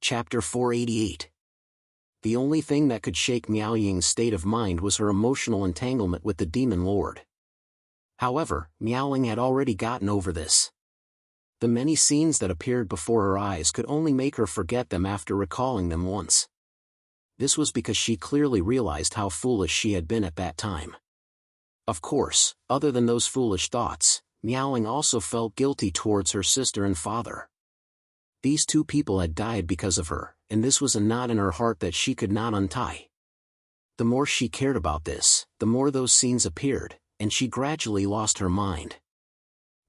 Chapter 488. The only thing that could shake Miao Ying's state of mind was her emotional entanglement with the demon lord. However, Miao Ying had already gotten over this. The many scenes that appeared before her eyes could only make her forget them after recalling them once. This was because she clearly realized how foolish she had been at that time. Of course, other than those foolish thoughts, Miao Ying also felt guilty towards her sister and father. These two people had died because of her, and this was a knot in her heart that she could not untie. The more she cared about this, the more those scenes appeared, and she gradually lost her mind.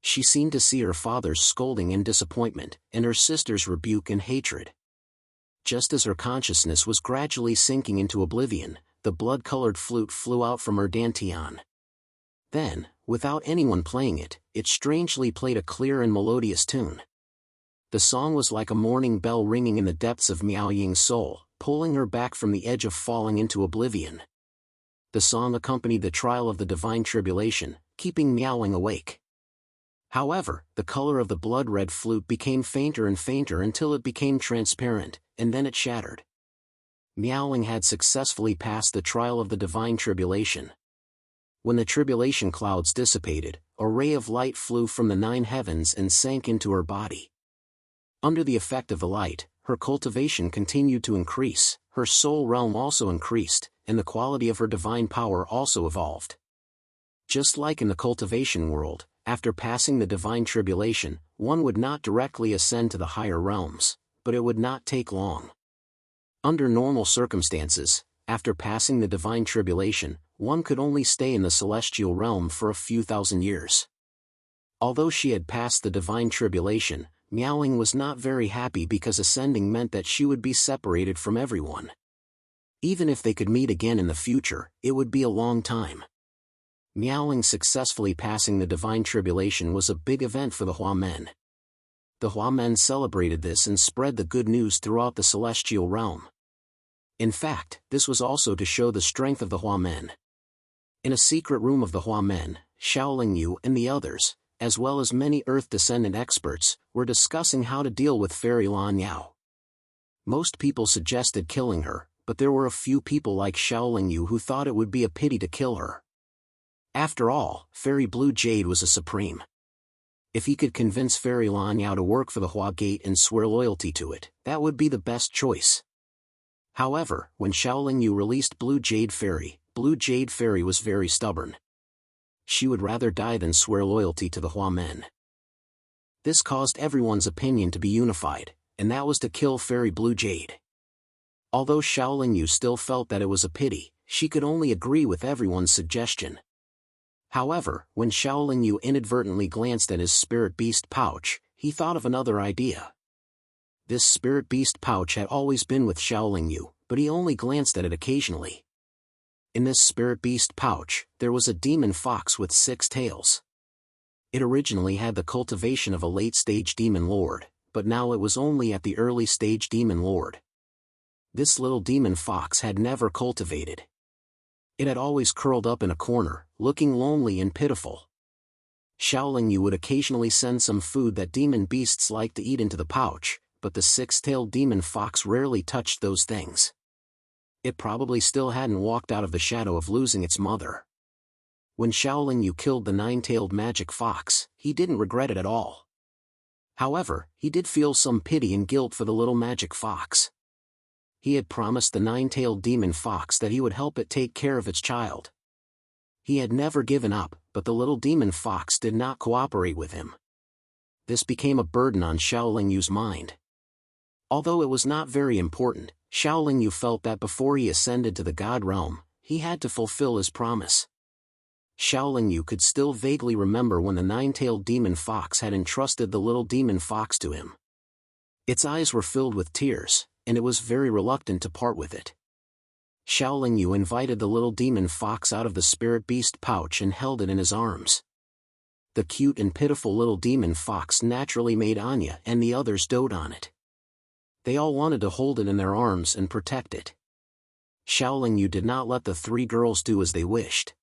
She seemed to see her father's scolding and disappointment, and her sister's rebuke and hatred. Just as her consciousness was gradually sinking into oblivion, the blood-colored flute flew out from her dantian. Then, without anyone playing it, it strangely played a clear and melodious tune. The song was like a morning bell ringing in the depths of Miao Ying's soul, pulling her back from the edge of falling into oblivion. The song accompanied the trial of the divine tribulation, keeping Miao Ying awake. However, the color of the blood-red flute became fainter and fainter until it became transparent, and then it shattered. Miao Ying had successfully passed the trial of the divine tribulation. When the tribulation clouds dissipated, a ray of light flew from the 9 heavens and sank into her body. Under the effect of the light, her cultivation continued to increase, her soul realm also increased, and the quality of her divine power also evolved. Just like in the cultivation world, after passing the divine tribulation, one would not directly ascend to the higher realms, but it would not take long. Under normal circumstances, after passing the divine tribulation, one could only stay in the celestial realm for a few thousand years. Although she had passed the divine tribulation, Miao Ying was not very happy because ascending meant that she would be separated from everyone. Even if they could meet again in the future, it would be a long time. Miao Ying successfully passing the divine tribulation was a big event for the Hua men. The Hua men celebrated this and spread the good news throughout the celestial realm. In fact, this was also to show the strength of the Hua men. In a secret room of the Hua men, Shaolin Yu and the others, as well as many Earth-descendant experts, were discussing how to deal with Fairy Lan Yao. Most people suggested killing her, but there were a few people like Shaolin Yu who thought it would be a pity to kill her. After all, Fairy Blue Jade was a supreme. If he could convince Fairy Lan Yao to work for the Hua Gate and swear loyalty to it, that would be the best choice. However, when Shaolin Yu released Blue Jade Fairy was very stubborn. She would rather die than swear loyalty to the Hua men. This caused everyone's opinion to be unified, and that was to kill Fairy Blue Jade. Although Shaolin Yu still felt that it was a pity, she could only agree with everyone's suggestion. However, when Shaolin Yu inadvertently glanced at his spirit beast pouch, he thought of another idea. This spirit beast pouch had always been with Shaolin Yu, but he only glanced at it occasionally. In this spirit beast pouch, there was a demon fox with 6 tails. It originally had the cultivation of a late-stage demon lord, but now it was only at the early-stage demon lord. This little demon fox had never cultivated. It had always curled up in a corner, looking lonely and pitiful. Shaolin Yu would occasionally send some food that demon beasts liked to eat into the pouch, but the 6-tailed demon fox rarely touched those things. It probably still hadn't walked out of the shadow of losing its mother. When Shaolin Yu killed the 9-tailed magic fox, he didn't regret it at all. However, he did feel some pity and guilt for the little magic fox. He had promised the 9-tailed demon fox that he would help it take care of its child. He had never given up, but the little demon fox did not cooperate with him. This became a burden on Shaolin Yu's mind. Although it was not very important, Shaolin Yu felt that before he ascended to the God realm, he had to fulfill his promise. Shaolin Yu could still vaguely remember when the 9-tailed demon fox had entrusted the little demon fox to him. Its eyes were filled with tears, and it was very reluctant to part with it. Shaolin Yu invited the little demon fox out of the spirit beast pouch and held it in his arms. The cute and pitiful little demon fox naturally made Anya and the others dote on it. They all wanted to hold it in their arms and protect it. Shaolin Yu did not let the 3 girls do as they wished.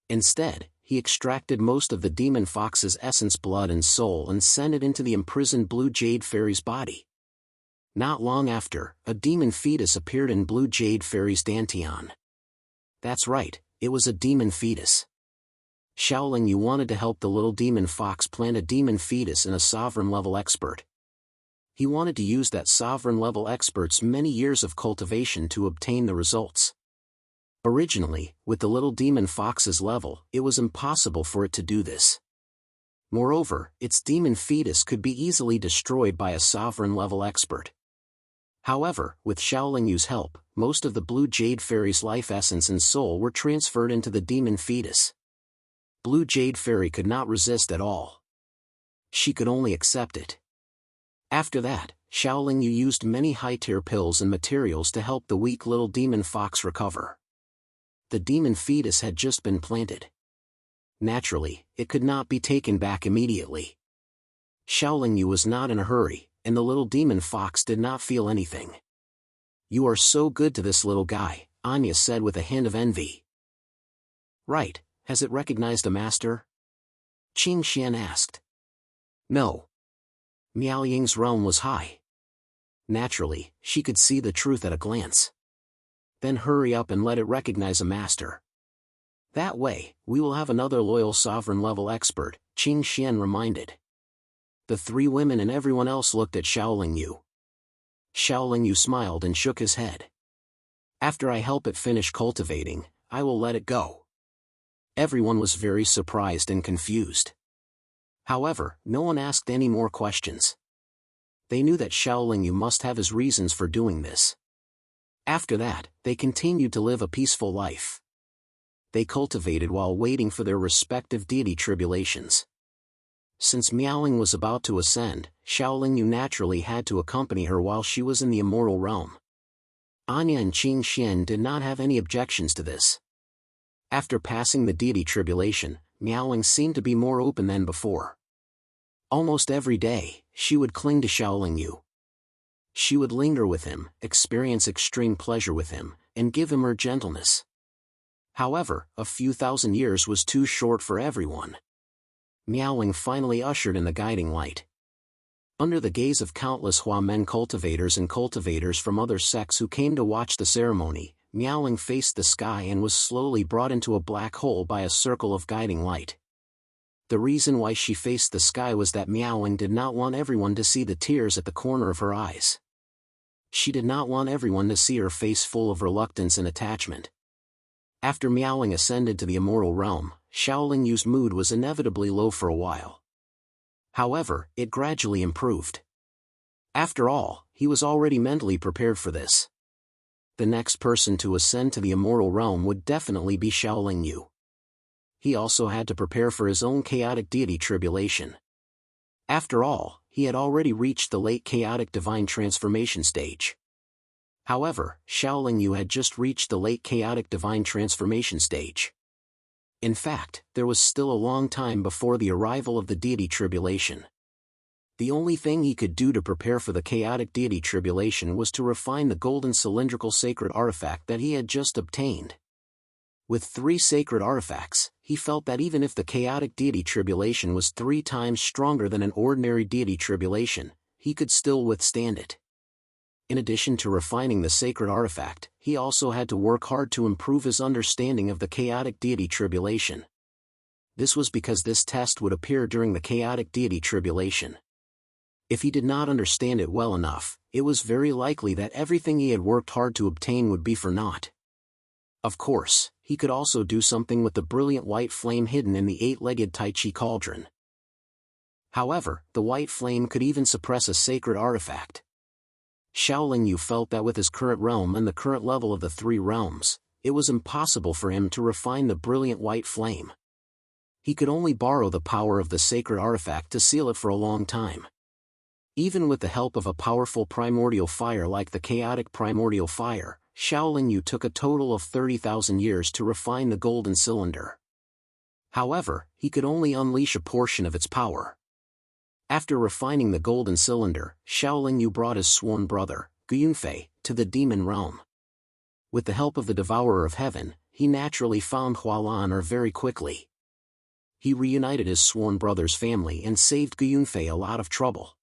Instead, he extracted most of the demon fox's essence, blood and soul and sent it into the imprisoned Blue Jade Fairy's body. Not long after, a demon fetus appeared in Blue Jade Fairy's Dantian. That's right, it was a demon fetus. Xiaoling Yu wanted to help the little demon fox plant a demon fetus in a sovereign-level expert. He wanted to use that sovereign-level expert's many years of cultivation to obtain the results. Originally, with the little demon fox's level, it was impossible for it to do this. Moreover, its demon fetus could be easily destroyed by a sovereign-level expert. However, with Xiaoling Yu's help, most of the Blue Jade Fairy's life essence and soul were transferred into the demon fetus. Blue Jade Fairy could not resist at all. She could only accept it. After that, Xiaoling Yu used many high-tier pills and materials to help the weak little demon fox recover. The demon fetus had just been planted. Naturally, it could not be taken back immediately. Xiaoling Yu was not in a hurry, and the little demon fox did not feel anything. "You are so good to this little guy," Anya said with a hint of envy. "Right, has it recognized a master?" Qing Xian asked. "No." Miao Ying's realm was high. Naturally, she could see the truth at a glance. "Then hurry up and let it recognize a master. That way, we will have another loyal sovereign-level expert," Qing Xian reminded. The three women and everyone else looked at Xiaoling Yu. Xiaoling Yu smiled and shook his head. "After I help it finish cultivating, I will let it go." Everyone was very surprised and confused. However, no one asked any more questions. They knew that Xiaoling Yu must have his reasons for doing this. After that, they continued to live a peaceful life. They cultivated while waiting for their respective deity tribulations. Since Miaoling was about to ascend, Xiaoling Yu naturally had to accompany her while she was in the immortal realm. Anya and Qing Xian did not have any objections to this. After passing the deity tribulation, Miaoling seemed to be more open than before. Almost every day, she would cling to Xiaoling Yu. She would linger with him, experience extreme pleasure with him, and give him her gentleness. However, a few thousand years was too short for everyone. Miaoling finally ushered in the guiding light. Under the gaze of countless Hua men cultivators and cultivators from other sects who came to watch the ceremony, Miaoling faced the sky and was slowly brought into a black hole by a circle of guiding light. The reason why she faced the sky was that Miaoling did not want everyone to see the tears at the corner of her eyes. She did not want everyone to see her face full of reluctance and attachment. After Miaoling ascended to the immortal realm, Xiaoling Yu's mood was inevitably low for a while. However, it gradually improved. After all, he was already mentally prepared for this. The next person to ascend to the immortal realm would definitely be Xiaoling Yu. He also had to prepare for his own chaotic deity tribulation. After all, he had already reached the late chaotic divine transformation stage. However, Xiaoling Yu had just reached the late chaotic divine transformation stage. In fact, there was still a long time before the arrival of the deity tribulation. The only thing he could do to prepare for the chaotic deity tribulation was to refine the golden cylindrical sacred artifact that he had just obtained. With 3 sacred artifacts, he felt that even if the chaotic deity tribulation was 3 times stronger than an ordinary deity tribulation, he could still withstand it. In addition to refining the sacred artifact, he also had to work hard to improve his understanding of the chaotic deity tribulation. This was because this test would appear during the chaotic deity tribulation. If he did not understand it well enough, it was very likely that everything he had worked hard to obtain would be for naught. Of course, he could also do something with the brilliant white flame hidden in the 8-legged Tai Chi cauldron. However, the white flame could even suppress a sacred artifact. Xiaoling Yu felt that with his current realm and the current level of the 3 realms, it was impossible for him to refine the brilliant white flame. He could only borrow the power of the sacred artifact to seal it for a long time. Even with the help of a powerful primordial fire like the chaotic primordial fire, Xiaoling Yu took a total of 30,000 years to refine the golden cylinder. However, he could only unleash a portion of its power. After refining the golden cylinder, Xiaoling Yu brought his sworn brother, Guyunfei, to the demon realm. With the help of the Devourer of Heaven, he naturally found Hualan very quickly. He reunited his sworn brother's family and saved Guyunfei a lot of trouble.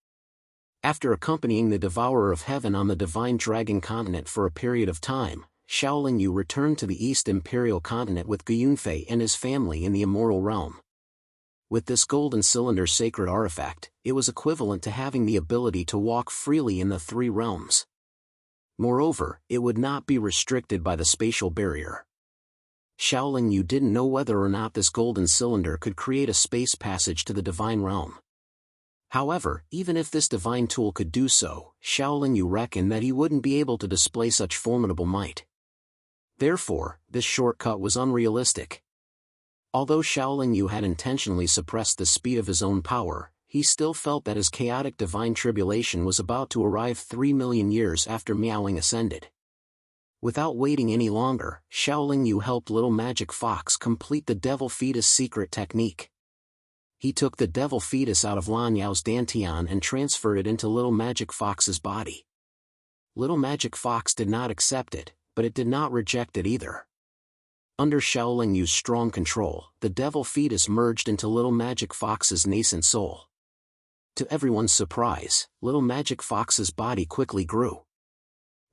After accompanying the Devourer of Heaven on the Divine Dragon continent for a period of time, Xiaolin Yu returned to the East Imperial continent with Yunfei and his family in the Immortal Realm. With this golden cylinder sacred artifact, it was equivalent to having the ability to walk freely in the three realms. Moreover, it would not be restricted by the spatial barrier. Xiaolin Yu didn't know whether or not this golden cylinder could create a space passage to the divine realm. However, even if this divine tool could do so, Xiaolin Yu reckoned that he wouldn't be able to display such formidable might. Therefore, this shortcut was unrealistic. Although Xiaolin Yu had intentionally suppressed the speed of his own power, he still felt that his chaotic divine tribulation was about to arrive 3 million years after Miaoling ascended. Without waiting any longer, Xiaolin Yu helped Little Magic Fox complete the Devil Fetus secret technique. He took the Devil Fetus out of Lan Yao's Dantian and transferred it into Little Magic Fox's body. Little Magic Fox did not accept it, but it did not reject it either. Under Xiaolin Yu's strong control, the Devil Fetus merged into Little Magic Fox's nascent soul. To everyone's surprise, Little Magic Fox's body quickly grew.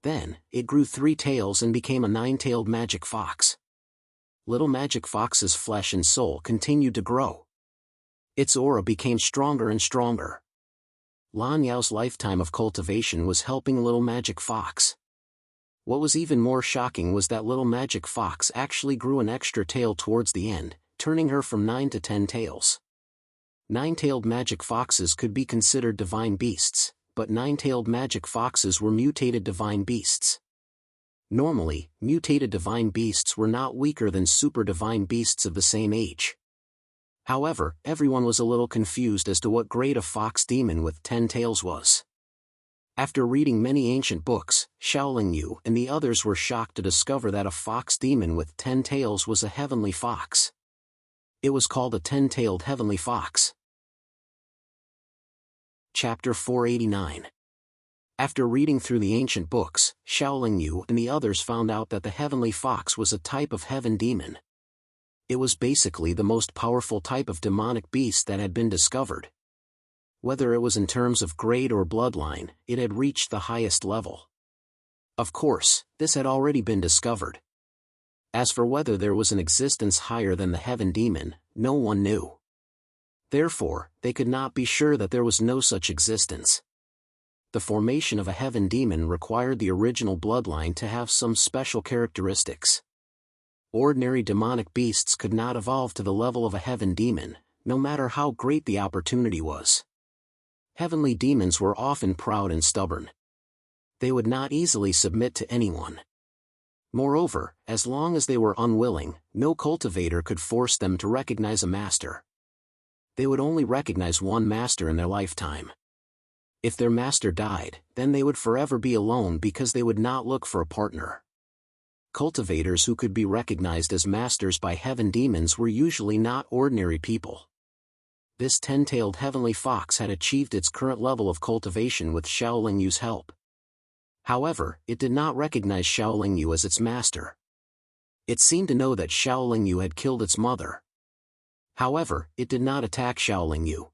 Then, it grew 3 tails and became a 9-tailed Magic Fox. Little Magic Fox's flesh and soul continued to grow. Its aura became stronger and stronger. Lan Yao's lifetime of cultivation was helping Little Magic Fox. What was even more shocking was that Little Magic Fox actually grew an extra tail towards the end, turning her from 9 to 10 tails. 9-tailed Magic Foxes could be considered divine beasts, but 9-tailed Magic Foxes were mutated divine beasts. Normally, mutated divine beasts were not weaker than super divine beasts of the same age. However, everyone was a little confused as to what grade a fox demon with 10 tails was. After reading many ancient books, Xiaolin Yu and the others were shocked to discover that a fox demon with 10 tails was a heavenly fox. It was called a 10-tailed heavenly fox. Chapter 489. After reading through the ancient books, Xiaolin Yu and the others found out that the heavenly fox was a type of heaven demon. It was basically the most powerful type of demonic beast that had been discovered. Whether it was in terms of grade or bloodline, it had reached the highest level. Of course, this had already been discovered. As for whether there was an existence higher than the heaven demon, no one knew. Therefore, they could not be sure that there was no such existence. The formation of a heaven demon required the original bloodline to have some special characteristics. Ordinary demonic beasts could not evolve to the level of a heaven demon, no matter how great the opportunity was. Heavenly demons were often proud and stubborn. They would not easily submit to anyone. Moreover, as long as they were unwilling, no cultivator could force them to recognize a master. They would only recognize one master in their lifetime. If their master died, then they would forever be alone because they would not look for a partner. Cultivators who could be recognized as masters by heaven demons were usually not ordinary people. This 10-tailed heavenly fox had achieved its current level of cultivation with Xiaolin Yu's help. However, it did not recognize Xiaolin Yu as its master. It seemed to know that Xiaolin Yu had killed its mother. However, it did not attack Xiaolin Yu.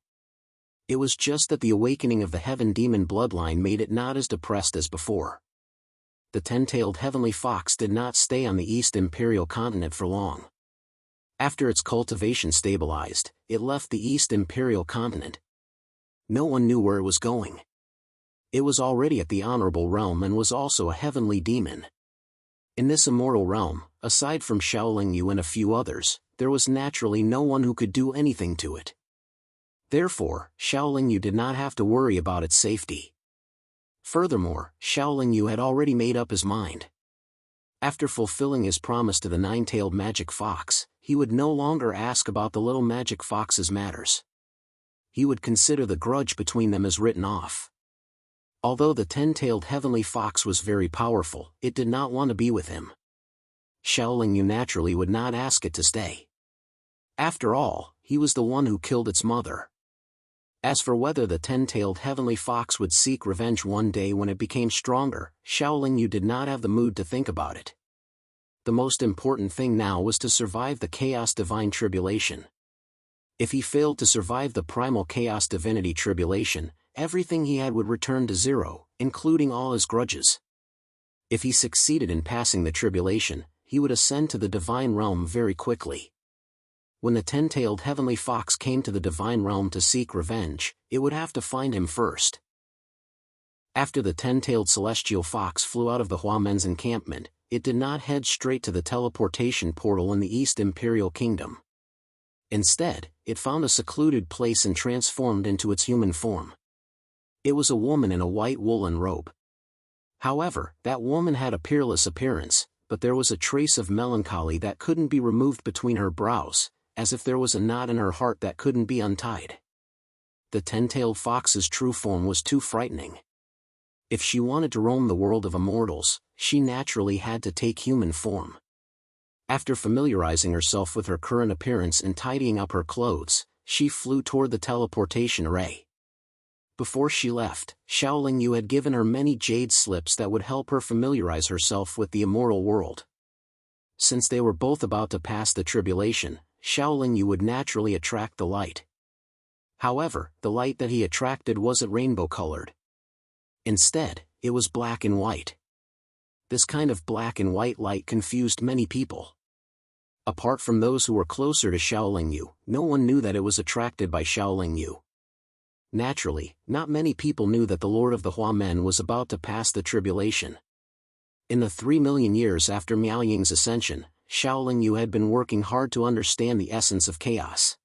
It was just that the awakening of the heaven demon bloodline made it not as depressed as before. The 10-tailed heavenly fox did not stay on the East Imperial continent for long. After its cultivation stabilized, it left the East Imperial continent. No one knew where it was going. It was already at the Honorable Realm and was also a heavenly demon. In this immortal realm, aside from Xiaolin Yu and a few others, there was naturally no one who could do anything to it. Therefore, Xiaolin Yu did not have to worry about its safety. Furthermore, Xiaolin Yu had already made up his mind. After fulfilling his promise to the 9-tailed magic fox, he would no longer ask about the little magic fox's matters. He would consider the grudge between them as written off. Although the 10-tailed heavenly fox was very powerful, it did not want to be with him. Xiaolin Yu naturally would not ask it to stay. After all, he was the one who killed its mother. As for whether the 10-tailed heavenly fox would seek revenge one day when it became stronger, Xiaolin Yu did not have the mood to think about it. The most important thing now was to survive the Chaos Divine Tribulation. If he failed to survive the Primal Chaos Divinity Tribulation, everything he had would return to zero, including all his grudges. If he succeeded in passing the tribulation, he would ascend to the divine realm very quickly. When the 10-tailed heavenly fox came to the divine realm to seek revenge, it would have to find him first. After the 10-tailed celestial fox flew out of the Huamen's encampment, it did not head straight to the teleportation portal in the East Imperial Kingdom. Instead, it found a secluded place and transformed into its human form. It was a woman in a white woolen robe. However, that woman had a peerless appearance, but there was a trace of melancholy that couldn't be removed between her brows, as if there was a knot in her heart that couldn't be untied. The 10-tailed fox's true form was too frightening. If she wanted to roam the world of immortals, she naturally had to take human form. After familiarizing herself with her current appearance and tidying up her clothes, she flew toward the teleportation array. Before she left, Xiaoling Yu had given her many jade slips that would help her familiarize herself with the immortal world. Since they were both about to pass the tribulation, Xiaoling Yu would naturally attract the light. However, the light that he attracted wasn't rainbow-colored. Instead, it was black and white. This kind of black and white light confused many people. Apart from those who were closer to Xiaoling Yu, no one knew that it was attracted by Xiaoling Yu. Naturally, not many people knew that the Lord of the Huamen was about to pass the tribulation. In the 3 million years after Miaoying's ascension, Xiaoling Yu had been working hard to understand the essence of chaos.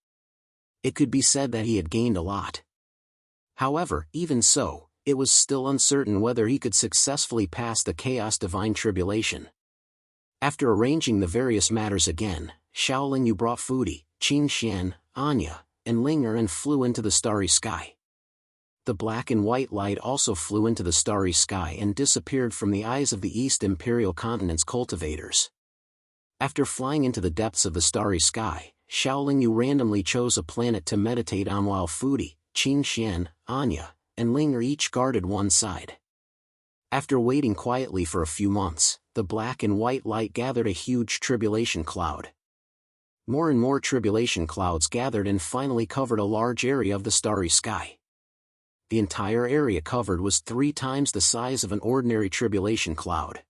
It could be said that he had gained a lot. However, even so, it was still uncertain whether he could successfully pass the chaos divine tribulation. After arranging the various matters again, Xiaoling Yu brought Fudi, Qingxian, Anya, and Linger and flew into the starry sky. The black and white light also flew into the starry sky and disappeared from the eyes of the East Imperial Continent's cultivators. After flying into the depths of the starry sky, Xiaoling Yu randomly chose a planet to meditate on while Fudi, Qingxian, Anya, and Linger each guarded one side. After waiting quietly for a few months, the black and white light gathered a huge tribulation cloud. More and more tribulation clouds gathered and finally covered a large area of the starry sky. The entire area covered was 3 times the size of an ordinary tribulation cloud.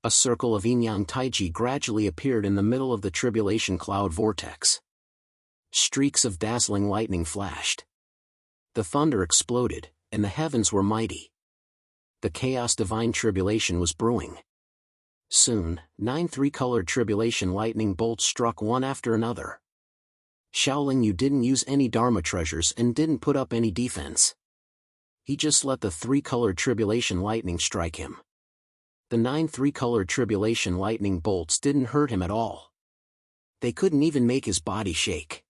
A circle of yin-yang taiji gradually appeared in the middle of the tribulation cloud vortex. Streaks of dazzling lightning flashed. The thunder exploded, and the heavens were mighty. The chaos divine tribulation was brewing. Soon, 9 3-colored tribulation lightning bolts struck one after another. Xiaoling Yu didn't use any Dharma treasures and didn't put up any defense. He just let the 3-colored tribulation lightning strike him. The 9 3-colored tribulation lightning bolts didn't hurt him at all. They couldn't even make his body shake.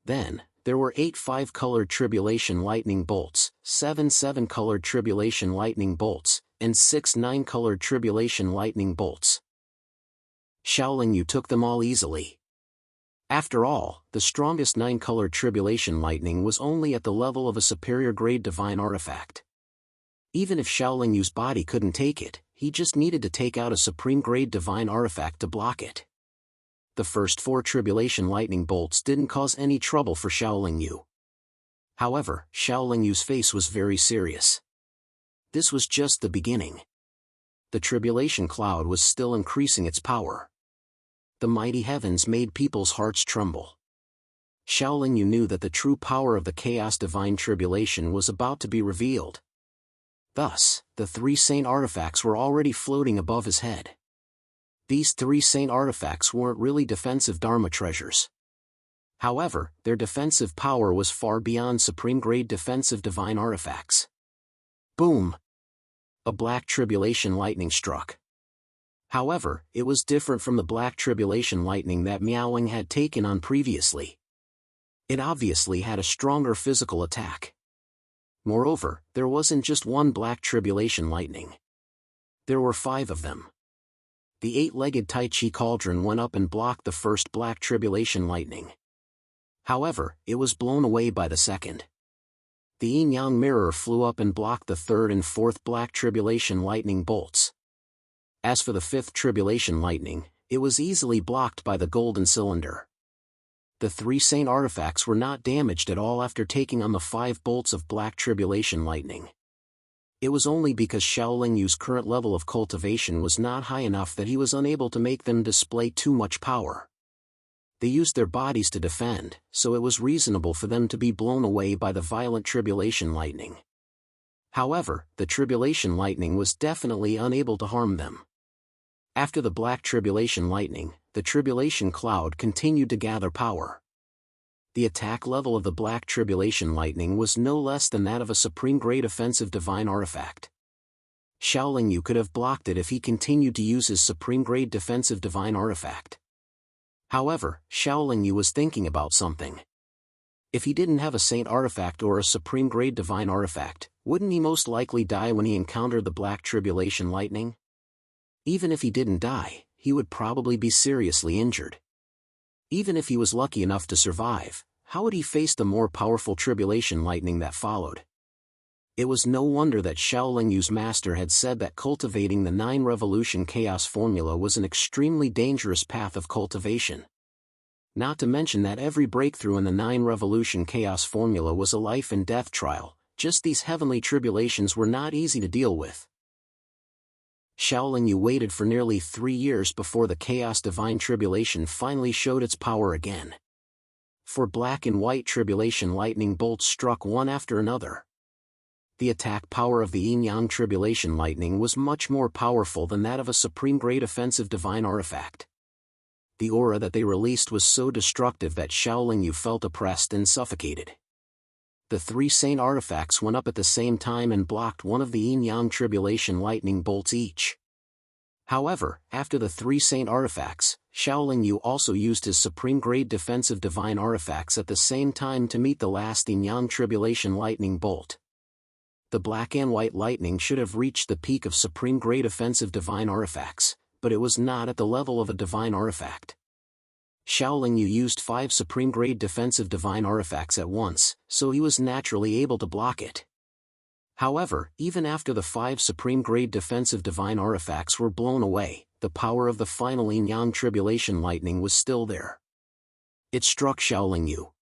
Then, there were 8 5-colored tribulation lightning bolts, 7 7-colored tribulation lightning bolts, and 6 9-colored tribulation lightning bolts. Xiaoling Yu took them all easily. After all, the strongest 9-colored tribulation lightning was only at the level of a superior grade divine artifact. Even if Xiaoling Yu's body couldn't take it, he just needed to take out a supreme grade divine artifact to block it. The first 4 tribulation lightning bolts didn't cause any trouble for Xiaoling Yu. However, Xiaoling Yu's face was very serious. This was just the beginning. The tribulation cloud was still increasing its power. The mighty heavens made people's hearts tremble. Xiaoling Yu knew that the true power of the chaos divine tribulation was about to be revealed. Thus, the 3 saint artifacts were already floating above his head. These 3 saint artifacts weren't really defensive Dharma treasures. However, their defensive power was far beyond supreme-grade defensive divine artifacts. Boom! A black tribulation lightning struck. However, it was different from the black tribulation lightning that Miaoying had taken on previously. It obviously had a stronger physical attack. Moreover, there wasn't just one black tribulation lightning. There were 5 of them. The 8-legged Tai Chi cauldron went up and blocked the first black tribulation lightning. However, it was blown away by the second. The yin-yang mirror flew up and blocked the 3rd and 4th black tribulation lightning bolts. As for the 5th tribulation lightning, it was easily blocked by the golden cylinder. The 3 Saint artifacts were not damaged at all after taking on the 5 bolts of black tribulation lightning. It was only because Xiaoling Yu's current level of cultivation was not high enough that he was unable to make them display too much power. They used their bodies to defend, so it was reasonable for them to be blown away by the violent tribulation lightning. However, the tribulation lightning was definitely unable to harm them. After the black tribulation lightning, the tribulation cloud continued to gather power. The attack level of the black tribulation lightning was no less than that of a supreme-grade offensive divine artifact. Xiaoling Yu could have blocked it if he continued to use his supreme-grade defensive divine artifact. However, Xiaoling Yu was thinking about something. If he didn't have a saint artifact or a supreme-grade divine artifact, wouldn't he most likely die when he encountered the black tribulation lightning? Even if he didn't die, he would probably be seriously injured. Even if he was lucky enough to survive, how would he face the more powerful tribulation lightning that followed? It was no wonder that Xiaoling Yu's master had said that cultivating the 9 revolution chaos formula was an extremely dangerous path of cultivation. Not to mention that every breakthrough in the 9 revolution chaos formula was a life and death trial. Just these heavenly tribulations were not easy to deal with. Xiaoling Yu waited for nearly 3 years before the chaos divine tribulation finally showed its power again. 4 black and white tribulation lightning bolts struck one after another. The attack power of the yin-yang tribulation lightning was much more powerful than that of a supreme-grade offensive divine artifact. The aura that they released was so destructive that Xiaoling Yu felt oppressed and suffocated. The 3 saint artifacts went up at the same time and blocked one of the yin-yang tribulation lightning bolts each. However, after the 3 saint artifacts, Xiaoling Yu also used his supreme-grade defensive divine artifacts at the same time to meet the last yin-yang tribulation lightning bolt. The black and white lightning should have reached the peak of supreme-grade offensive divine artifacts, but it was not at the level of a divine artifact. Xiaoling Yu used 5 supreme-grade defensive divine artifacts at once, so he was naturally able to block it. However, even after the 5 supreme-grade defensive divine artifacts were blown away, the power of the final yin-yang tribulation lightning was still there. It struck Xiaoling Yu.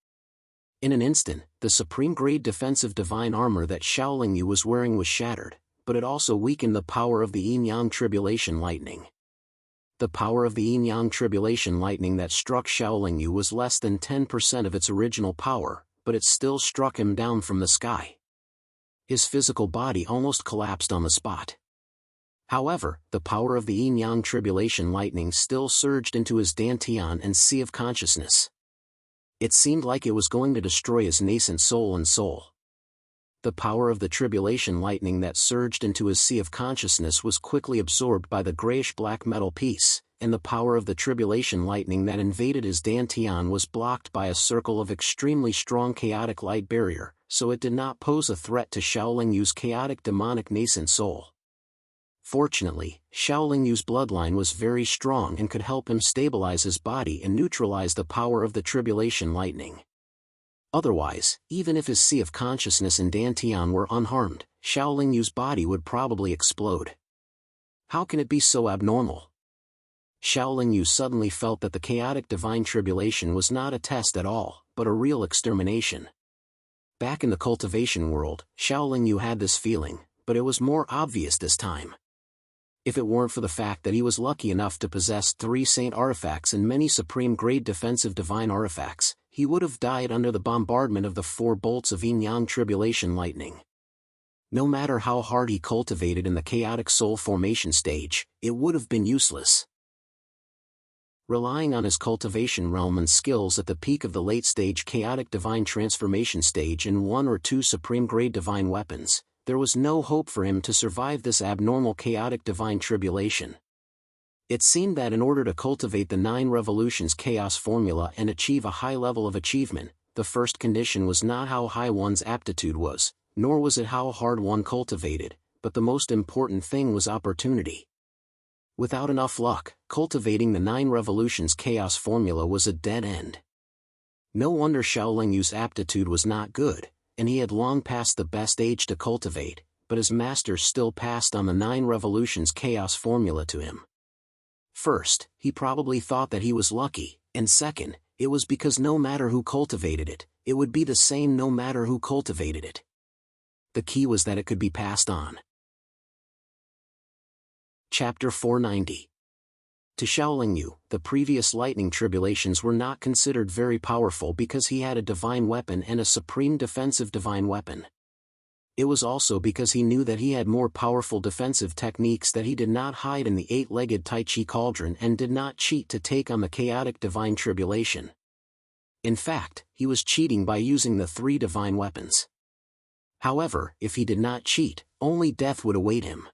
In an instant, the supreme-grade defensive divine armor that Xiaoling Yu was wearing was shattered, but it also weakened the power of the yin-yang tribulation lightning. The power of the yin-yang tribulation lightning that struck Xiaoling Yu was less than 10% of its original power, but it still struck him down from the sky. His physical body almost collapsed on the spot. However, the power of the yin-yang tribulation lightning still surged into his dantian and sea of consciousness. It seemed like it was going to destroy his nascent soul and soul. The power of the tribulation lightning that surged into his sea of consciousness was quickly absorbed by the grayish-black metal piece, and the power of the tribulation lightning that invaded his dantian was blocked by a circle of extremely strong chaotic light barrier, so it did not pose a threat to Xiaoling Yu's chaotic demonic nascent soul. Fortunately, Xiaoling Yu's bloodline was very strong and could help him stabilize his body and neutralize the power of the tribulation lightning. Otherwise, even if his sea of consciousness and dantian were unharmed, Xiaoling Yu's body would probably explode. How can it be so abnormal? Xiaoling Yu suddenly felt that the chaotic divine tribulation was not a test at all, but a real extermination. Back in the cultivation world, Xiaoling Yu had this feeling, but it was more obvious this time. If it weren't for the fact that he was lucky enough to possess 3 saint artifacts and many supreme-grade defensive divine artifacts, he would have died under the bombardment of the 4 bolts of yin-yang tribulation lightning. No matter how hard he cultivated in the chaotic soul formation stage, it would have been useless. Relying on his cultivation realm and skills at the peak of the late-stage chaotic divine transformation stage and 1 or 2 supreme-grade divine weapons, there was no hope for him to survive this abnormal chaotic divine tribulation. It seemed that in order to cultivate the 9 revolutions chaos formula and achieve a high level of achievement, the first condition was not how high one's aptitude was, nor was it how hard one cultivated, but the most important thing was opportunity. Without enough luck, cultivating the 9 revolutions chaos formula was a dead end. No wonder Xiaoling Yu's aptitude was not good, and he had long passed the best age to cultivate, but his master still passed on the 9 revolutions chaos formula to him. First, he probably thought that he was lucky, and second, it was because no matter who cultivated it, it would be the same no matter who cultivated it. The key was that it could be passed on. Chapter 490. To Shaolin Yu, the previous lightning tribulations were not considered very powerful because he had a divine weapon and a supreme defensive divine weapon. It was also because he knew that he had more powerful defensive techniques that he did not hide in the eight-legged Tai Chi cauldron and did not cheat to take on the chaotic divine tribulation. In fact, he was cheating by using the three divine weapons. However, if he did not cheat, only death would await him.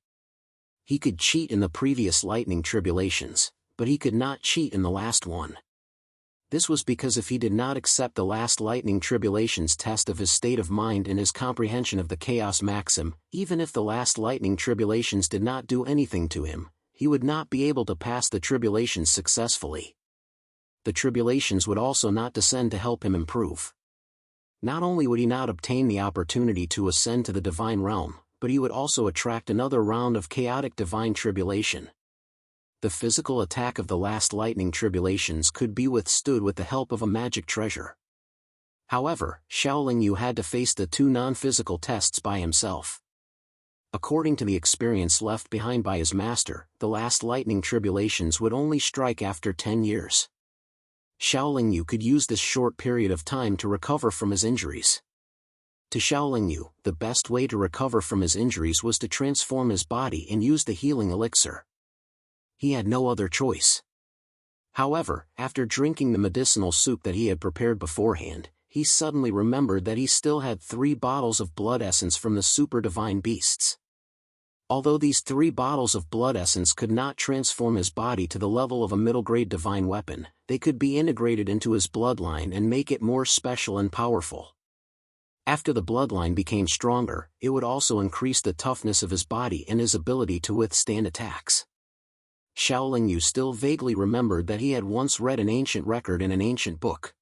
He could cheat in the previous lightning tribulations, but he could not cheat in the last one. This was because if he did not accept the last lightning tribulations test of his state of mind and his comprehension of the chaos maxim, even if the last lightning tribulations did not do anything to him, he would not be able to pass the tribulations successfully. The tribulations would also not descend to help him improve. Not only would he not obtain the opportunity to ascend to the divine realm, but he would also attract another round of chaotic divine tribulation. The physical attack of the last lightning tribulations could be withstood with the help of a magic treasure. However, Shaolin Yu had to face the two non-physical tests by himself. According to the experience left behind by his master, the last lightning tribulations would only strike after 10 years. Shaolin Yu could use this short period of time to recover from his injuries. To Shaolin Yu, the best way to recover from his injuries was to transform his body and use the healing elixir. He had no other choice. However, after drinking the medicinal soup that he had prepared beforehand, he suddenly remembered that he still had 3 bottles of blood essence from the super divine beasts. Although these 3 bottles of blood essence could not transform his body to the level of a middle-grade divine weapon, they could be integrated into his bloodline and make it more special and powerful. After the bloodline became stronger, it would also increase the toughness of his body and his ability to withstand attacks. Shaolin Yu still vaguely remembered that he had once read an ancient record in an ancient book.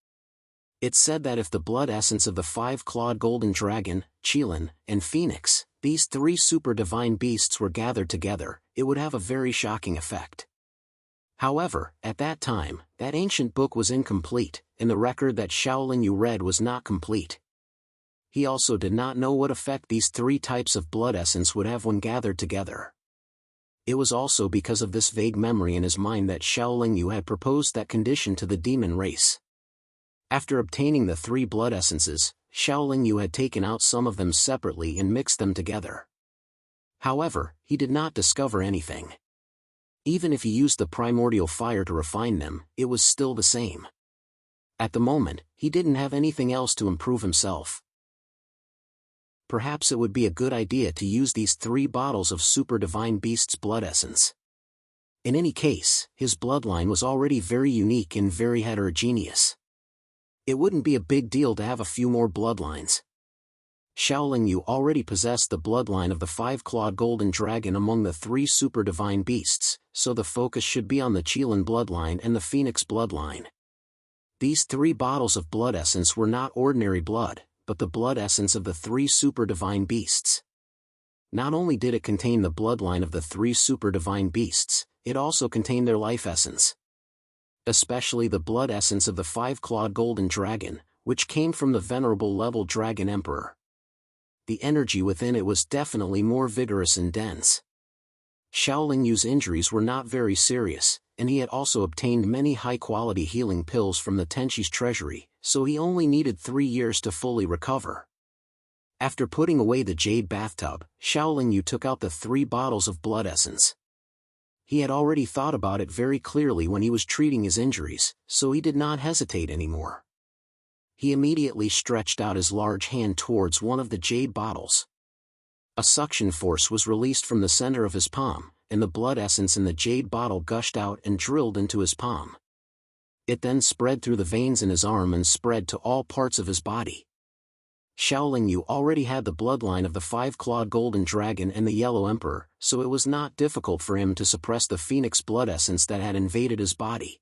It said that if the blood essence of the 5-clawed golden dragon, Qilin, and Phoenix, these 3 super divine beasts were gathered together, it would have a very shocking effect. However, at that time, that ancient book was incomplete, and the record that Shaolin Yu read was not complete. He also did not know what effect these 3 types of blood essence would have when gathered together. It was also because of this vague memory in his mind that Shaolin Yu had proposed that condition to the demon race. After obtaining the 3 blood essences, Shaolin Yu had taken out some of them separately and mixed them together. However, he did not discover anything. Even if he used the primordial fire to refine them, it was still the same. At the moment, he didn't have anything else to improve himself. Perhaps it would be a good idea to use these 3 bottles of Super Divine Beast's blood essence. In any case, his bloodline was already very unique and very heterogeneous. It wouldn't be a big deal to have a few more bloodlines. Shaolin Yu already possessed the bloodline of the 5-clawed golden dragon among the 3 Super Divine Beasts, so the focus should be on the Qilin bloodline and the Phoenix bloodline. These 3 bottles of blood essence were not ordinary blood, but the blood essence of the 3 super divine beasts. Not only did it contain the bloodline of the 3 super divine beasts, it also contained their life essence. Especially the blood essence of the 5-clawed golden dragon, which came from the venerable level dragon emperor. The energy within it was definitely more vigorous and dense. Shaolin Yu's injuries were not very serious, and he had also obtained many high-quality healing pills from the Tenchi's treasury, so he only needed 3 years to fully recover. After putting away the jade bathtub, Shaolin Yu took out the 3 bottles of blood essence. He had already thought about it very clearly when he was treating his injuries, so he did not hesitate anymore. He immediately stretched out his large hand towards one of the jade bottles. A suction force was released from the center of his palm, and the blood essence in the jade bottle gushed out and drilled into his palm. It then spread through the veins in his arm and spread to all parts of his body. Shaolin Yu already had the bloodline of the 5-clawed golden dragon and the yellow emperor, so it was not difficult for him to suppress the phoenix blood essence that had invaded his body.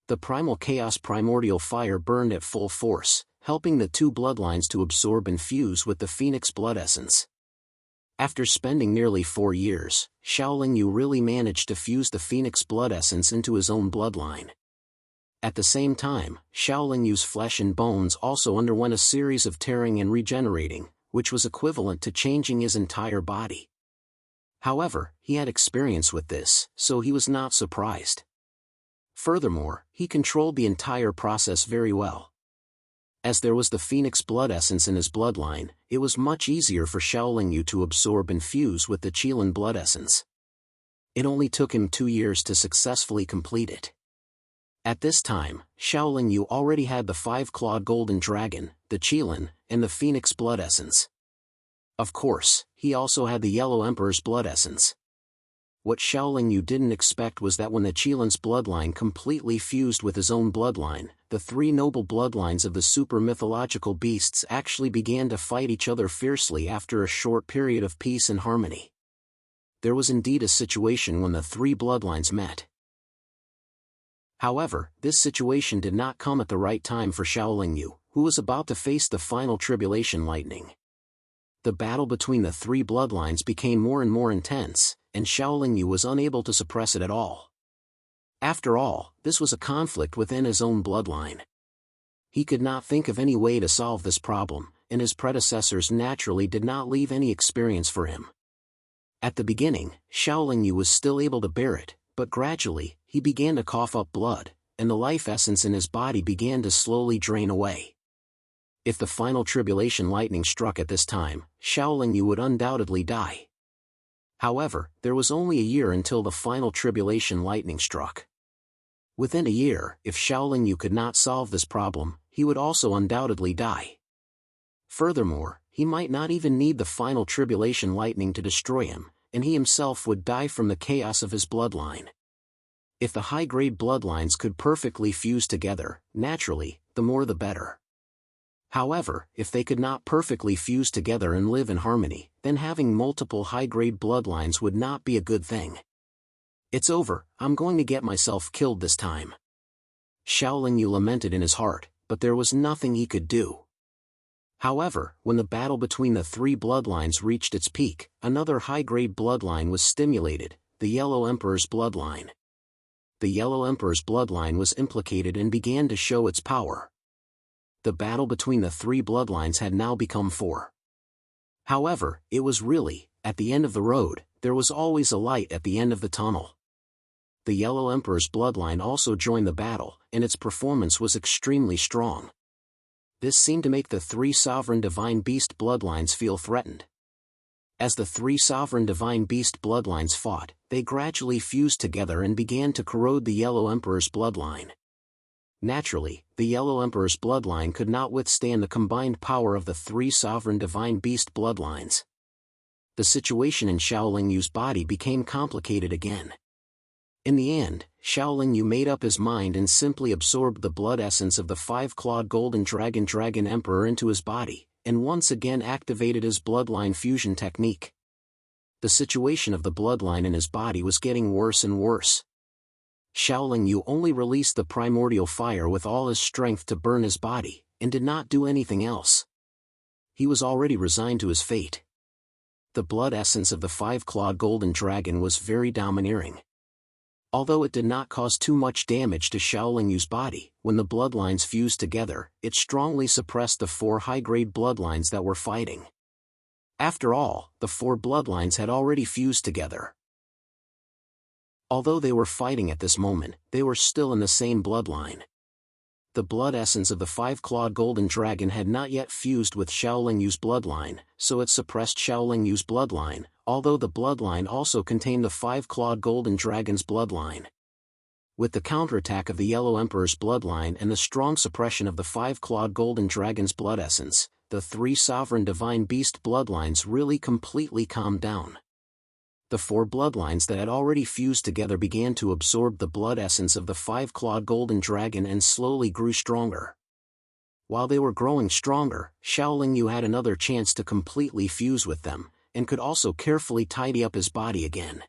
The primal chaos primordial fire burned at full force, helping the 2 bloodlines to absorb and fuse with the phoenix blood essence. After spending nearly 4 years, Shaolin Yu really managed to fuse the phoenix blood essence into his own bloodline. At the same time, Shaolin Yu's flesh and bones also underwent a series of tearing and regenerating, which was equivalent to changing his entire body. However, he had experience with this, so he was not surprised. Furthermore, he controlled the entire process very well. As there was the phoenix blood essence in his bloodline, it was much easier for Shaolin Yu to absorb and fuse with the Qilin blood essence. It only took him 2 years to successfully complete it. At this time, Shaolin Yu already had the 5-clawed golden dragon, the Qilin, and the phoenix blood essence. Of course, he also had the yellow emperor's blood essence. What Shaolin Yu didn't expect was that when the Qilin's bloodline completely fused with his own bloodline, the 3 noble bloodlines of the super-mythological beasts actually began to fight each other fiercely after a short period of peace and harmony. There was indeed a situation when the 3 bloodlines met. However, this situation did not come at the right time for Shaolin Yu, who was about to face the final tribulation lightning. The battle between the 3 bloodlines became more and more intense, and Shaolin Yu was unable to suppress it at all. After all, this was a conflict within his own bloodline. He could not think of any way to solve this problem, and his predecessors naturally did not leave any experience for him. At the beginning, Shaolin Yu was still able to bear it, but gradually, he began to cough up blood, and the life essence in his body began to slowly drain away. If the final tribulation lightning struck at this time, Shaolin Yu would undoubtedly die. However, there was only a year until the final tribulation lightning struck. Within a year, if Shaolin Yu could not solve this problem, he would also undoubtedly die. Furthermore, he might not even need the final tribulation lightning to destroy him, and he himself would die from the chaos of his bloodline. If the high-grade bloodlines could perfectly fuse together, naturally, the more the better. However, if they could not perfectly fuse together and live in harmony, then having multiple high-grade bloodlines would not be a good thing. It's over, I'm going to get myself killed this time. Shaolin Yu lamented in his heart, but there was nothing he could do. However, when the battle between the 3 bloodlines reached its peak, another high-grade bloodline was stimulated, the Yellow Emperor's bloodline. The Yellow Emperor's bloodline was implicated and began to show its power. The battle between the 3 bloodlines had now become 4. However, it was really, at the end of the road, there was always a light at the end of the tunnel. The Yellow Emperor's bloodline also joined the battle, and its performance was extremely strong. This seemed to make the 3 sovereign divine beast bloodlines feel threatened. As the 3 sovereign divine beast bloodlines fought, they gradually fused together and began to corrode the Yellow Emperor's bloodline. Naturally, the Yellow Emperor's bloodline could not withstand the combined power of the 3 sovereign divine beast bloodlines. The situation in Shaolin Yu's body became complicated again. In the end, Shaolin Yu made up his mind and simply absorbed the blood essence of the 5-clawed golden dragon emperor into his body, and once again activated his bloodline fusion technique. The situation of the bloodline in his body was getting worse and worse. Shaolin Yu only released the primordial fire with all his strength to burn his body, and did not do anything else. He was already resigned to his fate. The blood essence of the 5-clawed golden dragon was very domineering. Although it did not cause too much damage to Shaolin Yu's body, when the bloodlines fused together, it strongly suppressed the 4 high-grade bloodlines that were fighting. After all, the 4 bloodlines had already fused together. Although they were fighting at this moment, they were still in the same bloodline. The blood essence of the 5-clawed golden dragon had not yet fused with Shaolin Yu's bloodline, so it suppressed Shaolin Yu's bloodline, although the bloodline also contained the 5-clawed golden dragon's bloodline. With the counterattack of the Yellow Emperor's bloodline and the strong suppression of the 5-clawed golden dragon's blood essence, the 3 sovereign divine beast bloodlines really completely calmed down. The 4 bloodlines that had already fused together began to absorb the blood essence of the 5-clawed golden dragon and slowly grew stronger. While they were growing stronger, Shaolin Yu had another chance to completely fuse with them, and could also carefully tidy up his body again.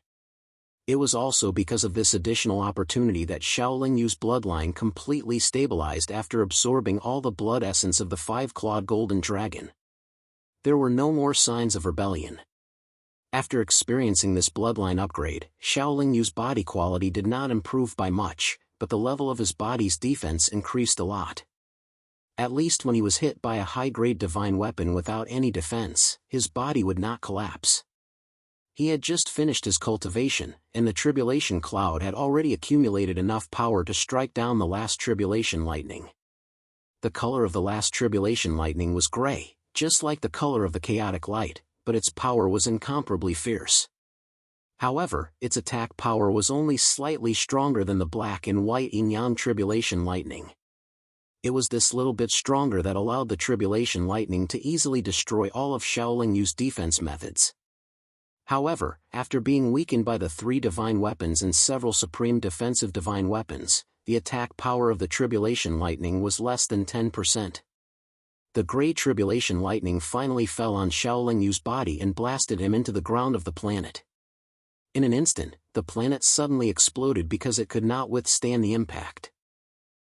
It was also because of this additional opportunity that Shaolin Yu's bloodline completely stabilized after absorbing all the blood essence of the 5-clawed golden dragon. There were no more signs of rebellion. After experiencing this bloodline upgrade, Shaolin Yu's body quality did not improve by much, but the level of his body's defense increased a lot. At least when he was hit by a high-grade divine weapon without any defense, his body would not collapse. He had just finished his cultivation, and the tribulation cloud had already accumulated enough power to strike down the last tribulation lightning. The color of the last tribulation lightning was gray, just like the color of the chaotic light, but its power was incomparably fierce. However, its attack power was only slightly stronger than the black and white yin-yang tribulation lightning. It was this little bit stronger that allowed the tribulation lightning to easily destroy all of Shaolin Yu's defense methods. However, after being weakened by the 3 divine weapons and several supreme defensive divine weapons, the attack power of the tribulation lightning was less than 10%. The gray tribulation lightning finally fell on Shaolin Yu's body and blasted him into the ground of the planet. In an instant, the planet suddenly exploded because it could not withstand the impact.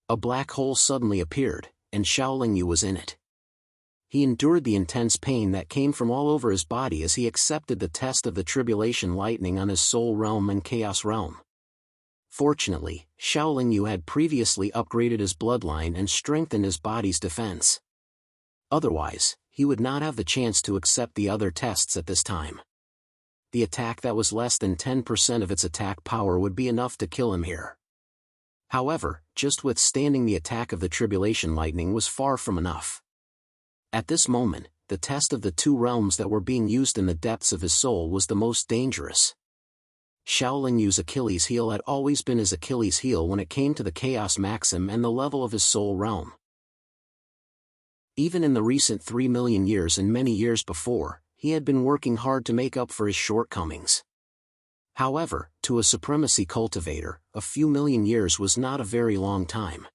A black hole suddenly appeared, and Shaolin Yu was in it. He endured the intense pain that came from all over his body as he accepted the test of the tribulation lightning on his soul realm and chaos realm. Fortunately, Shaolin Yu had previously upgraded his bloodline and strengthened his body's defense. Otherwise, he would not have the chance to accept the other tests at this time. The attack that was less than 10% of its attack power would be enough to kill him here. However, just withstanding the attack of the tribulation lightning was far from enough. At this moment, the test of the 2 realms that were being used in the depths of his soul was the most dangerous. Shaolin Yu's Achilles heel had always been his Achilles heel when it came to the Chaos Maxim and the level of his soul realm. Even in the recent 3 million years and many years before, he had been working hard to make up for his shortcomings. However, to a supremacy cultivator, a few million years was not a very long time.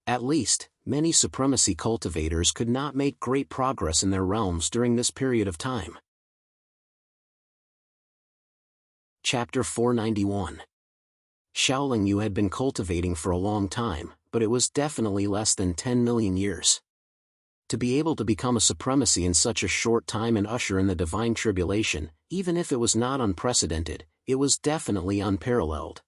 At least, many supremacy cultivators could not make great progress in their realms during this period of time. Chapter 491. Shaolin Yu had been cultivating for a long time, but it was definitely less than 10 million years. To be able to become a supremacy in such a short time and usher in the divine tribulation, even if it was not unprecedented, it was definitely unparalleled.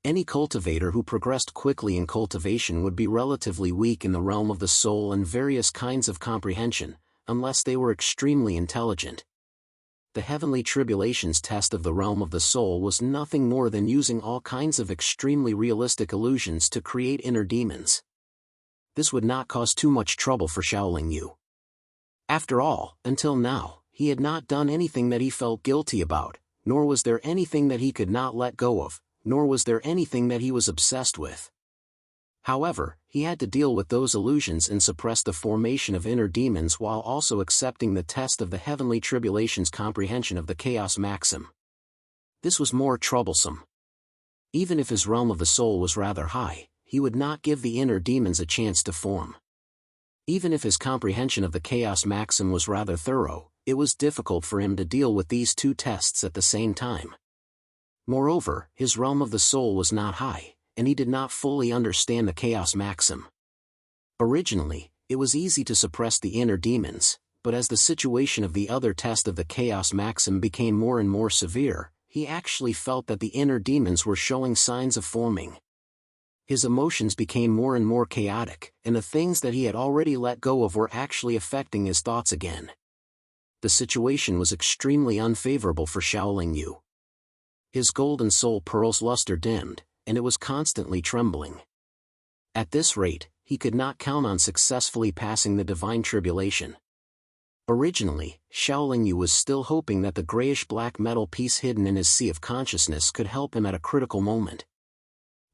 Any cultivator who progressed quickly in cultivation would be relatively weak in the realm of the soul and various kinds of comprehension, unless they were extremely intelligent. The heavenly tribulations test of the realm of the soul was nothing more than using all kinds of extremely realistic illusions to create inner demons. This would not cause too much trouble for Shaolin Yu. After all, until now, he had not done anything that he felt guilty about, nor was there anything that he could not let go of, nor was there anything that he was obsessed with. However, he had to deal with those illusions and suppress the formation of inner demons while also accepting the test of the heavenly tribulation's comprehension of the Chaos Maxim. This was more troublesome. Even if his realm of the soul was rather high, he would not give the inner demons a chance to form. Even if his comprehension of the Chaos Maxim was rather thorough, it was difficult for him to deal with these 2 tests at the same time. Moreover, his realm of the soul was not high, and he did not fully understand the Chaos Maxim. Originally, it was easy to suppress the inner demons, but as the situation of the other test of the Chaos Maxim became more and more severe, he actually felt that the inner demons were showing signs of forming. His emotions became more and more chaotic, and the things that he had already let go of were actually affecting his thoughts again. The situation was extremely unfavorable for Shaolin Yu. His golden soul pearl's luster dimmed, and it was constantly trembling. At this rate, he could not count on successfully passing the divine tribulation. Originally, Shaolin Yu was still hoping that the grayish-black metal piece hidden in his sea of consciousness could help him at a critical moment.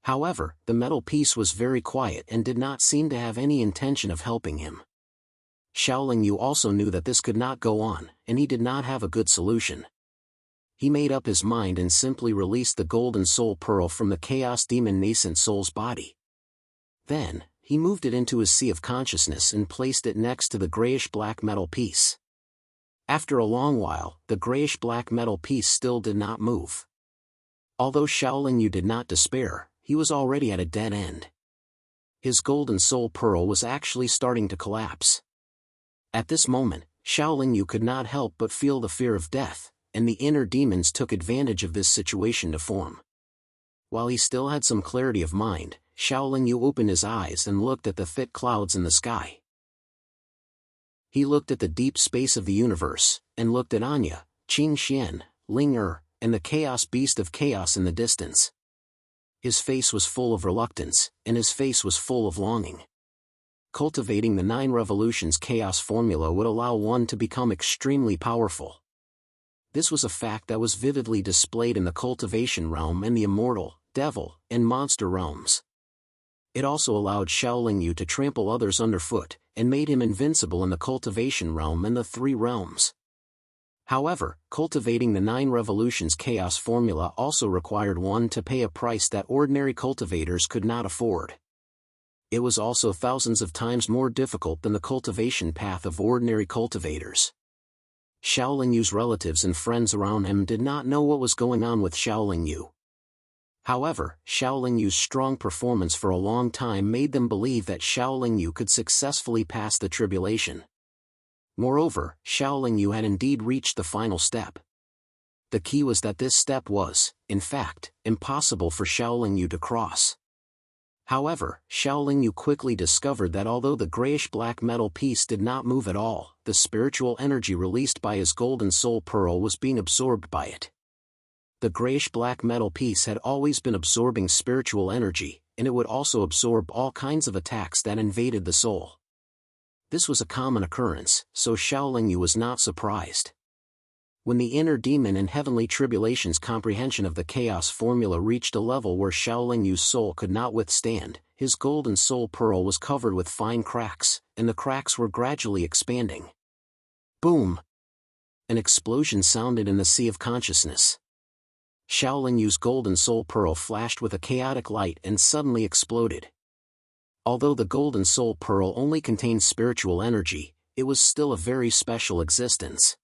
However, the metal piece was very quiet and did not seem to have any intention of helping him. Shaolin Yu also knew that this could not go on, and he did not have a good solution. He made up his mind and simply released the golden soul pearl from the chaos demon nascent soul's body. Then, he moved it into his sea of consciousness and placed it next to the grayish-black metal piece. After a long while, the grayish-black metal piece still did not move. Although Shaolin Yu did not despair, he was already at a dead end. His golden soul pearl was actually starting to collapse. At this moment, Shaolin Yu could not help but feel the fear of death, and the inner demons took advantage of this situation to form. While he still had some clarity of mind, Xiaoling Yu opened his eyes and looked at the thick clouds in the sky. He looked at the deep space of the universe, and looked at Anya, Qing Xian, Ling Er, and the chaos beast of chaos in the distance. His face was full of reluctance, and his face was full of longing. Cultivating the 9 revolutions chaos formula would allow one to become extremely powerful. This was a fact that was vividly displayed in the cultivation realm and the immortal, devil, and monster realms. It also allowed Xiaoling Yu to trample others underfoot, and made him invincible in the cultivation realm and the 3 realms. However, cultivating the 9 revolutions chaos formula also required one to pay a price that ordinary cultivators could not afford. It was also thousands of times more difficult than the cultivation path of ordinary cultivators. Xiaoling Yu's relatives and friends around him did not know what was going on with Xiaoling Yu. However, Xiaoling Yu's strong performance for a long time made them believe that Xiaoling Yu could successfully pass the tribulation. Moreover, Xiaoling Yu had indeed reached the final step. The key was that this step was, in fact, impossible for Xiaoling Yu to cross. However, Xiaoling Yu quickly discovered that although the grayish-black metal piece did not move at all, the spiritual energy released by his golden soul pearl was being absorbed by it. The grayish-black metal piece had always been absorbing spiritual energy, and it would also absorb all kinds of attacks that invaded the soul. This was a common occurrence, so Xiaoling Yu was not surprised. When the inner demon and heavenly tribulations comprehension of the chaos formula reached a level where Xiaoling Yu's soul could not withstand, his golden soul pearl was covered with fine cracks, and the cracks were gradually expanding. Boom! An explosion sounded in the sea of consciousness. Xiaoling Yu's golden soul pearl flashed with a chaotic light and suddenly exploded. Although the golden soul pearl only contained spiritual energy, it was still a very special existence.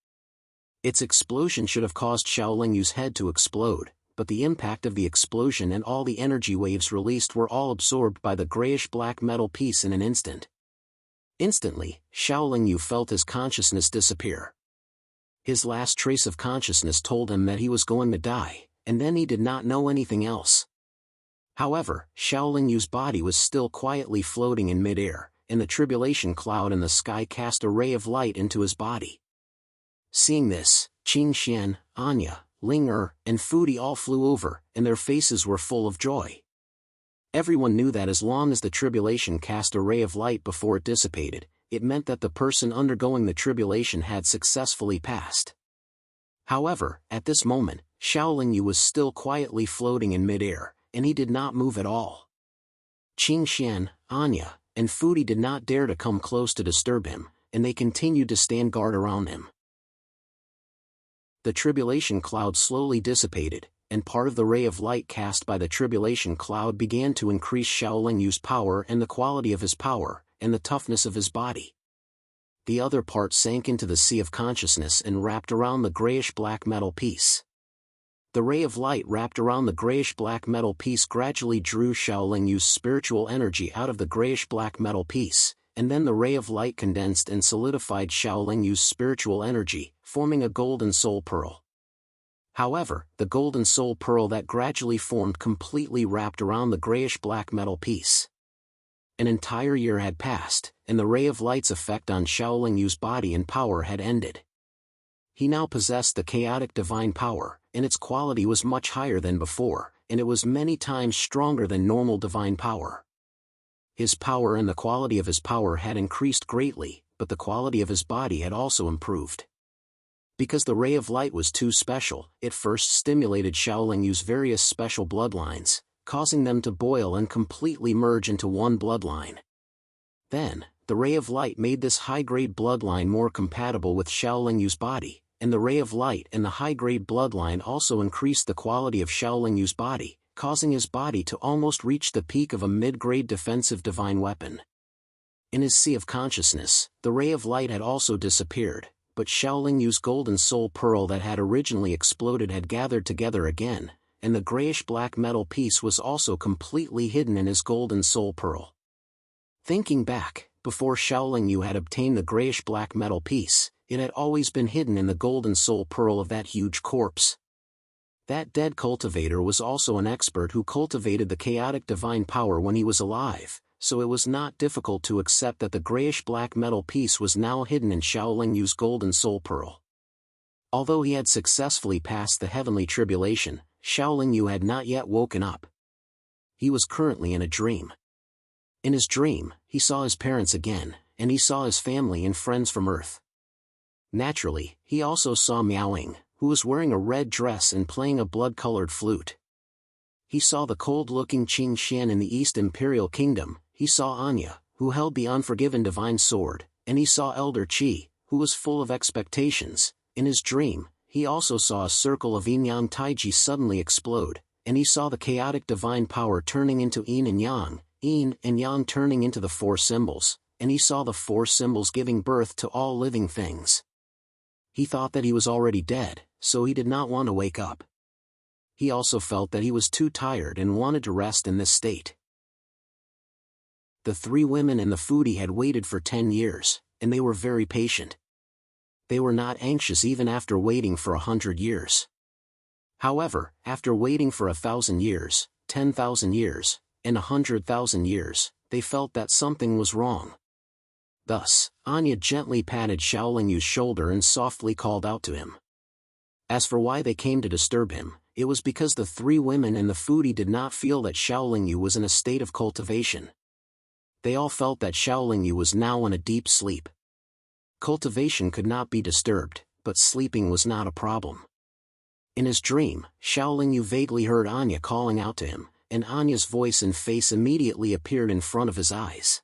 Its explosion should have caused Xiaoling Yu's head to explode, but the impact of the explosion and all the energy waves released were all absorbed by the grayish-black metal piece in an instant. Instantly, Xiaoling Yu felt his consciousness disappear. His last trace of consciousness told him that he was going to die, and then he did not know anything else. However, Xiaoling Yu's body was still quietly floating in mid-air, and the tribulation cloud in the sky cast a ray of light into his body. Seeing this, Qing Xian, Anya, Ling Er, and Fudi all flew over, and their faces were full of joy. Everyone knew that as long as the tribulation cast a ray of light before it dissipated, it meant that the person undergoing the tribulation had successfully passed. However, at this moment, Xiaoling Yu was still quietly floating in mid-air, and he did not move at all. Qing Xian, Anya, and Fudi did not dare to come close to disturb him, and they continued to stand guard around him. The tribulation cloud slowly dissipated, and part of the ray of light cast by the tribulation cloud began to increase Xiaoling Yu's power and the quality of his power, and the toughness of his body. The other part sank into the sea of consciousness and wrapped around the grayish-black metal piece. The ray of light wrapped around the grayish-black metal piece gradually drew Xiaoling Yu's spiritual energy out of the grayish-black metal piece, and then the ray of light condensed and solidified Xiaoling Yu's spiritual energy, forming a golden soul pearl. However, the golden soul pearl that gradually formed completely wrapped around the grayish-black metal piece. An entire year had passed, and the ray of light's effect on Xiaoling Yu's body and power had ended. He now possessed the chaotic divine power, and its quality was much higher than before, and it was many times stronger than normal divine power. His power and the quality of his power had increased greatly, but the quality of his body had also improved. Because the ray of light was too special, it first stimulated Xiaoling Yu's various special bloodlines, causing them to boil and completely merge into one bloodline. Then, the ray of light made this high-grade bloodline more compatible with Xiaoling Yu's body, and the ray of light and the high-grade bloodline also increased the quality of Xiaoling Yu's body, causing his body to almost reach the peak of a mid-grade defensive divine weapon. In his sea of consciousness, the ray of light had also disappeared, but Xiaoling Yu's golden soul pearl that had originally exploded had gathered together again, and the grayish-black metal piece was also completely hidden in his golden soul pearl. Thinking back, before Xiaoling Yu had obtained the grayish-black metal piece, it had always been hidden in the golden soul pearl of that huge corpse. That dead cultivator was also an expert who cultivated the chaotic divine power when he was alive, so it was not difficult to accept that the grayish-black metal piece was now hidden in Shaolin Yu's golden soul pearl. Although he had successfully passed the heavenly tribulation, Shaolin Yu had not yet woken up. He was currently in a dream. In his dream, he saw his parents again, and he saw his family and friends from Earth. Naturally, he also saw Miaoying, who was wearing a red dress and playing a blood-colored flute. He saw the cold-looking Qing Xian in the East Imperial Kingdom, he saw Anya, who held the unforgiven divine sword, and he saw Elder Qi, who was full of expectations. In his dream, he also saw a circle of yin-yang taiji suddenly explode, and he saw the chaotic divine power turning into yin and yang turning into the four symbols, and he saw the four symbols giving birth to all living things. He thought that he was already dead, so he did not want to wake up. He also felt that he was too tired and wanted to rest in this state. The three women and the foodie had waited for 10 years, and they were very patient. They were not anxious even after waiting for 100 years. However, after waiting for 1,000 years, 10,000 years, and 100,000 years, they felt that something was wrong. Thus, Anya gently patted Shaolin Yu's shoulder and softly called out to him. As for why they came to disturb him, it was because the three women and the foodie did not feel that Shaolin Yu was in a state of cultivation. They all felt that Shaolin Yu was now in a deep sleep. Cultivation could not be disturbed, but sleeping was not a problem. In his dream, Shaolin Yu vaguely heard Anya calling out to him, and Anya's voice and face immediately appeared in front of his eyes.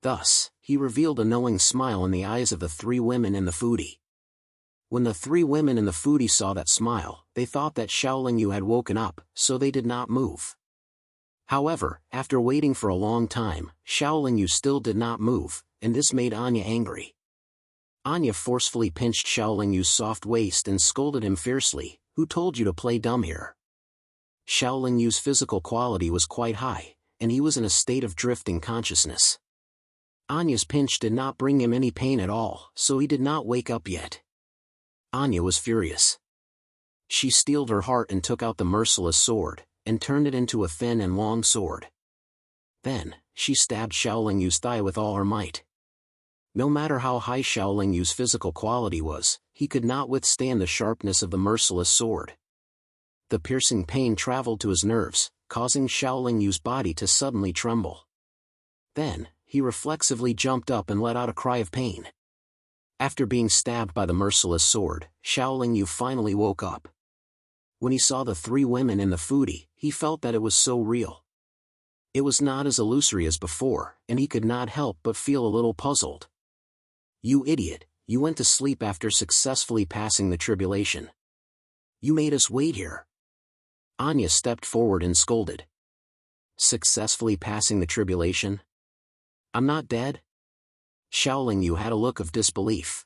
Thus, he revealed a knowing smile in the eyes of the three women and the foodie. When the three women and the foodie saw that smile, they thought that Shaolin Yu had woken up, so they did not move. However, after waiting for a long time, Shaolin Yu still did not move, and this made Anya angry. Anya forcefully pinched Shaolin Yu's soft waist and scolded him fiercely, "Who told you to play dumb here?" Shaolin Yu's physical quality was quite high, and he was in a state of drifting consciousness. Anya's pinch did not bring him any pain at all, so he did not wake up yet. Anya was furious. She steeled her heart and took out the merciless sword, and turned it into a thin and long sword. Then, she stabbed Shaolin Yu's thigh with all her might. No matter how high Shaolin Yu's physical quality was, he could not withstand the sharpness of the merciless sword. The piercing pain traveled to his nerves, causing Shaolin Yu's body to suddenly tremble. Then, he reflexively jumped up and let out a cry of pain. After being stabbed by the merciless sword, Shaolin Yu finally woke up. When he saw the three women and the foodie, he felt that it was so real. It was not as illusory as before, and he could not help but feel a little puzzled. "You idiot, you went to sleep after successfully passing the tribulation. You made us wait here." Anya stepped forward and scolded. "Successfully passing the tribulation? I'm not dead?" Shaolin Yu had a look of disbelief.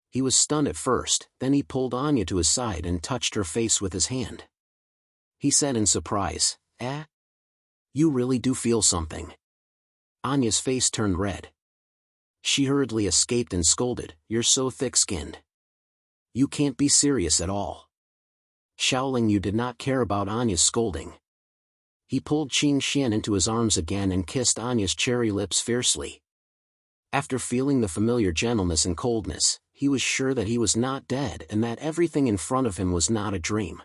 He was stunned at first, then he pulled Anya to his side and touched her face with his hand. He said in surprise, "Eh? You really do feel something." Anya's face turned red. She hurriedly escaped and scolded, "You're so thick-skinned. You can't be serious at all." Shaolin Yu did not care about Anya's scolding. He pulled Qing Xian into his arms again and kissed Anya's cherry lips fiercely. After feeling the familiar gentleness and coldness, he was sure that he was not dead and that everything in front of him was not a dream.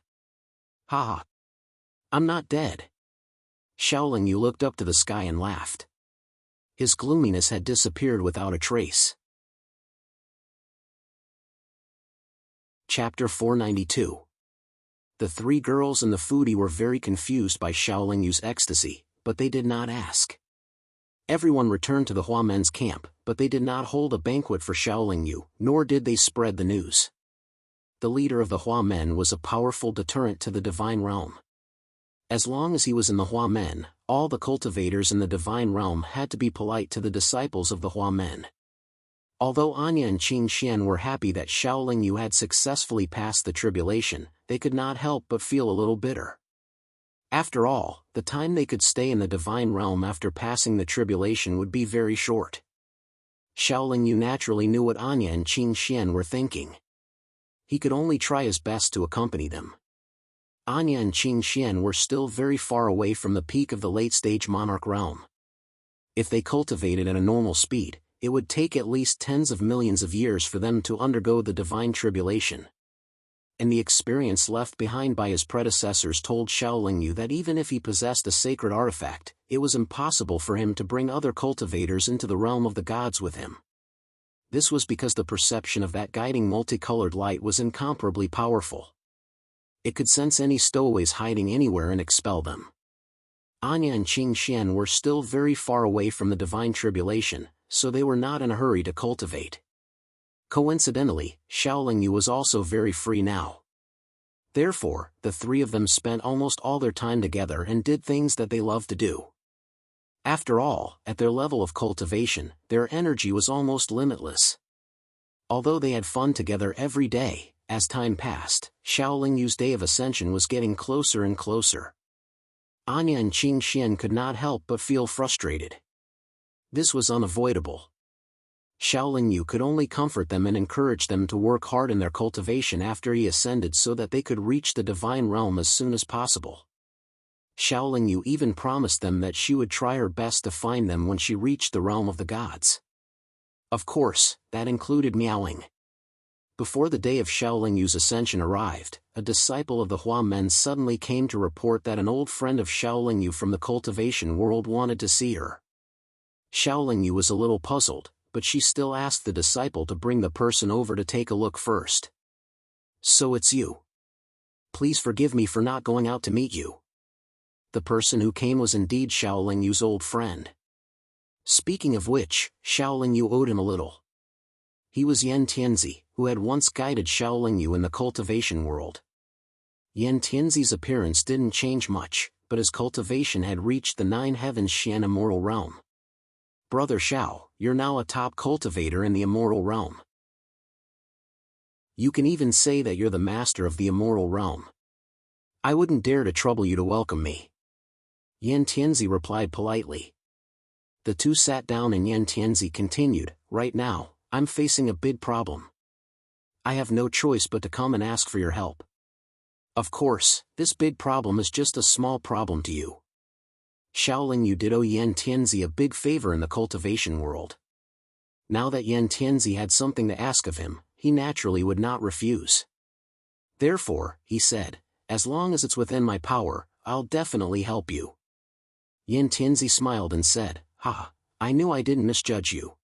"Ha ha! I'm not dead." Shaolin Yu looked up to the sky and laughed. His gloominess had disappeared without a trace. Chapter 492. The three girls and the foodie were very confused by Shaolin Yu's ecstasy, but they did not ask. Everyone returned to the Hua men's camp, but they did not hold a banquet for Shaolin Yu, nor did they spread the news. The leader of the Hua men was a powerful deterrent to the divine realm. As long as he was in the Hua men, all the cultivators in the divine realm had to be polite to the disciples of the Hua men. Although Anya and Qing Xian were happy that Shaolin Yu had successfully passed the tribulation, they could not help but feel a little bitter. After all, the time they could stay in the divine realm after passing the tribulation would be very short. Shaolin Yu naturally knew what Anya and Qing Xian were thinking. He could only try his best to accompany them. Anya and Qing Xian were still very far away from the peak of the late-stage monarch realm. If they cultivated at a normal speed, it would take at least tens of millions of years for them to undergo the divine tribulation. And the experience left behind by his predecessors told Xiaoling Yu that even if he possessed a sacred artifact, it was impossible for him to bring other cultivators into the realm of the gods with him. This was because the perception of that guiding multicolored light was incomparably powerful. It could sense any stowaways hiding anywhere and expel them. Anya and Qing Xian were still very far away from the divine tribulation, so they were not in a hurry to cultivate. Coincidentally, Xiaoling Yu was also very free now. Therefore, the three of them spent almost all their time together and did things that they loved to do. After all, at their level of cultivation, their energy was almost limitless. Although they had fun together every day, as time passed, Xiaoling Yu's day of ascension was getting closer and closer. Anya and Qing Xian could not help but feel frustrated. This was unavoidable. Xiaoling Yu could only comfort them and encourage them to work hard in their cultivation after he ascended so that they could reach the divine realm as soon as possible. Xiaoling Yu even promised them that she would try her best to find them when she reached the realm of the gods. Of course, that included meowing. Before the day of Xiaoling Yu's ascension arrived, a disciple of the Hua Men suddenly came to report that an old friend of Xiaoling Yu from the cultivation world wanted to see her. Xiaoling Yu was a little puzzled, but she still asked the disciple to bring the person over to take a look first. "So it's you. Please forgive me for not going out to meet you." The person who came was indeed Xiaoling Yu's old friend. Speaking of which, Xiaoling Yu owed him a little. He was Yan Tianzi, who had once guided Xiaoling Yu in the cultivation world. Yan Tianzi's appearance didn't change much, but his cultivation had reached the 9 heavens Xian immortal realm. "Brother Xiao, you're now a top cultivator in the immortal realm. You can even say that you're the master of the immortal realm. I wouldn't dare to trouble you to welcome me." Yan Tianzi replied politely. The two sat down and Yan Tianzi continued, "Right now, I'm facing a big problem. I have no choice but to come and ask for your help. Of course, this big problem is just a small problem to you." Xiaoling Yu did owe Yan Tianzi a big favor in the cultivation world. Now that Yan Tianzi had something to ask of him, he naturally would not refuse. Therefore, he said, "As long as it's within my power, I'll definitely help you." Yan Tianzi smiled and said, "Ha, I knew I didn't misjudge you.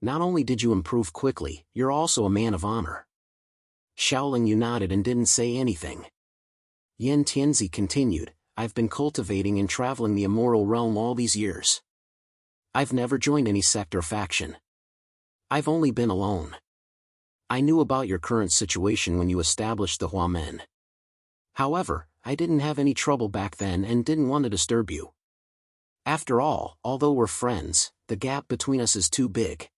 Not only did you improve quickly, you're also a man of honor." Xiaoling Yu nodded and didn't say anything. Yan Tianzi continued, "I've been cultivating and traveling the immortal realm all these years. I've never joined any sect or faction. I've only been alone. I knew about your current situation when you established the Hua Men. However, I didn't have any trouble back then and didn't want to disturb you. After all, although we're friends, the gap between us is too big.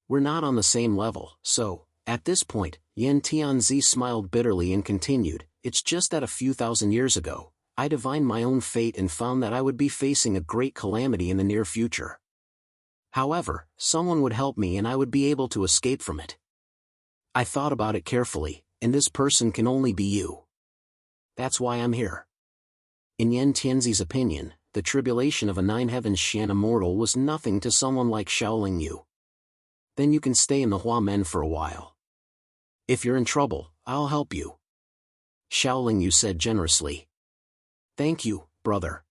We're not on the same level, so," at this point, Yan Tianzi smiled bitterly and continued, "It's just that a few thousand years ago, I divined my own fate and found that I would be facing a great calamity in the near future. However, someone would help me and I would be able to escape from it. I thought about it carefully, and this person can only be you. That's why I'm here." In Yan Tianzi's opinion, the tribulation of a 9 heavens Xian immortal was nothing to someone like Xiaoling Yu. "Then you can stay in the Hua Men for a while. If you're in trouble, I'll help you," Xiaoling Yu said generously. "Thank you, brother."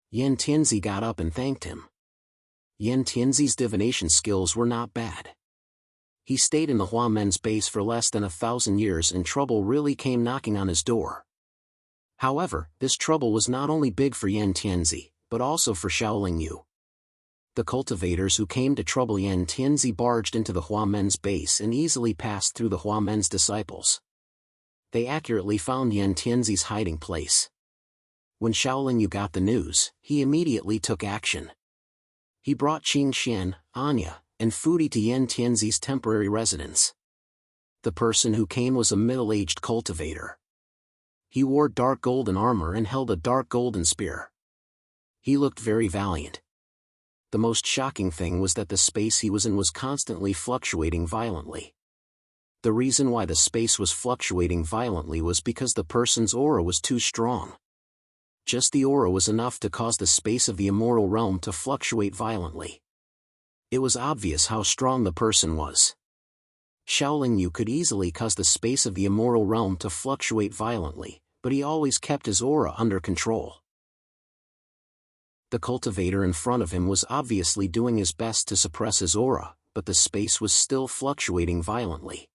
Yan Tianzi got up and thanked him. Yan Tianzi's divination skills were not bad. He stayed in the Hua Men's base for less than 1,000 years and trouble really came knocking on his door. However, this trouble was not only big for Yan Tianzi, but also for Xiaoling Yu. The cultivators who came to trouble Yan Tianzi barged into the Hua Men's base and easily passed through the Hua Men's disciples. They accurately found Yan Tianzi's hiding place. When Xiaoling Yu got the news, he immediately took action. He brought Qing Xian, Anya, and Fudi to Yan Tianzi's temporary residence. The person who came was a middle-aged cultivator. He wore dark golden armor and held a dark golden spear. He looked very valiant. The most shocking thing was that the space he was in was constantly fluctuating violently. The reason why the space was fluctuating violently was because the person's aura was too strong. Just the aura was enough to cause the space of the immortal realm to fluctuate violently. It was obvious how strong the person was. Xiaoling Yu could easily cause the space of the immortal realm to fluctuate violently, but he always kept his aura under control. The cultivator in front of him was obviously doing his best to suppress his aura, but the space was still fluctuating violently.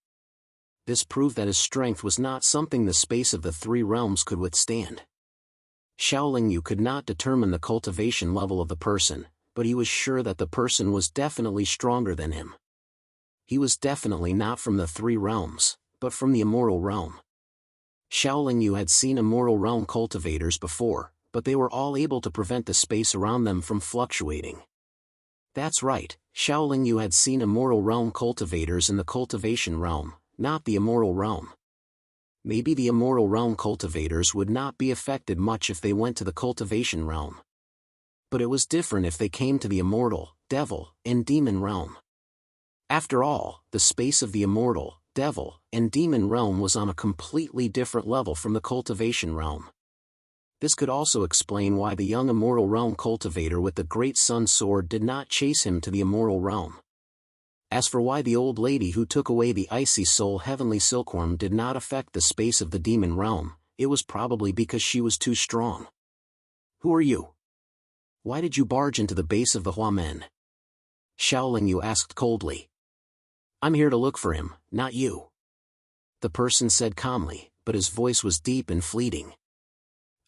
This proved that his strength was not something the space of the three realms could withstand. Xiaoling Yu could not determine the cultivation level of the person, but he was sure that the person was definitely stronger than him. He was definitely not from the three realms, but from the immortal realm. Xiaoling Yu had seen immortal realm cultivators before, but they were all able to prevent the space around them from fluctuating. That's right, Xiaoling Yu had seen immortal realm cultivators in the cultivation realm, not the immortal realm. Maybe the immortal realm cultivators would not be affected much if they went to the cultivation realm. But it was different if they came to the immortal, devil, and demon realm. After all, the space of the immortal, devil, and demon realm was on a completely different level from the cultivation realm. This could also explain why the young immortal realm cultivator with the great sun sword did not chase him to the immortal realm. As for why the old lady who took away the icy soul heavenly silkworm did not affect the space of the demon realm, it was probably because she was too strong. Who are you? Why did you barge into the base of the Huamen? Xiaoling Yu asked coldly. I'm here to look for him, not you. The person said calmly, but his voice was deep and fleeting.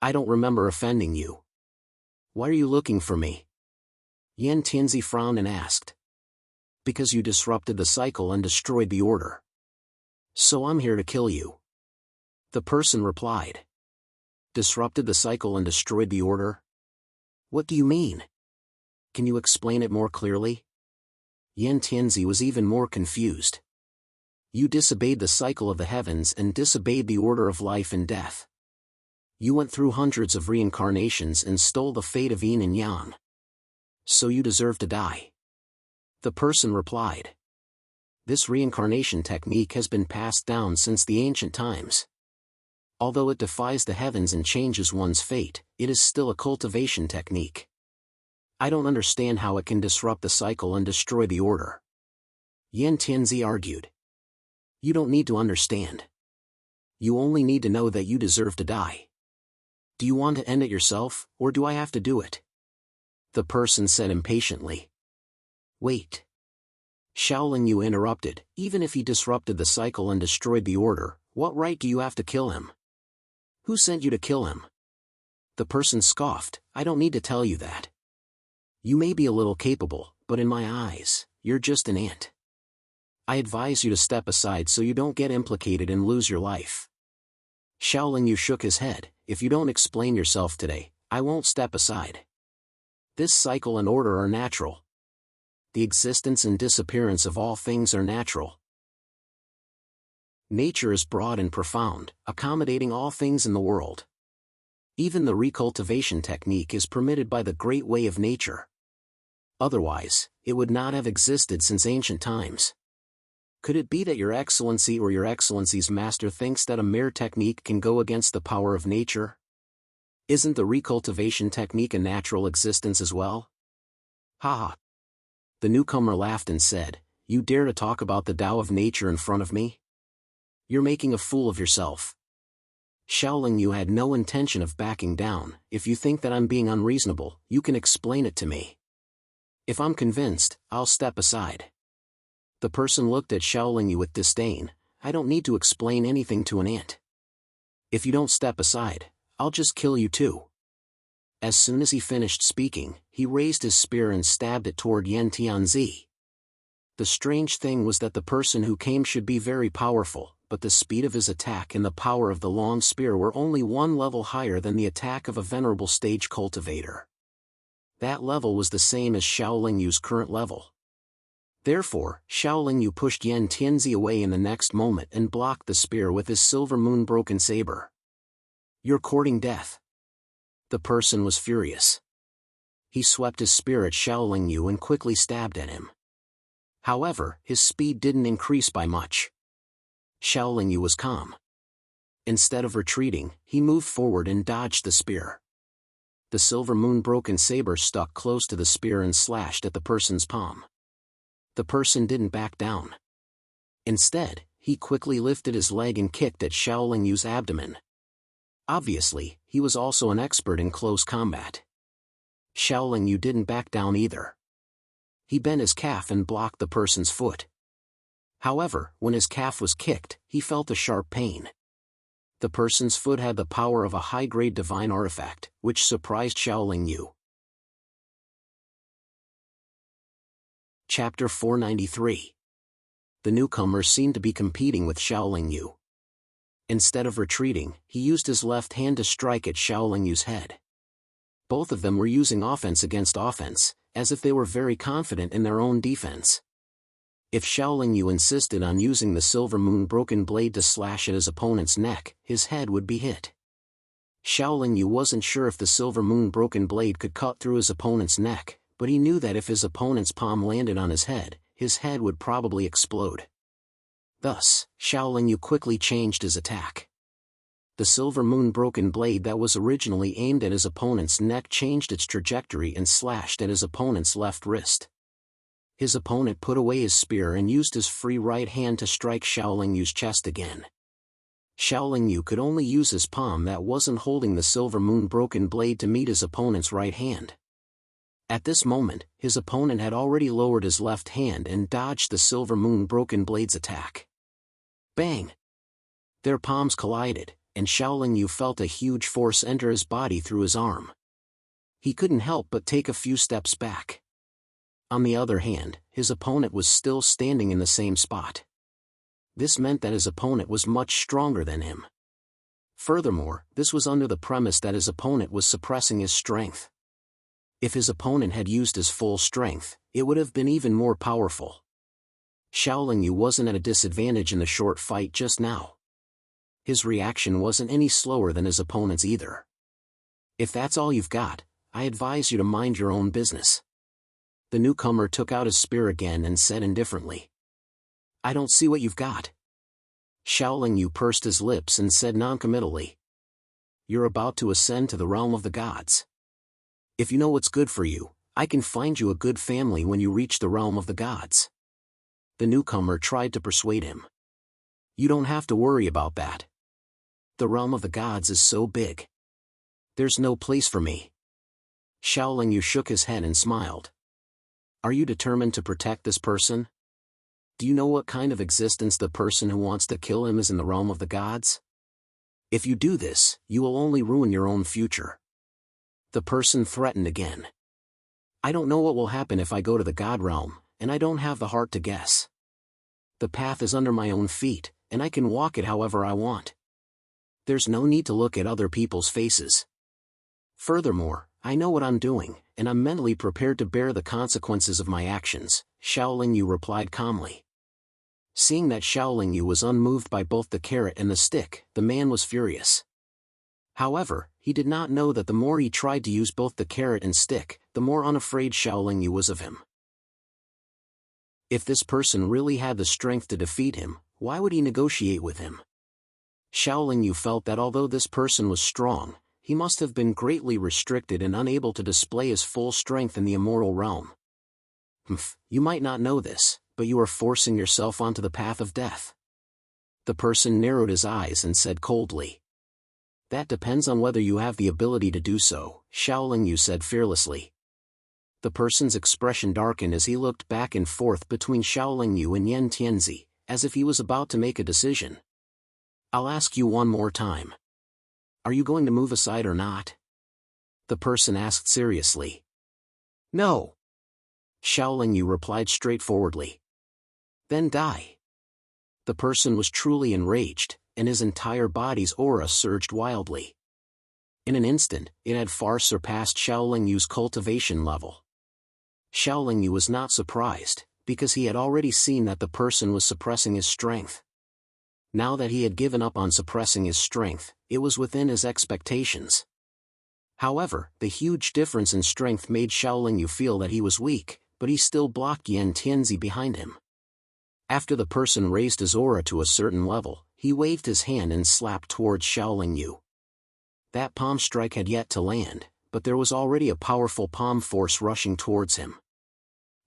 I don't remember offending you. Why are you looking for me? Yan Tianzi frowned and asked. Because you disrupted the cycle and destroyed the order. So I'm here to kill you. The person replied. Disrupted the cycle and destroyed the order? What do you mean? Can you explain it more clearly? Yan Tianzi was even more confused. You disobeyed the cycle of the heavens and disobeyed the order of life and death. You went through hundreds of reincarnations and stole the fate of yin and yang. So you deserve to die. The person replied. This reincarnation technique has been passed down since the ancient times. Although it defies the heavens and changes one's fate, it is still a cultivation technique. I don't understand how it can disrupt the cycle and destroy the order. Yan Tianzi argued. You don't need to understand. You only need to know that you deserve to die. Do you want to end it yourself, or do I have to do it? The person said impatiently. Wait. Xiaoling Yu interrupted. Even if he disrupted the cycle and destroyed the order, what right do you have to kill him? Who sent you to kill him? The person scoffed. I don't need to tell you that. You may be a little capable, but in my eyes, you're just an ant. I advise you to step aside so you don't get implicated and lose your life. Xiaoling Yu shook his head. If you don't explain yourself today, I won't step aside. This cycle and order are natural. The existence and disappearance of all things are natural. Nature is broad and profound, accommodating all things in the world. Even the recultivation technique is permitted by the great way of nature. Otherwise, it would not have existed since ancient times. Could it be that Your Excellency or Your Excellency's master thinks that a mere technique can go against the power of nature? Isn't the recultivation technique a natural existence as well? Ha ha. The newcomer laughed and said, You dare to talk about the Tao of nature in front of me? You're making a fool of yourself. Xiaoling Yu had no intention of backing down. If you think that I'm being unreasonable, you can explain it to me. If I'm convinced, I'll step aside. The person looked at Xiaoling Yu with disdain. I don't need to explain anything to an ant. If you don't step aside, I'll just kill you too. As soon as he finished speaking, he raised his spear and stabbed it toward Yan Tianzi. The strange thing was that the person who came should be very powerful, but the speed of his attack and the power of the long spear were only one level higher than the attack of a venerable stage cultivator. That level was the same as Xiaoling Yu's current level. Therefore, Xiaoling Yu pushed Yan Tianzi away in the next moment and blocked the spear with his silver moon-broken saber. You're courting death. The person was furious. He swept his spear at Xiaoling Yu and quickly stabbed at him. However, his speed didn't increase by much. Xiao Yu was calm. Instead of retreating, he moved forward and dodged the spear. The silver moon-broken saber stuck close to the spear and slashed at the person's palm. The person didn't back down. Instead, he quickly lifted his leg and kicked at Xiao Yu's abdomen. Obviously, he was also an expert in close combat. Xiao Yu didn't back down either. He bent his calf and blocked the person's foot. However, when his calf was kicked, he felt a sharp pain. The person's foot had the power of a high-grade divine artifact, which surprised Xiao Yu. Chapter 493. The newcomer seemed to be competing with Xiao Yu. Instead of retreating, he used his left hand to strike at Xiao Yu's head. Both of them were using offense against offense, as if they were very confident in their own defense. If Xiao Yu insisted on using the silver moon-broken blade to slash at his opponent's neck, his head would be hit. Xiao Yu wasn't sure if the silver moon-broken blade could cut through his opponent's neck, but he knew that if his opponent's palm landed on his head would probably explode. Thus, Xiao Yu quickly changed his attack. The silver moon-broken blade that was originally aimed at his opponent's neck changed its trajectory and slashed at his opponent's left wrist. His opponent put away his spear and used his free right hand to strike Xiao Yu's chest again. Xiao Yu could only use his palm that wasn't holding the silver moon-broken blade to meet his opponent's right hand. At this moment, his opponent had already lowered his left hand and dodged the silver moon-broken blade's attack. Bang! Their palms collided, and Xiao Yu felt a huge force enter his body through his arm. He couldn't help but take a few steps back. On the other hand, his opponent was still standing in the same spot. This meant that his opponent was much stronger than him. Furthermore, this was under the premise that his opponent was suppressing his strength. If his opponent had used his full strength, it would have been even more powerful. Xiao Yu wasn't at a disadvantage in the short fight just now. His reaction wasn't any slower than his opponent's either. If that's all you've got, I advise you to mind your own business. The newcomer took out his spear again and said indifferently. I don't see what you've got. Xiao Yu pursed his lips and said noncommittally. You're about to ascend to the realm of the gods. If you know what's good for you, I can find you a good family when you reach the realm of the gods. The newcomer tried to persuade him. You don't have to worry about that. The realm of the gods is so big. There's no place for me. Xiao Yu shook his head and smiled. Are you determined to protect this person? Do you know what kind of existence the person who wants to kill him is in the realm of the gods? If you do this, you will only ruin your own future. The person threatened again. I don't know what will happen if I go to the god realm, and I don't have the heart to guess. The path is under my own feet, and I can walk it however I want. There's no need to look at other people's faces. Furthermore, I know what I'm doing, and I'm mentally prepared to bear the consequences of my actions, Xiao Yu replied calmly. Seeing that Xiao Yu was unmoved by both the carrot and the stick, the man was furious. However, he did not know that the more he tried to use both the carrot and stick, the more unafraid Xiao Yu was of him. If this person really had the strength to defeat him, why would he negotiate with him? Xiao Yu felt that although this person was strong, he must have been greatly restricted and unable to display his full strength in the immortal realm. You might not know this, but you are forcing yourself onto the path of death. The person narrowed his eyes and said coldly. That depends on whether you have the ability to do so, Xiao Yu said fearlessly. The person's expression darkened as he looked back and forth between Xiao Yu and Yan Tianzi, as if he was about to make a decision. I'll ask you one more time. Are you going to move aside or not? The person asked seriously. No. Xiao Yu replied straightforwardly. Then die. The person was truly enraged, and his entire body's aura surged wildly. In an instant, it had far surpassed Xiao Yu's cultivation level. Xiao Yu was not surprised, because he had already seen that the person was suppressing his strength. Now that he had given up on suppressing his strength, it was within his expectations. However, the huge difference in strength made Xiao Yu feel that he was weak, but he still blocked Yan Tianzi behind him. After the person raised his aura to a certain level, he waved his hand and slapped towards Xiaoling Yu. That palm strike had yet to land, but there was already a powerful palm force rushing towards him.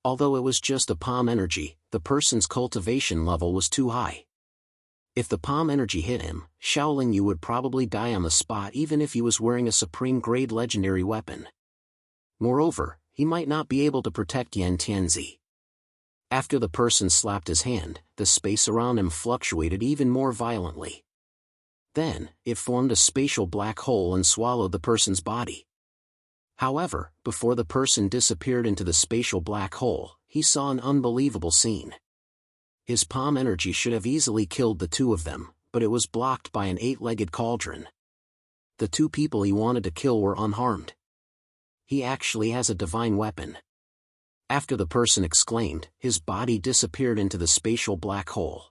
Although it was just a palm energy, the person's cultivation level was too high. If the palm energy hit him, Xiaoling Yu would probably die on the spot even if he was wearing a supreme-grade legendary weapon. Moreover, he might not be able to protect Yan Tianzi. After the person slapped his hand, the space around him fluctuated even more violently. Then, it formed a spatial black hole and swallowed the person's body. However, before the person disappeared into the spatial black hole, he saw an unbelievable scene. His palm energy should have easily killed the two of them, but it was blocked by an 8-legged cauldron. The two people he wanted to kill were unharmed. He actually has a divine weapon. After the person exclaimed, his body disappeared into the spatial black hole.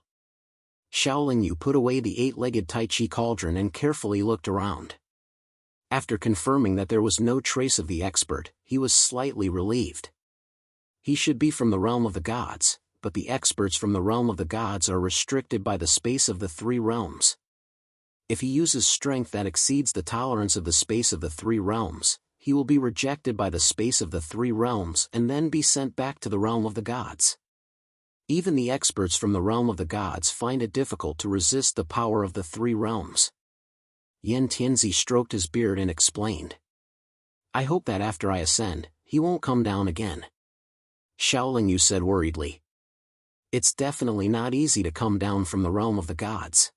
Xiaoling Yu put away the 8-legged Tai Chi cauldron and carefully looked around. After confirming that there was no trace of the expert, he was slightly relieved. He should be from the realm of the gods, but the experts from the realm of the gods are restricted by the space of the 3 realms. If he uses strength that exceeds the tolerance of the space of the 3 realms, he will be rejected by the space of the 3 realms and then be sent back to the realm of the gods. Even the experts from the realm of the gods find it difficult to resist the power of the 3 realms. Yan Tianzi stroked his beard and explained. I hope that after I ascend, he won't come down again. Xiaoling Yu said worriedly. It's definitely not easy to come down from the realm of the gods.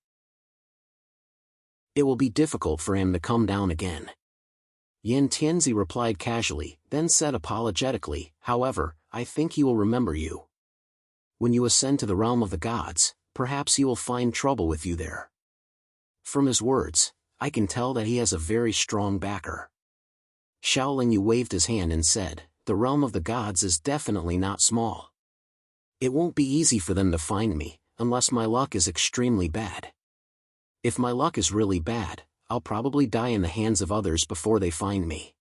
It will be difficult for him to come down again. Yan Tianzi replied casually, then said apologetically, however, I think he will remember you. When you ascend to the realm of the gods, perhaps he will find trouble with you there. From his words, I can tell that he has a very strong backer. Xiaoling Yu waved his hand and said, the realm of the gods is definitely not small. It won't be easy for them to find me, unless my luck is extremely bad. If my luck is really bad, I'll probably die in the hands of others before they find me.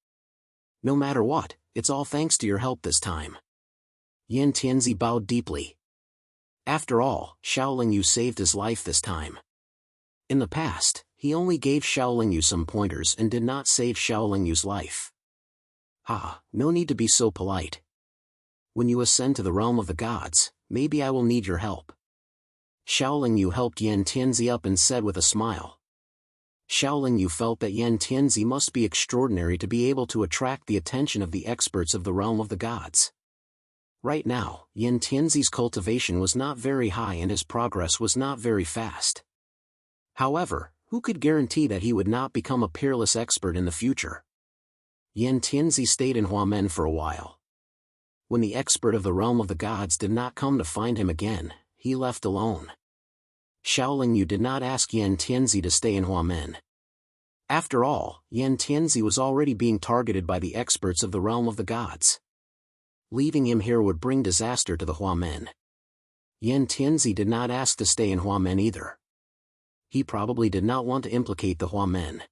No matter what, it's all thanks to your help this time. Yan Tianzi bowed deeply. After all, Xiaoling Yu saved his life this time. In the past, he only gave Xiaoling Yu some pointers and did not save Xiaoling Yu's life. No need to be so polite. When you ascend to the realm of the gods, maybe I will need your help. Xiaoling Yu helped Yan Tianzi up and said with a smile. Xiaoling Yu felt that Yan Tianzi must be extraordinary to be able to attract the attention of the experts of the realm of the gods. Right now, Yan Tianzi's cultivation was not very high and his progress was not very fast. However, who could guarantee that he would not become a peerless expert in the future? Yan Tianzi stayed in Huamen for a while. When the expert of the realm of the gods did not come to find him again, he left alone. Xiaoling Yu did not ask Yan Tianzi to stay in Huamen. After all, Yan Tianzi was already being targeted by the experts of the realm of the gods. Leaving him here would bring disaster to the Huamen. Yan Tianzi did not ask to stay in Huamen either. He probably did not want to implicate the Huamen.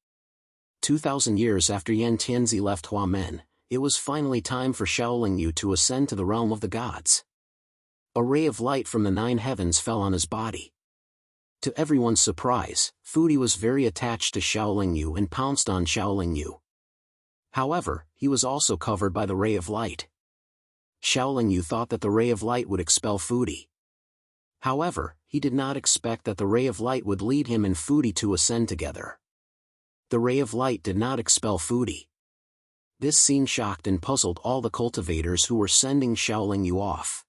2,000 years after Yan Tianzi left Huamen, it was finally time for Xiaoling Yu to ascend to the realm of the gods. A ray of light from the 9 heavens fell on his body. To everyone's surprise, Fudi was very attached to Xiaoling Yu and pounced on Xiaoling Yu. However, he was also covered by the ray of light. Xiaoling Yu thought that the ray of light would expel Fudi. However, he did not expect that the ray of light would lead him and Fudi to ascend together. The ray of light did not expel Fudi. This scene shocked and puzzled all the cultivators who were sending Xiaoling Yu off.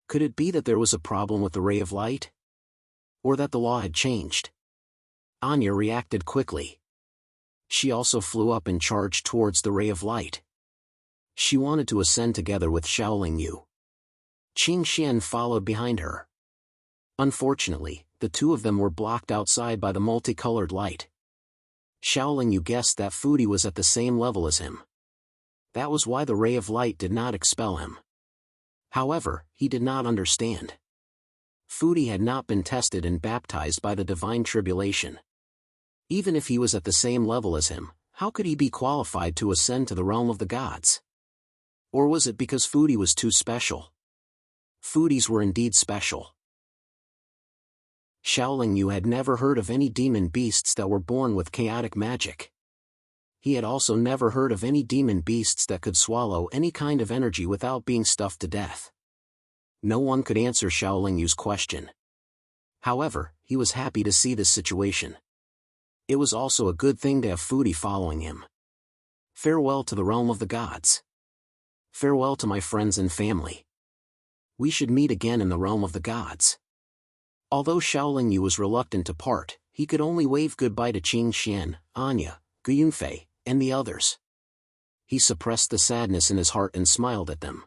Could it be that there was a problem with the ray of light? Or that the law had changed? Anya reacted quickly. She also flew up and charged towards the ray of light. She wanted to ascend together with Xiaoling Yu. Qing Xian followed behind her. Unfortunately, the two of them were blocked outside by the multicolored light. Xiaoling Yu guessed that Fudi was at the same level as him. That was why the ray of light did not expel him. However, he did not understand. Fudi had not been tested and baptized by the divine tribulation. Even if he was at the same level as him, how could he be qualified to ascend to the realm of the gods? Or was it because Fudi was too special? Fudis were indeed special. Xiaoling Yu had never heard of any demon beasts that were born with chaotic magic. He had also never heard of any demon beasts that could swallow any kind of energy without being stuffed to death. No one could answer Xiaoling Yu's question. However, he was happy to see this situation. It was also a good thing to have Foodie following him. Farewell to the realm of the gods. Farewell to my friends and family. We should meet again in the realm of the gods. Although Xiaoling Yu was reluctant to part, he could only wave goodbye to Qing Xian, Anya, Gu Yunfei, and the others. He suppressed the sadness in his heart and smiled at them.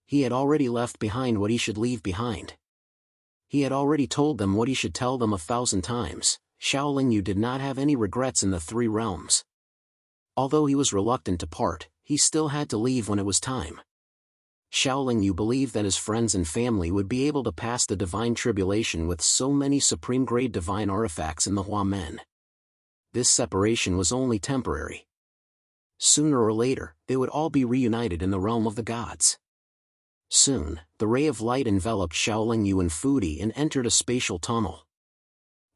He had already left behind what he should leave behind. He had already told them what he should tell them 1,000 times. Xiaoling Yu did not have any regrets in the three realms. Although he was reluctant to part, he still had to leave when it was time. Xiaoling Yu believed that his friends and family would be able to pass the divine tribulation with so many supreme-grade divine artifacts in the Huamen. This separation was only temporary. Sooner or later, they would all be reunited in the realm of the gods. Soon, the ray of light enveloped Xiaoling Yu and Foodie and entered a spatial tunnel.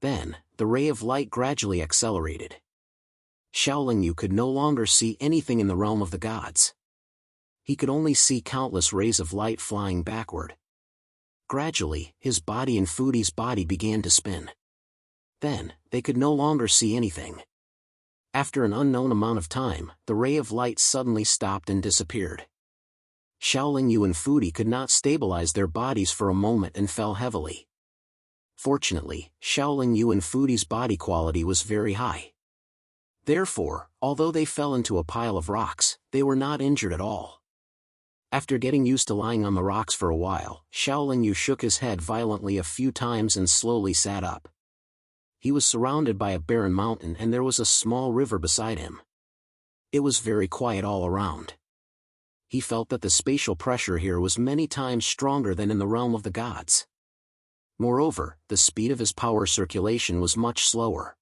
Then, the ray of light gradually accelerated. Xiaoling Yu could no longer see anything in the realm of the gods. He could only see countless rays of light flying backward. Gradually, his body and Foodie's body began to spin. Then, they could no longer see anything. After an unknown amount of time, the ray of light suddenly stopped and disappeared. Xiaoling Yu and Foodie could not stabilize their bodies for a moment and fell heavily. Fortunately, Xiaoling Yu and Foodie's body quality was very high. Therefore, although they fell into a pile of rocks, they were not injured at all. After getting used to lying on the rocks for a while, Xiaoling Yu shook his head violently a few times and slowly sat up. He was surrounded by a barren mountain and there was a small river beside him. It was very quiet all around. He felt that the spatial pressure here was many times stronger than in the realm of the gods. Moreover, the speed of his power circulation was much slower.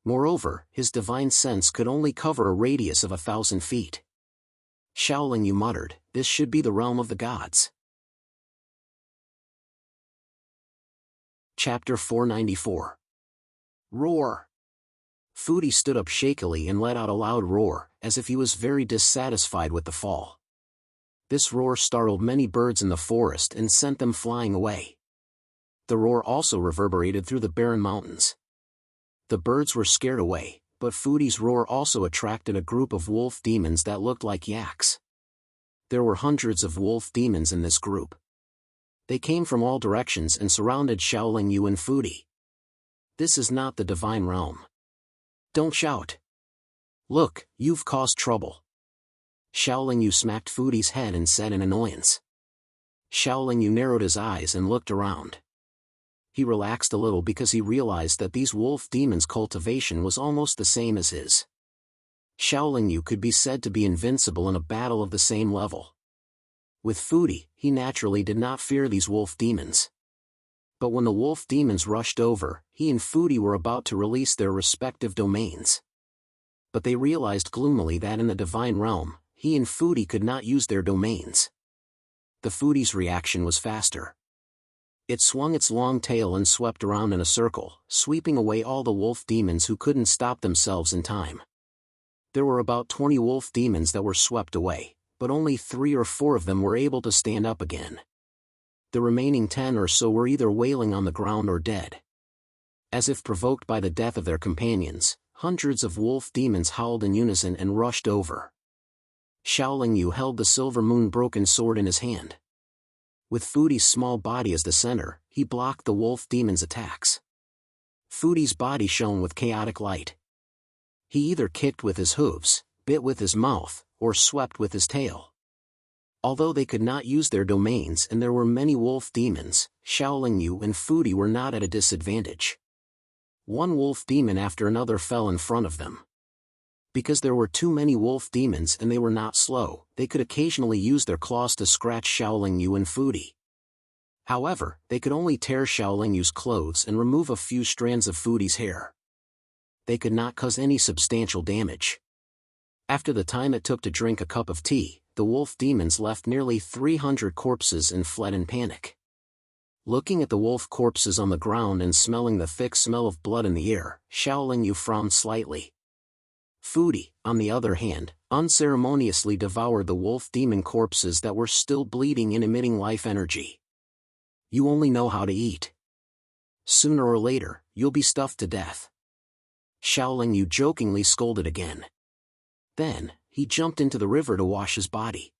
Moreover, his divine sense could only cover a radius of 1,000 feet. Xiaoling Yu muttered, "This should be the realm of the gods." Chapter 494. Roar. Foodie stood up shakily and let out a loud roar, as if he was very dissatisfied with the fall. This roar startled many birds in the forest and sent them flying away. The roar also reverberated through the barren mountains. The birds were scared away, but Foodie's roar also attracted a group of wolf demons that looked like yaks. There were hundreds of wolf demons in this group. They came from all directions and surrounded Xiaoling Yu and Foodie. This is not the divine realm. Don't shout. Look, you've caused trouble. Xiaoling Yu smacked Foodie's head and said in annoyance. Xiaoling Yu narrowed his eyes and looked around. He relaxed a little because he realized that these wolf demons' cultivation was almost the same as his. Xiaoling Yu could be said to be invincible in a battle of the same level. With Foodie, he naturally did not fear these wolf demons. But when the wolf demons rushed over, he and Foodie were about to release their respective domains. But they realized gloomily that in the divine realm, he and Foodie could not use their domains. The Foodie's reaction was faster. It swung its long tail and swept around in a circle, sweeping away all the wolf demons who couldn't stop themselves in time. There were about 20 wolf demons that were swept away, but only 3 or 4 of them were able to stand up again. The remaining 10 or so were either wailing on the ground or dead. As if provoked by the death of their companions, hundreds of wolf demons howled in unison and rushed over. Xiaoling Yu held the silver moon broken sword in his hand. With Foodie's small body as the center, he blocked the wolf demons' attacks. Foodie's body shone with chaotic light. He either kicked with his hooves, bit with his mouth, or swept with his tail. Although they could not use their domains and there were many wolf demons, Xiaoling Yu and Foodie were not at a disadvantage. One wolf demon after another fell in front of them. Because there were too many wolf demons and they were not slow, they could occasionally use their claws to scratch Xiaoling Yu and Foodie. However, they could only tear Xiaoling Yu's clothes and remove a few strands of Foodie's hair. They could not cause any substantial damage. After the time it took to drink a cup of tea, the wolf demons left nearly 300 corpses and fled in panic. Looking at the wolf corpses on the ground and smelling the thick smell of blood in the air, Xiaoling Yu frowned slightly. Foodie, on the other hand, unceremoniously devoured the wolf demon corpses that were still bleeding and emitting life energy. You only know how to eat. Sooner or later, you'll be stuffed to death. Xiaoling Yu jokingly scolded again. Then, he jumped into the river to wash his body.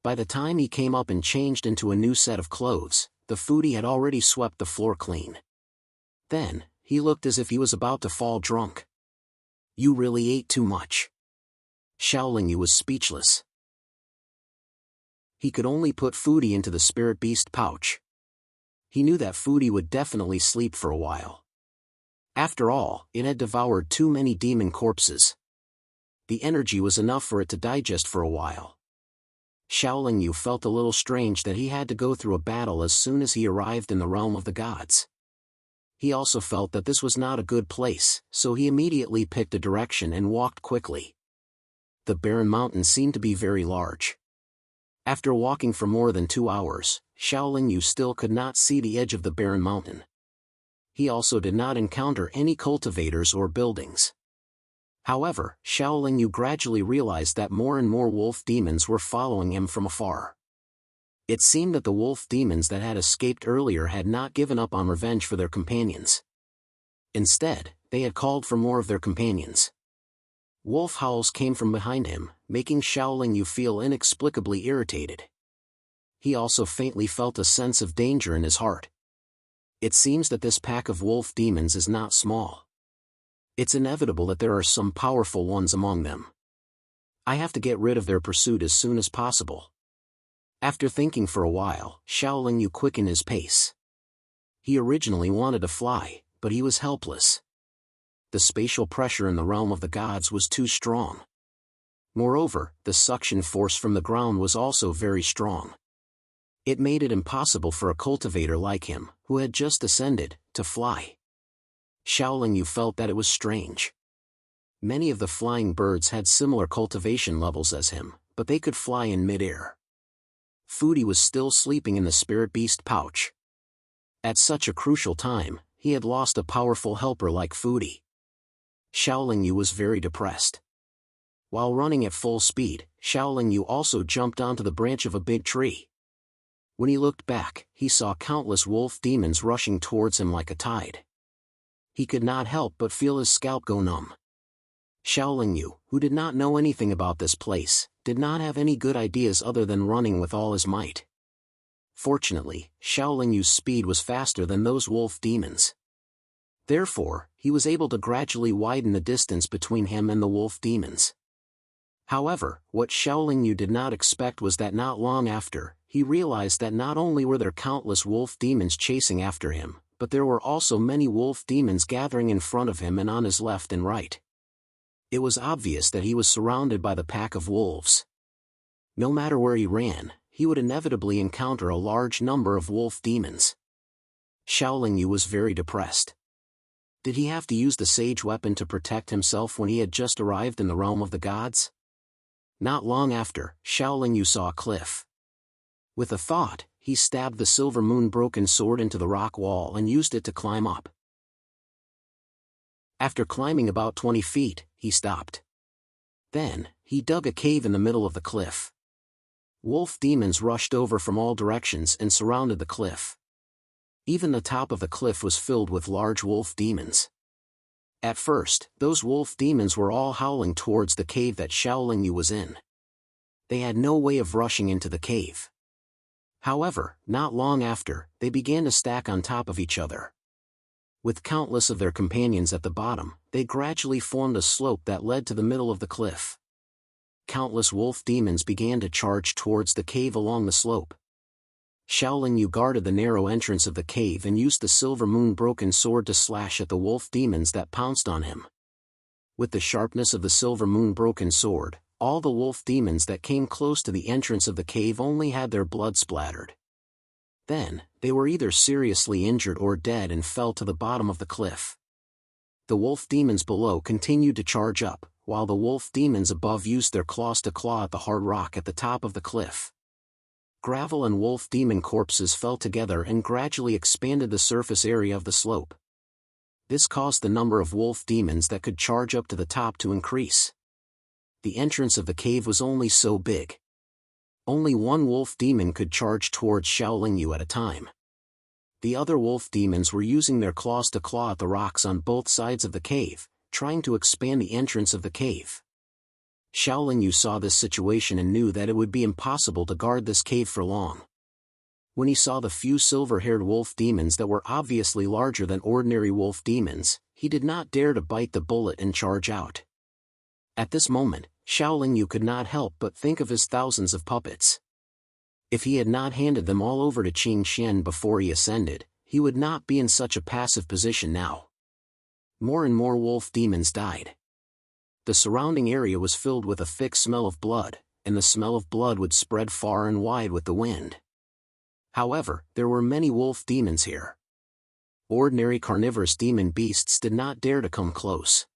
By the time he came up and changed into a new set of clothes, the foodie had already swept the floor clean. Then, he looked as if he was about to fall drunk. You really ate too much. Xiaoling Yu was speechless. He could only put foodie into the spirit beast pouch. He knew that foodie would definitely sleep for a while. After all, it had devoured too many demon corpses. The energy was enough for it to digest for a while. Xiaoling Yu felt a little strange that he had to go through a battle as soon as he arrived in the realm of the gods. He also felt that this was not a good place, so he immediately picked a direction and walked quickly. The barren mountain seemed to be very large. After walking for more than 2 hours, Xiaoling Yu still could not see the edge of the barren mountain. He also did not encounter any cultivators or buildings. However, Xiaoling Yu gradually realized that more and more wolf demons were following him from afar. It seemed that the wolf demons that had escaped earlier had not given up on revenge for their companions. Instead, they had called for more of their companions. Wolf howls came from behind him, making Xiaoling Yu feel inexplicably irritated. He also faintly felt a sense of danger in his heart. It seems that this pack of wolf demons is not small. It's inevitable that there are some powerful ones among them. I have to get rid of their pursuit as soon as possible. After thinking for a while, Xiaoling Yu quickened his pace. He originally wanted to fly, but he was helpless. The spatial pressure in the realm of the gods was too strong. Moreover, the suction force from the ground was also very strong. It made it impossible for a cultivator like him, who had just ascended, to fly. Xiaoling Yu felt that it was strange. Many of the flying birds had similar cultivation levels as him, but they could fly in mid-air. Foodie was still sleeping in the spirit beast pouch. At such a crucial time, he had lost a powerful helper like Foodie. Xiaoling Yu was very depressed. While running at full speed, Xiaoling Yu also jumped onto the branch of a big tree. When he looked back, he saw countless wolf demons rushing towards him like a tide. He could not help but feel his scalp go numb. Xiaoling Yu, who did not know anything about this place, did not have any good ideas other than running with all his might. Fortunately, Xiaoling Yu's speed was faster than those wolf demons. Therefore, he was able to gradually widen the distance between him and the wolf demons. However, what Xiaoling Yu did not expect was that not long after, he realized that not only were there countless wolf demons chasing after him, but there were also many wolf demons gathering in front of him and on his left and right. It was obvious that he was surrounded by the pack of wolves. No matter where he ran, he would inevitably encounter a large number of wolf demons. Xiaoling Yu was very depressed. Did he have to use the sage weapon to protect himself when he had just arrived in the realm of the gods? Not long after, Xiaoling Yu saw a cliff. With a thought, he stabbed the silver moon broken sword into the rock wall and used it to climb up. After climbing about 20 feet, he stopped. Then, he dug a cave in the middle of the cliff. Wolf demons rushed over from all directions and surrounded the cliff. Even the top of the cliff was filled with large wolf demons. At first, those wolf demons were all howling towards the cave that Xiaoling Yu was in. They had no way of rushing into the cave. However, not long after, they began to stack on top of each other. With countless of their companions at the bottom, they gradually formed a slope that led to the middle of the cliff. Countless wolf demons began to charge towards the cave along the slope. Xiaoling Yu guarded the narrow entrance of the cave and used the silver moon broken sword to slash at the wolf demons that pounced on him. With the sharpness of the silver moon broken sword, all the wolf demons that came close to the entrance of the cave only had their blood splattered. Then, they were either seriously injured or dead and fell to the bottom of the cliff. The wolf demons below continued to charge up, while the wolf demons above used their claws to claw at the hard rock at the top of the cliff. Gravel and wolf demon corpses fell together and gradually expanded the surface area of the slope. This caused the number of wolf demons that could charge up to the top to increase. The entrance of the cave was only so big. Only one wolf demon could charge towards Shaolin Yu at a time. The other wolf demons were using their claws to claw at the rocks on both sides of the cave, trying to expand the entrance of the cave. Shaolin Yu saw this situation and knew that it would be impossible to guard this cave for long. When he saw the few silver-haired wolf demons that were obviously larger than ordinary wolf demons, he did not dare to bite the bullet and charge out. At this moment, Shaolin Yu could not help but think of his thousands of puppets. If he had not handed them all over to Qing Xian before he ascended, he would not be in such a passive position now. More and more wolf demons died. The surrounding area was filled with a thick smell of blood, and the smell of blood would spread far and wide with the wind. However, there were many wolf demons here. Ordinary carnivorous demon beasts did not dare to come close.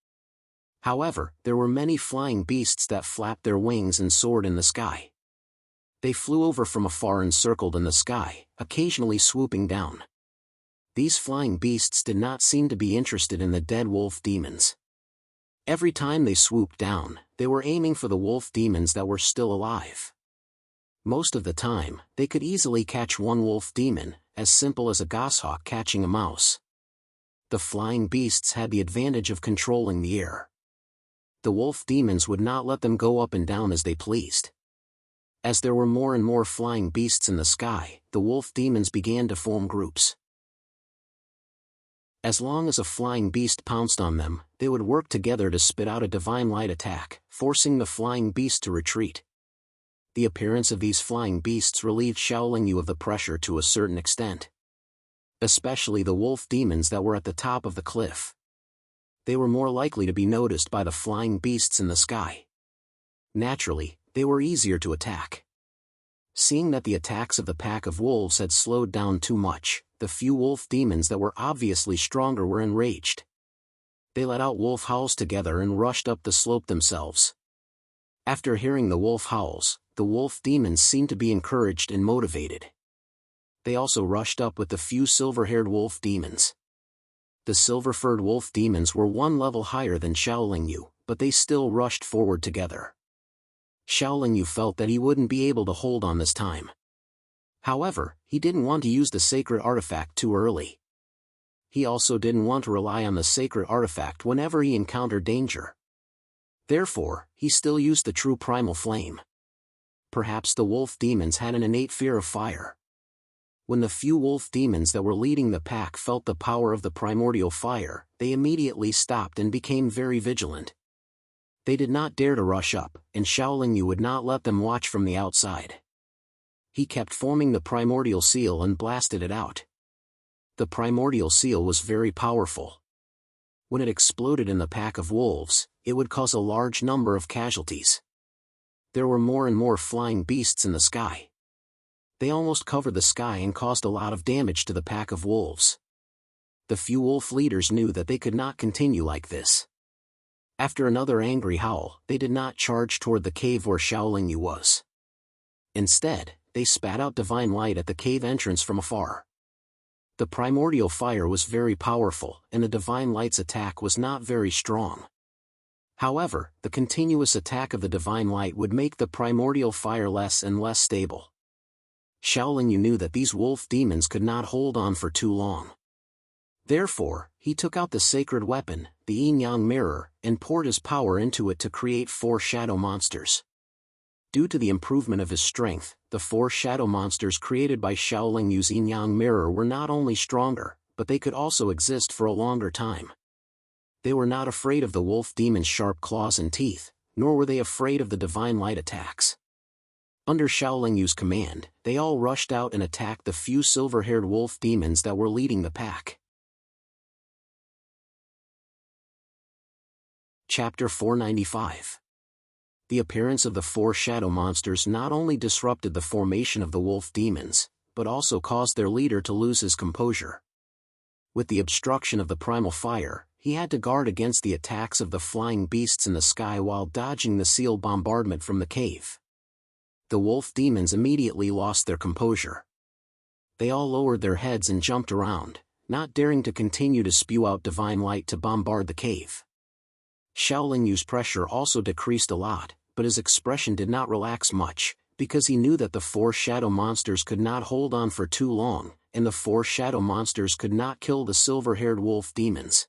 However, there were many flying beasts that flapped their wings and soared in the sky. They flew over from afar and circled in the sky, occasionally swooping down. These flying beasts did not seem to be interested in the dead wolf demons. Every time they swooped down, they were aiming for the wolf demons that were still alive. Most of the time, they could easily catch one wolf demon, as simple as a goshawk catching a mouse. The flying beasts had the advantage of controlling the air. The wolf demons would not let them go up and down as they pleased. As there were more and more flying beasts in the sky, the wolf demons began to form groups. As long as a flying beast pounced on them, they would work together to spit out a divine light attack, forcing the flying beast to retreat. The appearance of these flying beasts relieved Shaolin Yu of the pressure to a certain extent. Especially the wolf demons that were at the top of the cliff. They were more likely to be noticed by the flying beasts in the sky. Naturally, they were easier to attack. Seeing that the attacks of the pack of wolves had slowed down too much, the few wolf demons that were obviously stronger were enraged. They let out wolf howls together and rushed up the slope themselves. After hearing the wolf howls, the wolf demons seemed to be encouraged and motivated. They also rushed up with the few silver-haired wolf demons. The silver-furred wolf demons were one level higher than Shaolin Yu, but they still rushed forward together. Shaolin Yu felt that he wouldn't be able to hold on this time. However, he didn't want to use the sacred artifact too early. He also didn't want to rely on the sacred artifact whenever he encountered danger. Therefore, he still used the true primal flame. Perhaps the wolf demons had an innate fear of fire. When the few wolf demons that were leading the pack felt the power of the primordial fire, they immediately stopped and became very vigilant. They did not dare to rush up, and Shaolin Yu would not let them watch from the outside. He kept forming the primordial seal and blasted it out. The primordial seal was very powerful. When it exploded in the pack of wolves, it would cause a large number of casualties. There were more and more flying beasts in the sky. They almost covered the sky and caused a lot of damage to the pack of wolves. The few wolf leaders knew that they could not continue like this. After another angry howl, they did not charge toward the cave where Shaolin Yu was. Instead, they spat out divine light at the cave entrance from afar. The primordial fire was very powerful, and the divine light's attack was not very strong. However, the continuous attack of the divine light would make the primordial fire less and less stable. Shaolin Yu knew that these wolf demons could not hold on for too long. Therefore, he took out the sacred weapon, the yin-yang mirror, and poured his power into it to create 4 shadow monsters. Due to the improvement of his strength, the 4 shadow monsters created by Shaolin Yu's yin-yang mirror were not only stronger, but they could also exist for a longer time. They were not afraid of the wolf demon's sharp claws and teeth, nor were they afraid of the divine light attacks. Under Shaolin Yu's command, they all rushed out and attacked the few silver-haired wolf demons that were leading the pack. Chapter 495. The appearance of the 4 shadow monsters not only disrupted the formation of the wolf demons, but also caused their leader to lose his composure. With the obstruction of the primal fire, he had to guard against the attacks of the flying beasts in the sky while dodging the seal bombardment from the cave. The wolf demons immediately lost their composure. They all lowered their heads and jumped around, not daring to continue to spew out divine light to bombard the cave. Shaolin Yu's pressure also decreased a lot, but his expression did not relax much, because he knew that the 4 shadow monsters could not hold on for too long, and the 4 shadow monsters could not kill the silver-haired wolf demons.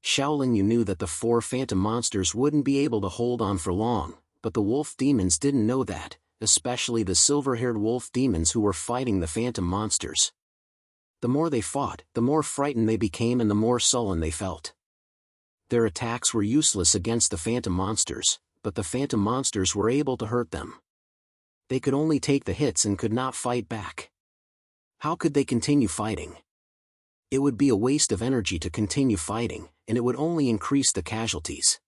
Shaolin Yu knew that the 4 phantom monsters wouldn't be able to hold on for long, but the wolf demons didn't know that, especially the silver-haired wolf demons who were fighting the phantom monsters. The more they fought, the more frightened they became and the more sullen they felt. Their attacks were useless against the phantom monsters, but the phantom monsters were able to hurt them. They could only take the hits and could not fight back. How could they continue fighting? It would be a waste of energy to continue fighting, and it would only increase the casualties.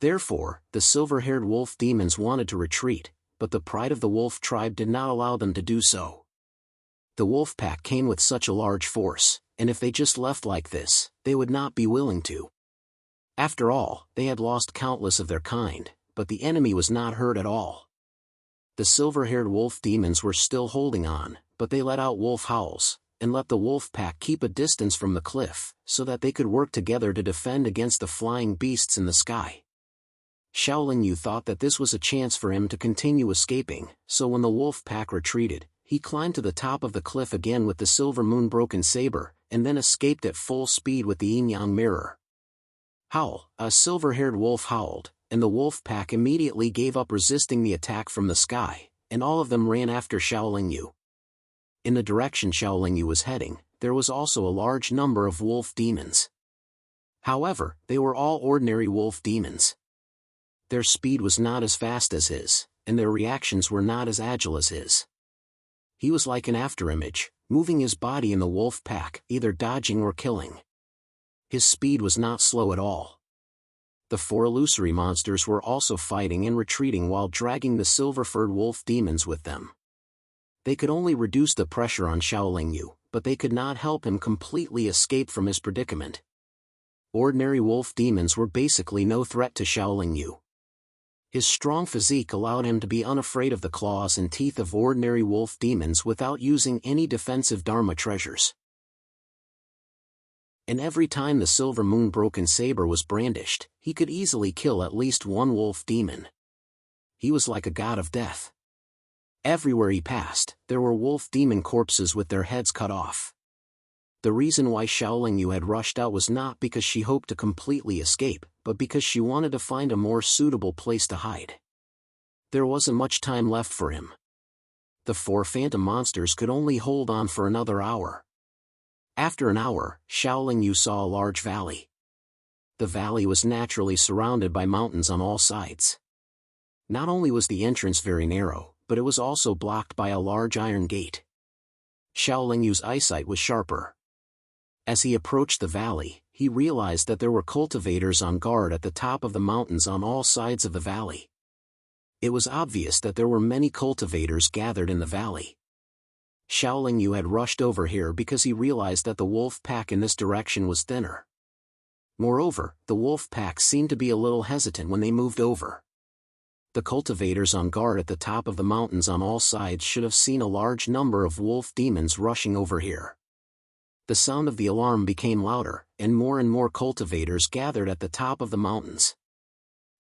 Therefore, the silver-haired wolf demons wanted to retreat, but the pride of the wolf tribe did not allow them to do so. The wolf pack came with such a large force, and if they just left like this, they would not be willing to. After all, they had lost countless of their kind, but the enemy was not hurt at all. The silver-haired wolf demons were still holding on, but they let out wolf howls, and let the wolf pack keep a distance from the cliff, so that they could work together to defend against the flying beasts in the sky. Shaolin Yu thought that this was a chance for him to continue escaping, so when the wolf pack retreated, he climbed to the top of the cliff again with the silver moon-broken saber, and then escaped at full speed with the yin-yang mirror. Howl! A silver-haired wolf howled, and the wolf pack immediately gave up resisting the attack from the sky, and all of them ran after Shaolin Yu. In the direction Shaolin Yu was heading, there was also a large number of wolf demons. However, they were all ordinary wolf demons. Their speed was not as fast as his, and their reactions were not as agile as his. He was like an afterimage, moving his body in the wolf pack, either dodging or killing. His speed was not slow at all. The 4 illusory monsters were also fighting and retreating while dragging the silver-furred wolf demons with them. They could only reduce the pressure on Shaolin Yu, but they could not help him completely escape from his predicament. Ordinary wolf demons were basically no threat to Shaolin Yu. His strong physique allowed him to be unafraid of the claws and teeth of ordinary wolf demons without using any defensive Dharma treasures. And every time the silver moon-broken saber was brandished, he could easily kill at least one wolf demon. He was like a god of death. Everywhere he passed, there were wolf demon corpses with their heads cut off. The reason why Shaolin Yu had rushed out was not because she hoped to completely escape, but because she wanted to find a more suitable place to hide. There wasn't much time left for him. The 4 phantom monsters could only hold on for another hour. After an hour, Shaolin Yu saw a large valley. The valley was naturally surrounded by mountains on all sides. Not only was the entrance very narrow, but it was also blocked by a large iron gate. Shaolin Yu's eyesight was sharper. As he approached the valley, he realized that there were cultivators on guard at the top of the mountains on all sides of the valley. It was obvious that there were many cultivators gathered in the valley. Shaolin Yu had rushed over here because he realized that the wolf pack in this direction was thinner. Moreover, the wolf pack seemed to be a little hesitant when they moved over. The cultivators on guard at the top of the mountains on all sides should have seen a large number of wolf demons rushing over here. The sound of the alarm became louder, and more cultivators gathered at the top of the mountains.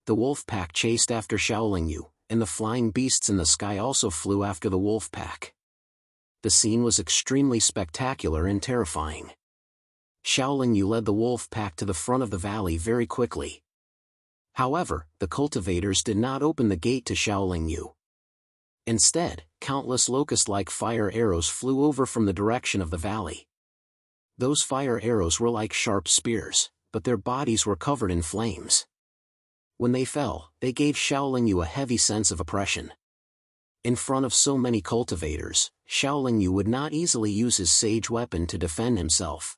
The wolf pack chased after Shaolin Yu, and the flying beasts in the sky also flew after the wolf pack. The scene was extremely spectacular and terrifying. Shaolin Yu led the wolf pack to the front of the valley very quickly. However, the cultivators did not open the gate to Shaolin Yu. Instead, countless locust-like fire arrows flew over from the direction of the valley. Those fire arrows were like sharp spears, but their bodies were covered in flames. When they fell, they gave Shaolin Yu a heavy sense of oppression. In front of so many cultivators, Shaolin Yu would not easily use his sage weapon to defend himself.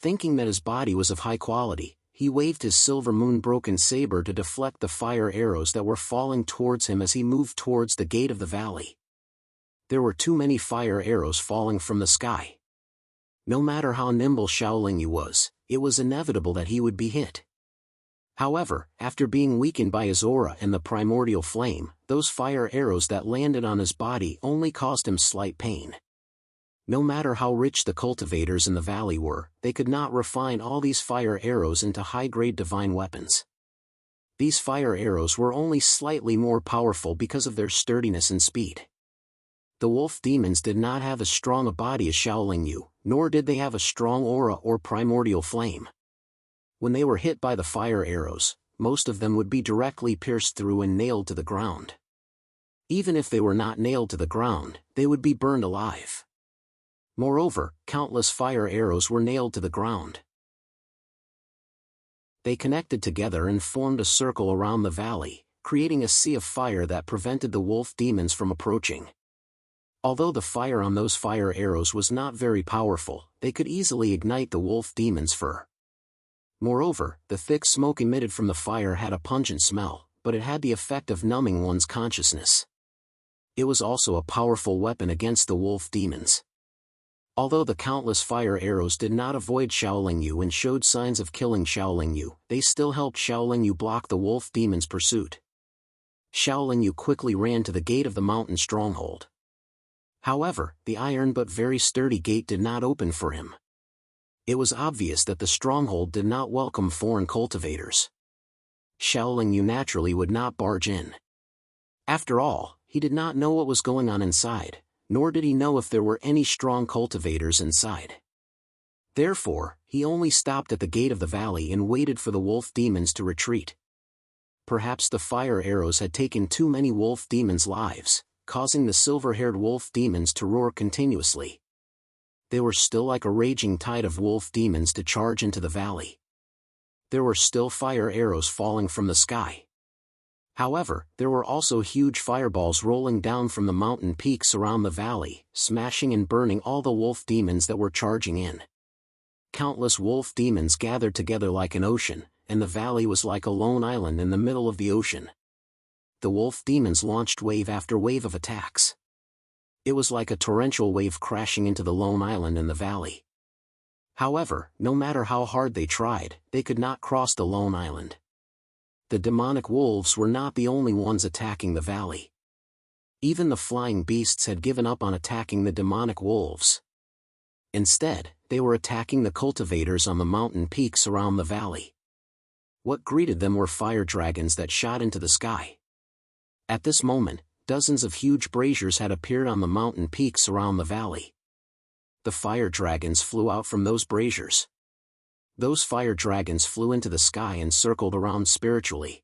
Thinking that his body was of high quality, he waved his silver moon-broken saber to deflect the fire arrows that were falling towards him as he moved towards the gate of the valley. There were too many fire arrows falling from the sky. No matter how nimble Shaolin Yu was, it was inevitable that he would be hit. However, after being weakened by his aura and the primordial flame, those fire arrows that landed on his body only caused him slight pain. No matter how rich the cultivators in the valley were, they could not refine all these fire arrows into high-grade divine weapons. These fire arrows were only slightly more powerful because of their sturdiness and speed. The wolf demons did not have as strong a body as Shaolin Yu, nor did they have a strong aura or primordial flame. When they were hit by the fire arrows, most of them would be directly pierced through and nailed to the ground. Even if they were not nailed to the ground, they would be burned alive. Moreover, countless fire arrows were nailed to the ground. They connected together and formed a circle around the valley, creating a sea of fire that prevented the wolf demons from approaching. Although the fire on those fire arrows was not very powerful, they could easily ignite the wolf demons' fur. Moreover, the thick smoke emitted from the fire had a pungent smell, but it had the effect of numbing one's consciousness. It was also a powerful weapon against the wolf demons. Although the countless fire arrows did not avoid Shaolin Yu and showed signs of killing Shaolin Yu, they still helped Shaolin Yu block the wolf demons' pursuit. Shaolin Yu quickly ran to the gate of the mountain stronghold. However, the iron but very sturdy gate did not open for him. It was obvious that the stronghold did not welcome foreign cultivators. Shaolin Yu naturally would not barge in. After all, he did not know what was going on inside, nor did he know if there were any strong cultivators inside. Therefore, he only stopped at the gate of the valley and waited for the wolf demons to retreat. Perhaps the fire arrows had taken too many wolf demons' lives, causing the silver-haired wolf demons to roar continuously. They were still like a raging tide of wolf demons to charge into the valley. There were still fire arrows falling from the sky. However, there were also huge fireballs rolling down from the mountain peaks around the valley, smashing and burning all the wolf demons that were charging in. Countless wolf demons gathered together like an ocean, and the valley was like a lone island in the middle of the ocean. The wolf demons launched wave after wave of attacks. It was like a torrential wave crashing into the lone island in the valley. However, no matter how hard they tried, they could not cross the lone island. The demonic wolves were not the only ones attacking the valley. Even the flying beasts had given up on attacking the demonic wolves. Instead, they were attacking the cultivators on the mountain peaks around the valley. What greeted them were fire dragons that shot into the sky. At this moment, dozens of huge braziers had appeared on the mountain peaks around the valley. The fire dragons flew out from those braziers. Those fire dragons flew into the sky and circled around spiritually.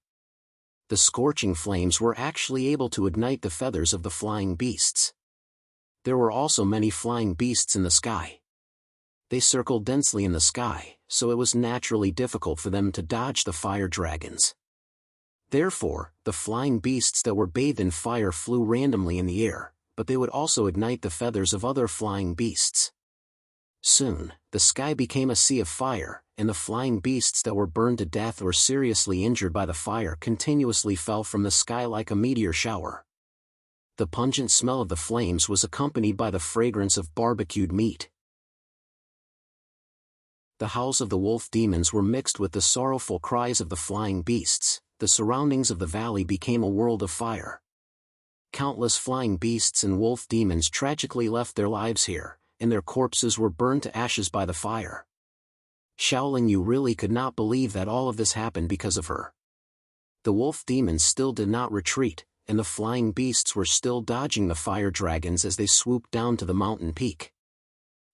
The scorching flames were actually able to ignite the feathers of the flying beasts. There were also many flying beasts in the sky. They circled densely in the sky, so it was naturally difficult for them to dodge the fire dragons. Therefore, the flying beasts that were bathed in fire flew randomly in the air, but they would also ignite the feathers of other flying beasts. Soon, the sky became a sea of fire, and the flying beasts that were burned to death or seriously injured by the fire continuously fell from the sky like a meteor shower. The pungent smell of the flames was accompanied by the fragrance of barbecued meat. The howls of the wolf demons were mixed with the sorrowful cries of the flying beasts. The surroundings of the valley became a world of fire. Countless flying beasts and wolf demons tragically left their lives here, and their corpses were burned to ashes by the fire. Shaolin Yu really could not believe that all of this happened because of her. The wolf demons still did not retreat, and the flying beasts were still dodging the fire dragons as they swooped down to the mountain peak.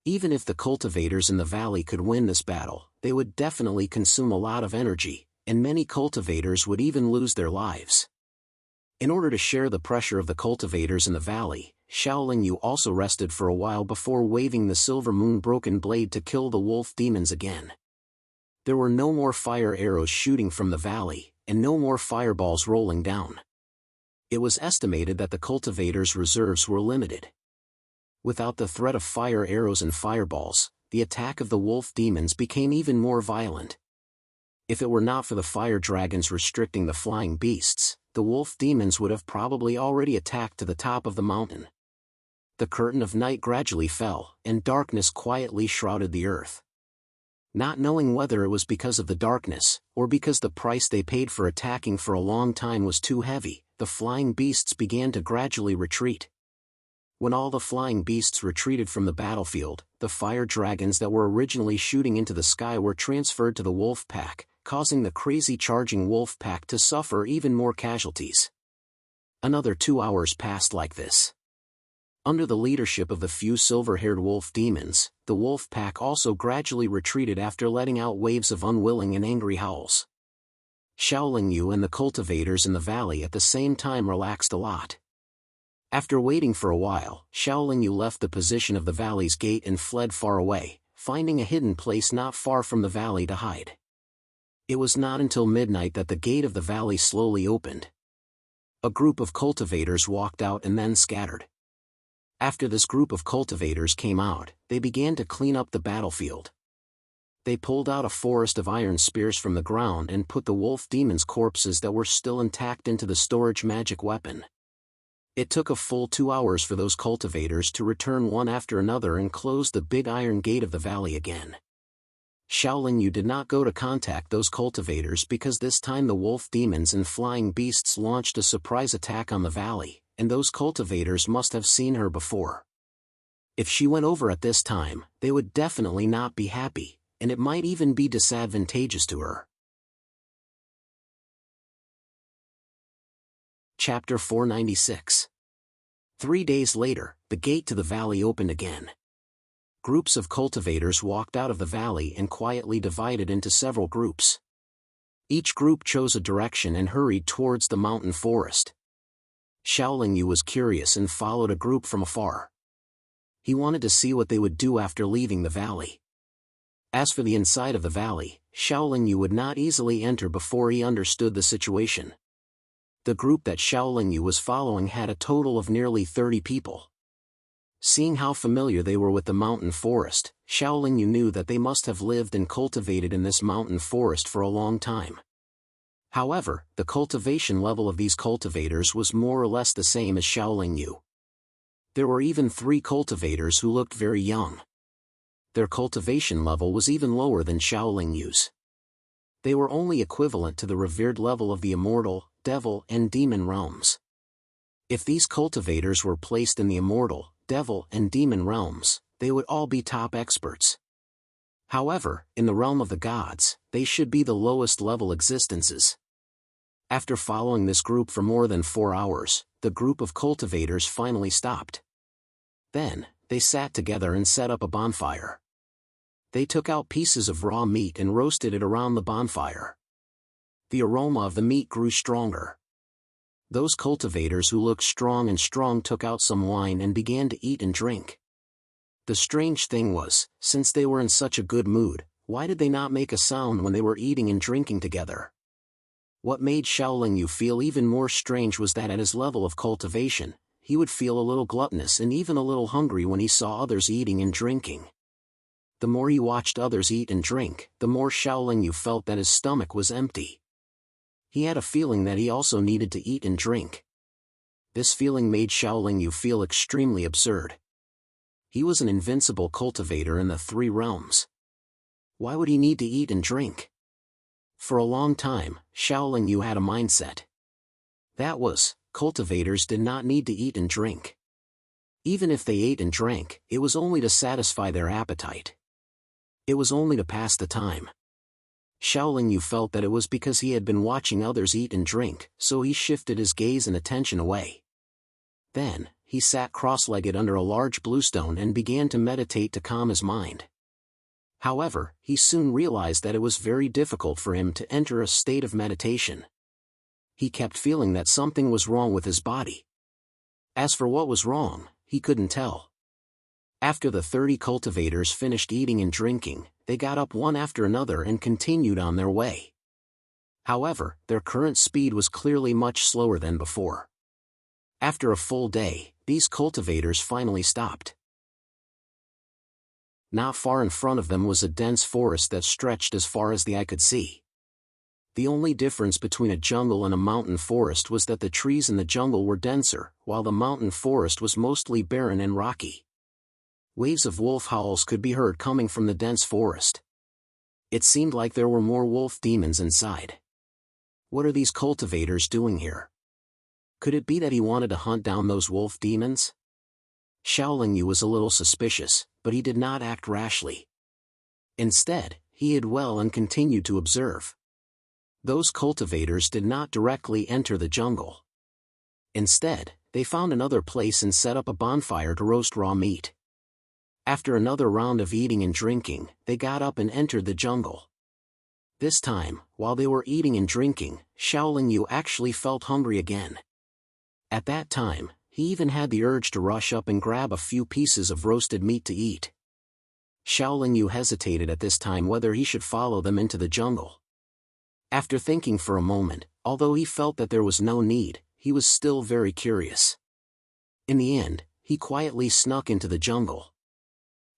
Even if the cultivators in the valley could win this battle, they would definitely consume a lot of energy, and many cultivators would even lose their lives. In order to share the pressure of the cultivators in the valley, Shaolin Yu also rested for a while before waving the silver moon broken blade to kill the wolf demons again. There were no more fire arrows shooting from the valley, and no more fireballs rolling down. It was estimated that the cultivators' reserves were limited. Without the threat of fire arrows and fireballs, the attack of the wolf demons became even more violent. If it were not for the fire dragons restricting the flying beasts, the wolf demons would have probably already attacked to the top of the mountain. The curtain of night gradually fell, and darkness quietly shrouded the earth. Not knowing whether it was because of the darkness, or because the price they paid for attacking for a long time was too heavy, the flying beasts began to gradually retreat. When all the flying beasts retreated from the battlefield, the fire dragons that were originally shooting into the sky were transferred to the wolf pack, causing the crazy charging wolf pack to suffer even more casualties. Another 2 hours passed like this. Under the leadership of the few silver-haired wolf demons, the wolf pack also gradually retreated after letting out waves of unwilling and angry howls. Xiaoling Yu and the cultivators in the valley at the same time relaxed a lot. After waiting for a while, Xiaoling Yu left the position of the valley's gate and fled far away, finding a hidden place not far from the valley to hide. It was not until midnight that the gate of the valley slowly opened. A group of cultivators walked out and then scattered. After this group of cultivators came out, they began to clean up the battlefield. They pulled out a forest of iron spears from the ground and put the wolf demons' corpses that were still intact into the storage magic weapon. It took a full 2 hours for those cultivators to return one after another and close the big iron gate of the valley again. Xiaoling Yu did not go to contact those cultivators because this time the wolf demons and flying beasts launched a surprise attack on the valley, and those cultivators must have seen her before. If she went over at this time, they would definitely not be happy, and it might even be disadvantageous to her. Chapter 496. 3 days later, the gate to the valley opened again. Groups of cultivators walked out of the valley and quietly divided into several groups. Each group chose a direction and hurried towards the mountain forest. Xiaoling Yu was curious and followed a group from afar. He wanted to see what they would do after leaving the valley. As for the inside of the valley, Xiaoling Yu would not easily enter before he understood the situation. The group that Xiaoling Yu was following had a total of nearly 30 people. Seeing how familiar they were with the mountain forest, Xiaoling Yu knew that they must have lived and cultivated in this mountain forest for a long time. However, the cultivation level of these cultivators was more or less the same as Xiaoling Yu. There were even 3 cultivators who looked very young. Their cultivation level was even lower than Xiaoling Yu's. They were only equivalent to the revered level of the immortal, devil, and demon realms. If these cultivators were placed in the immortal, devil, and demon realms, they would all be top experts. However, in the realm of the gods, they should be the lowest level existences. After following this group for more than 4 hours, the group of cultivators finally stopped. Then, they sat together and set up a bonfire. They took out pieces of raw meat and roasted it around the bonfire. The aroma of the meat grew stronger. Those cultivators who looked strong and strong took out some wine and began to eat and drink. The strange thing was, since they were in such a good mood, why did they not make a sound when they were eating and drinking together? What made Xiaoling Yu feel even more strange was that at his level of cultivation, he would feel a little gluttonous and even a little hungry when he saw others eating and drinking. The more he watched others eat and drink, the more Xiaoling Yu felt that his stomach was empty. He had a feeling that he also needed to eat and drink. This feeling made Xiaoling Yu feel extremely absurd. He was an invincible cultivator in the 3 realms. Why would he need to eat and drink? For a long time, Xiaoling Yu had a mindset. That was, cultivators did not need to eat and drink. Even if they ate and drank, it was only to satisfy their appetite. It was only to pass the time. Xiaoling Yu felt that it was because he had been watching others eat and drink, so he shifted his gaze and attention away. Then, he sat cross-legged under a large bluestone and began to meditate to calm his mind. However, he soon realized that it was very difficult for him to enter a state of meditation. He kept feeling that something was wrong with his body. As for what was wrong, he couldn't tell. After the 30 cultivators finished eating and drinking, they got up one after another and continued on their way. However, their current speed was clearly much slower than before. After a full day, these cultivators finally stopped. Not far in front of them was a dense forest that stretched as far as the eye could see. The only difference between a jungle and a mountain forest was that the trees in the jungle were denser, while the mountain forest was mostly barren and rocky. Waves of wolf howls could be heard coming from the dense forest. It seemed like there were more wolf demons inside. What are these cultivators doing here? Could it be that he wanted to hunt down those wolf demons? Xiaoling Yu was a little suspicious, but he did not act rashly. Instead, he hid well and continued to observe. Those cultivators did not directly enter the jungle. Instead, they found another place and set up a bonfire to roast raw meat. After another round of eating and drinking, they got up and entered the jungle. This time, while they were eating and drinking, Xiaoling Yu actually felt hungry again. At that time, he even had the urge to rush up and grab a few pieces of roasted meat to eat. Xiaoling Yu hesitated at this time whether he should follow them into the jungle. After thinking for a moment, although he felt that there was no need, he was still very curious. In the end, he quietly snuck into the jungle.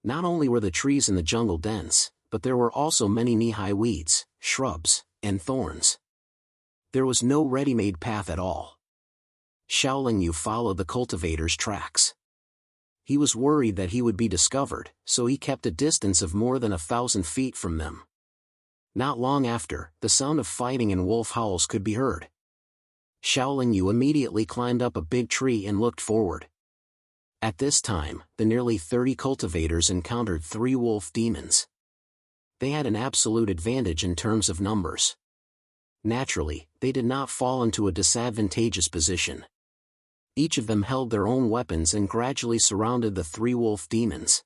Not only were the trees in the jungle dense, but there were also many knee-high weeds, shrubs, and thorns. There was no ready-made path at all. Xiaoling Yu followed the cultivator's tracks. He was worried that he would be discovered, so he kept a distance of more than 1,000 feet from them. Not long after, the sound of fighting and wolf howls could be heard. Xiaoling Yu immediately climbed up a big tree and looked forward. At this time, the nearly 30 cultivators encountered 3 wolf demons. They had an absolute advantage in terms of numbers. Naturally, they did not fall into a disadvantageous position. Each of them held their own weapons and gradually surrounded the 3 wolf demons.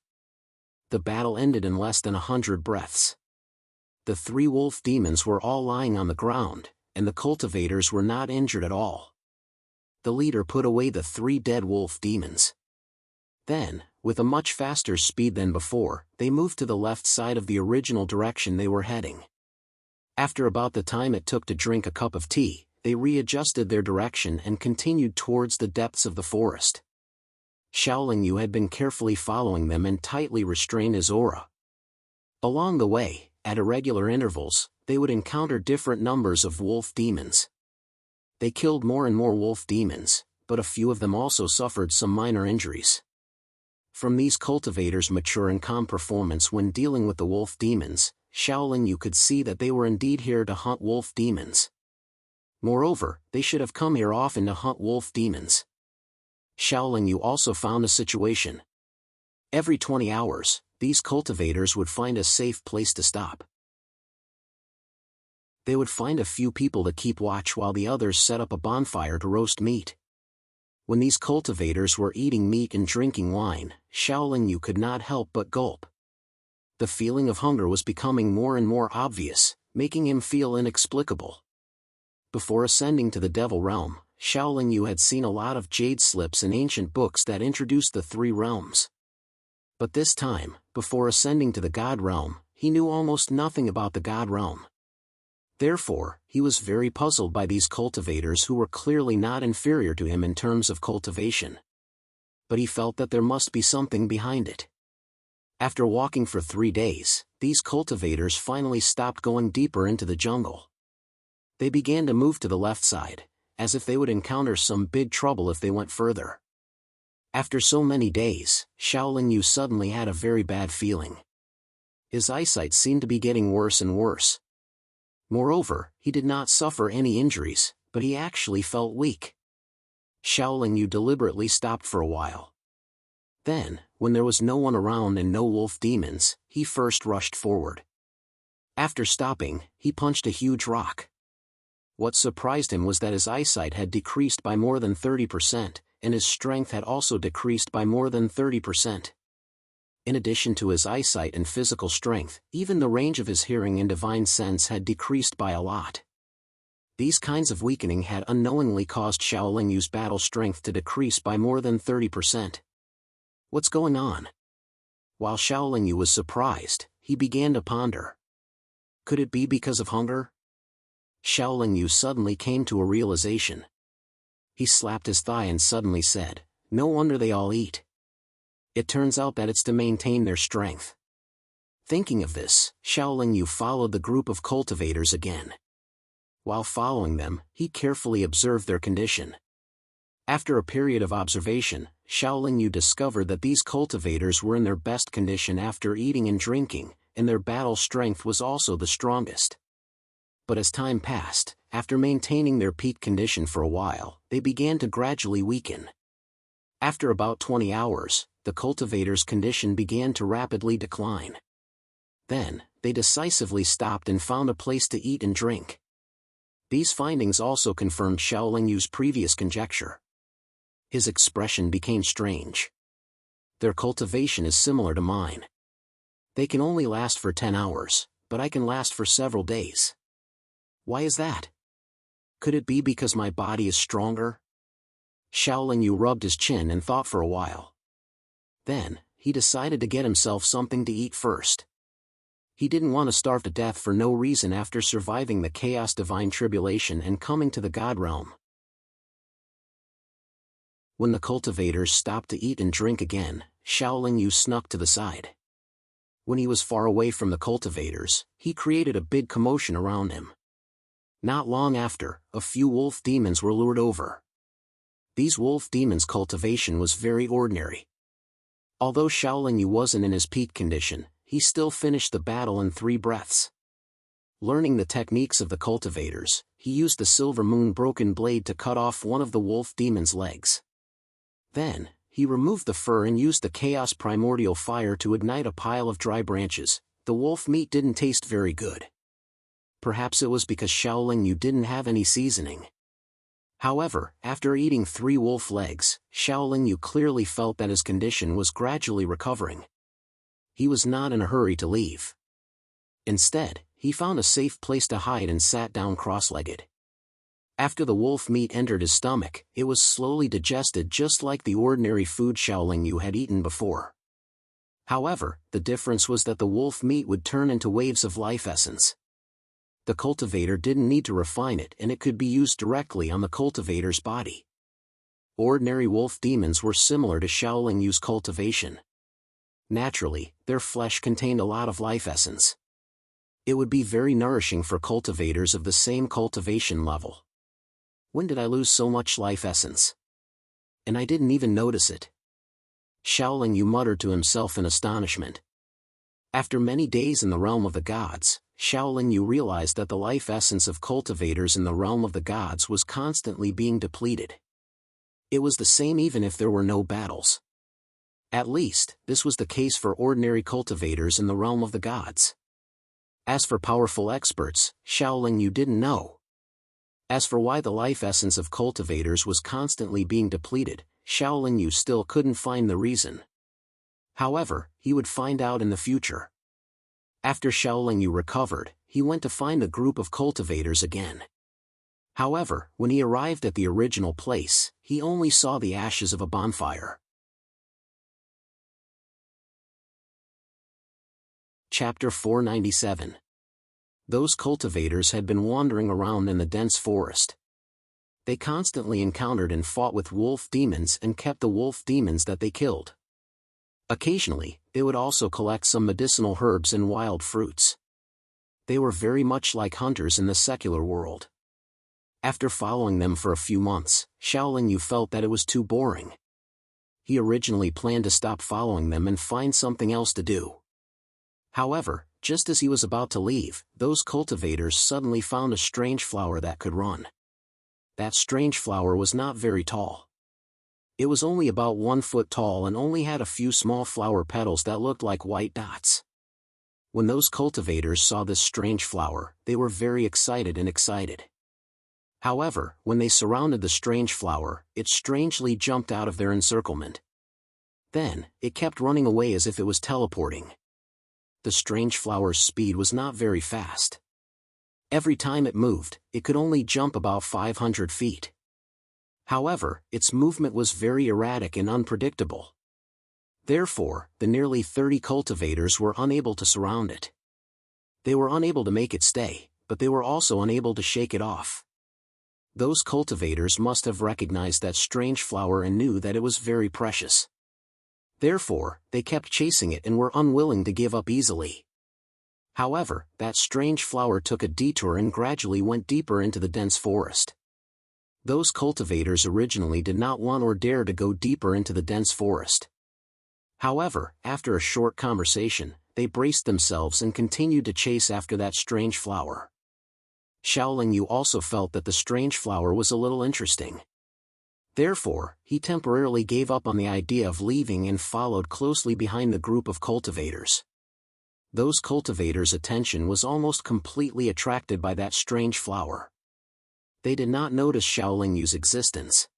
The battle ended in less than 100 breaths. The 3 wolf demons were all lying on the ground, and the cultivators were not injured at all. The leader put away the 3 dead wolf demons. Then, with a much faster speed than before, they moved to the left side of the original direction they were heading. After about the time it took to drink a cup of tea, they readjusted their direction and continued towards the depths of the forest. Xiaoling Yu had been carefully following them and tightly restrained his aura. Along the way, at irregular intervals, they would encounter different numbers of wolf demons. They killed more and more wolf demons, but a few of them also suffered some minor injuries. From these cultivators' mature and calm performance when dealing with the wolf demons, Xiaoling Yu could see that they were indeed here to hunt wolf demons. Moreover, they should have come here often to hunt wolf demons. Xiaoling Yu also found a situation. Every 20 hours, these cultivators would find a safe place to stop. They would find a few people to keep watch while the others set up a bonfire to roast meat. When these cultivators were eating meat and drinking wine, Xiaoling Yu could not help but gulp. The feeling of hunger was becoming more and more obvious, making him feel inexplicable. Before ascending to the Devil Realm, Xiaoling Yu had seen a lot of jade slips in ancient books that introduced the 3 realms. But this time, before ascending to the God Realm, he knew almost nothing about the God Realm. Therefore, he was very puzzled by these cultivators who were clearly not inferior to him in terms of cultivation. But he felt that there must be something behind it. After walking for 3 days, these cultivators finally stopped going deeper into the jungle. They began to move to the left side, as if they would encounter some big trouble if they went further. After so many days, Xiaoling Yu suddenly had a very bad feeling. His eyesight seemed to be getting worse and worse. Moreover, he did not suffer any injuries, but he actually felt weak. Xiaoling Yu deliberately stopped for a while. Then, when there was no one around and no wolf demons, he first rushed forward. After stopping, he punched a huge rock. What surprised him was that his eyesight had decreased by more than 30%, and his strength had also decreased by more than 30%. In addition to his eyesight and physical strength, even the range of his hearing and divine sense had decreased by a lot. These kinds of weakening had unknowingly caused Xiaoling Yu's battle strength to decrease by more than 30%. What's going on? While Xiaoling Yu was surprised, he began to ponder. Could it be because of hunger? Xiaoling Yu suddenly came to a realization. He slapped his thigh and suddenly said, "No wonder they all eat. It turns out that it's to maintain their strength." Thinking of this, Xiaoling Yu followed the group of cultivators again. While following them, he carefully observed their condition. After a period of observation, Xiaoling Yu discovered that these cultivators were in their best condition after eating and drinking, and their battle strength was also the strongest. But as time passed, after maintaining their peak condition for a while, they began to gradually weaken. After about 20 hours, the cultivators' condition began to rapidly decline. Then, they decisively stopped and found a place to eat and drink. These findings also confirmed Shaolin Yu's previous conjecture. His expression became strange. Their cultivation is similar to mine. They can only last for 10 hours, but I can last for several days. Why is that? Could it be because my body is stronger? Shaolin Yu rubbed his chin and thought for a while. Then, he decided to get himself something to eat first. He didn't want to starve to death for no reason after surviving the chaos divine tribulation and coming to the God realm. When the cultivators stopped to eat and drink again, Shaolin Yu snuck to the side. When he was far away from the cultivators, he created a big commotion around him. Not long after, a few wolf demons were lured over. These wolf demons' cultivation was very ordinary. Although Shaolin Yu wasn't in his peak condition, he still finished the battle in 3 breaths. Learning the techniques of the cultivators, he used the silver moon broken blade to cut off one of the wolf demon's legs. Then, he removed the fur and used the chaos primordial fire to ignite a pile of dry branches. The wolf meat didn't taste very good. Perhaps it was because Shaolin Yu didn't have any seasoning. However, after eating 3 wolf legs, Shaolin Yu clearly felt that his condition was gradually recovering. He was not in a hurry to leave. Instead, he found a safe place to hide and sat down cross-legged. After the wolf meat entered his stomach, it was slowly digested just like the ordinary food Shaolin Yu had eaten before. However, the difference was that the wolf meat would turn into waves of life essence. The cultivator didn't need to refine it and it could be used directly on the cultivator's body. Ordinary wolf demons were similar to Shaolin Yu's cultivation. Naturally, their flesh contained a lot of life essence. It would be very nourishing for cultivators of the same cultivation level. When did I lose so much life essence? And I didn't even notice it. Shaolin Yu muttered to himself in astonishment. After many days in the realm of the gods, Shaolin Yu realized that the life essence of cultivators in the realm of the gods was constantly being depleted. It was the same even if there were no battles. At least, this was the case for ordinary cultivators in the realm of the gods. As for powerful experts, Shaolin Yu didn't know. As for why the life essence of cultivators was constantly being depleted, Shaolin Yu still couldn't find the reason. However, he would find out in the future. After Shaolin Yu recovered, he went to find a group of cultivators again. However, when he arrived at the original place, he only saw the ashes of a bonfire. Chapter 497. Those cultivators had been wandering around in the dense forest. They constantly encountered and fought with wolf demons and kept the wolf demons that they killed. Occasionally, they would also collect some medicinal herbs and wild fruits. They were very much like hunters in the secular world. After following them for a few months, Shaolin Yu felt that it was too boring. He originally planned to stop following them and find something else to do. However, just as he was about to leave, those cultivators suddenly found a strange flower that could run. That strange flower was not very tall. It was only about 1 foot tall and only had a few small flower petals that looked like white dots. When those cultivators saw this strange flower, they were very excited. However, when they surrounded the strange flower, it strangely jumped out of their encirclement. Then, it kept running away as if it was teleporting. The strange flower's speed was not very fast. Every time it moved, it could only jump about 500 feet. However, its movement was very erratic and unpredictable. Therefore, the nearly 30 cultivators were unable to surround it. They were unable to make it stay, but they were also unable to shake it off. Those cultivators must have recognized that strange flower and knew that it was very precious. Therefore, they kept chasing it and were unwilling to give up easily. However, that strange flower took a detour and gradually went deeper into the dense forest. Those cultivators originally did not want or dare to go deeper into the dense forest. However, after a short conversation, they braced themselves and continued to chase after that strange flower. Xiaoling Yu also felt that the strange flower was a little interesting. Therefore, he temporarily gave up on the idea of leaving and followed closely behind the group of cultivators. Those cultivators' attention was almost completely attracted by that strange flower. They did not notice Xiaoling Yu's existence.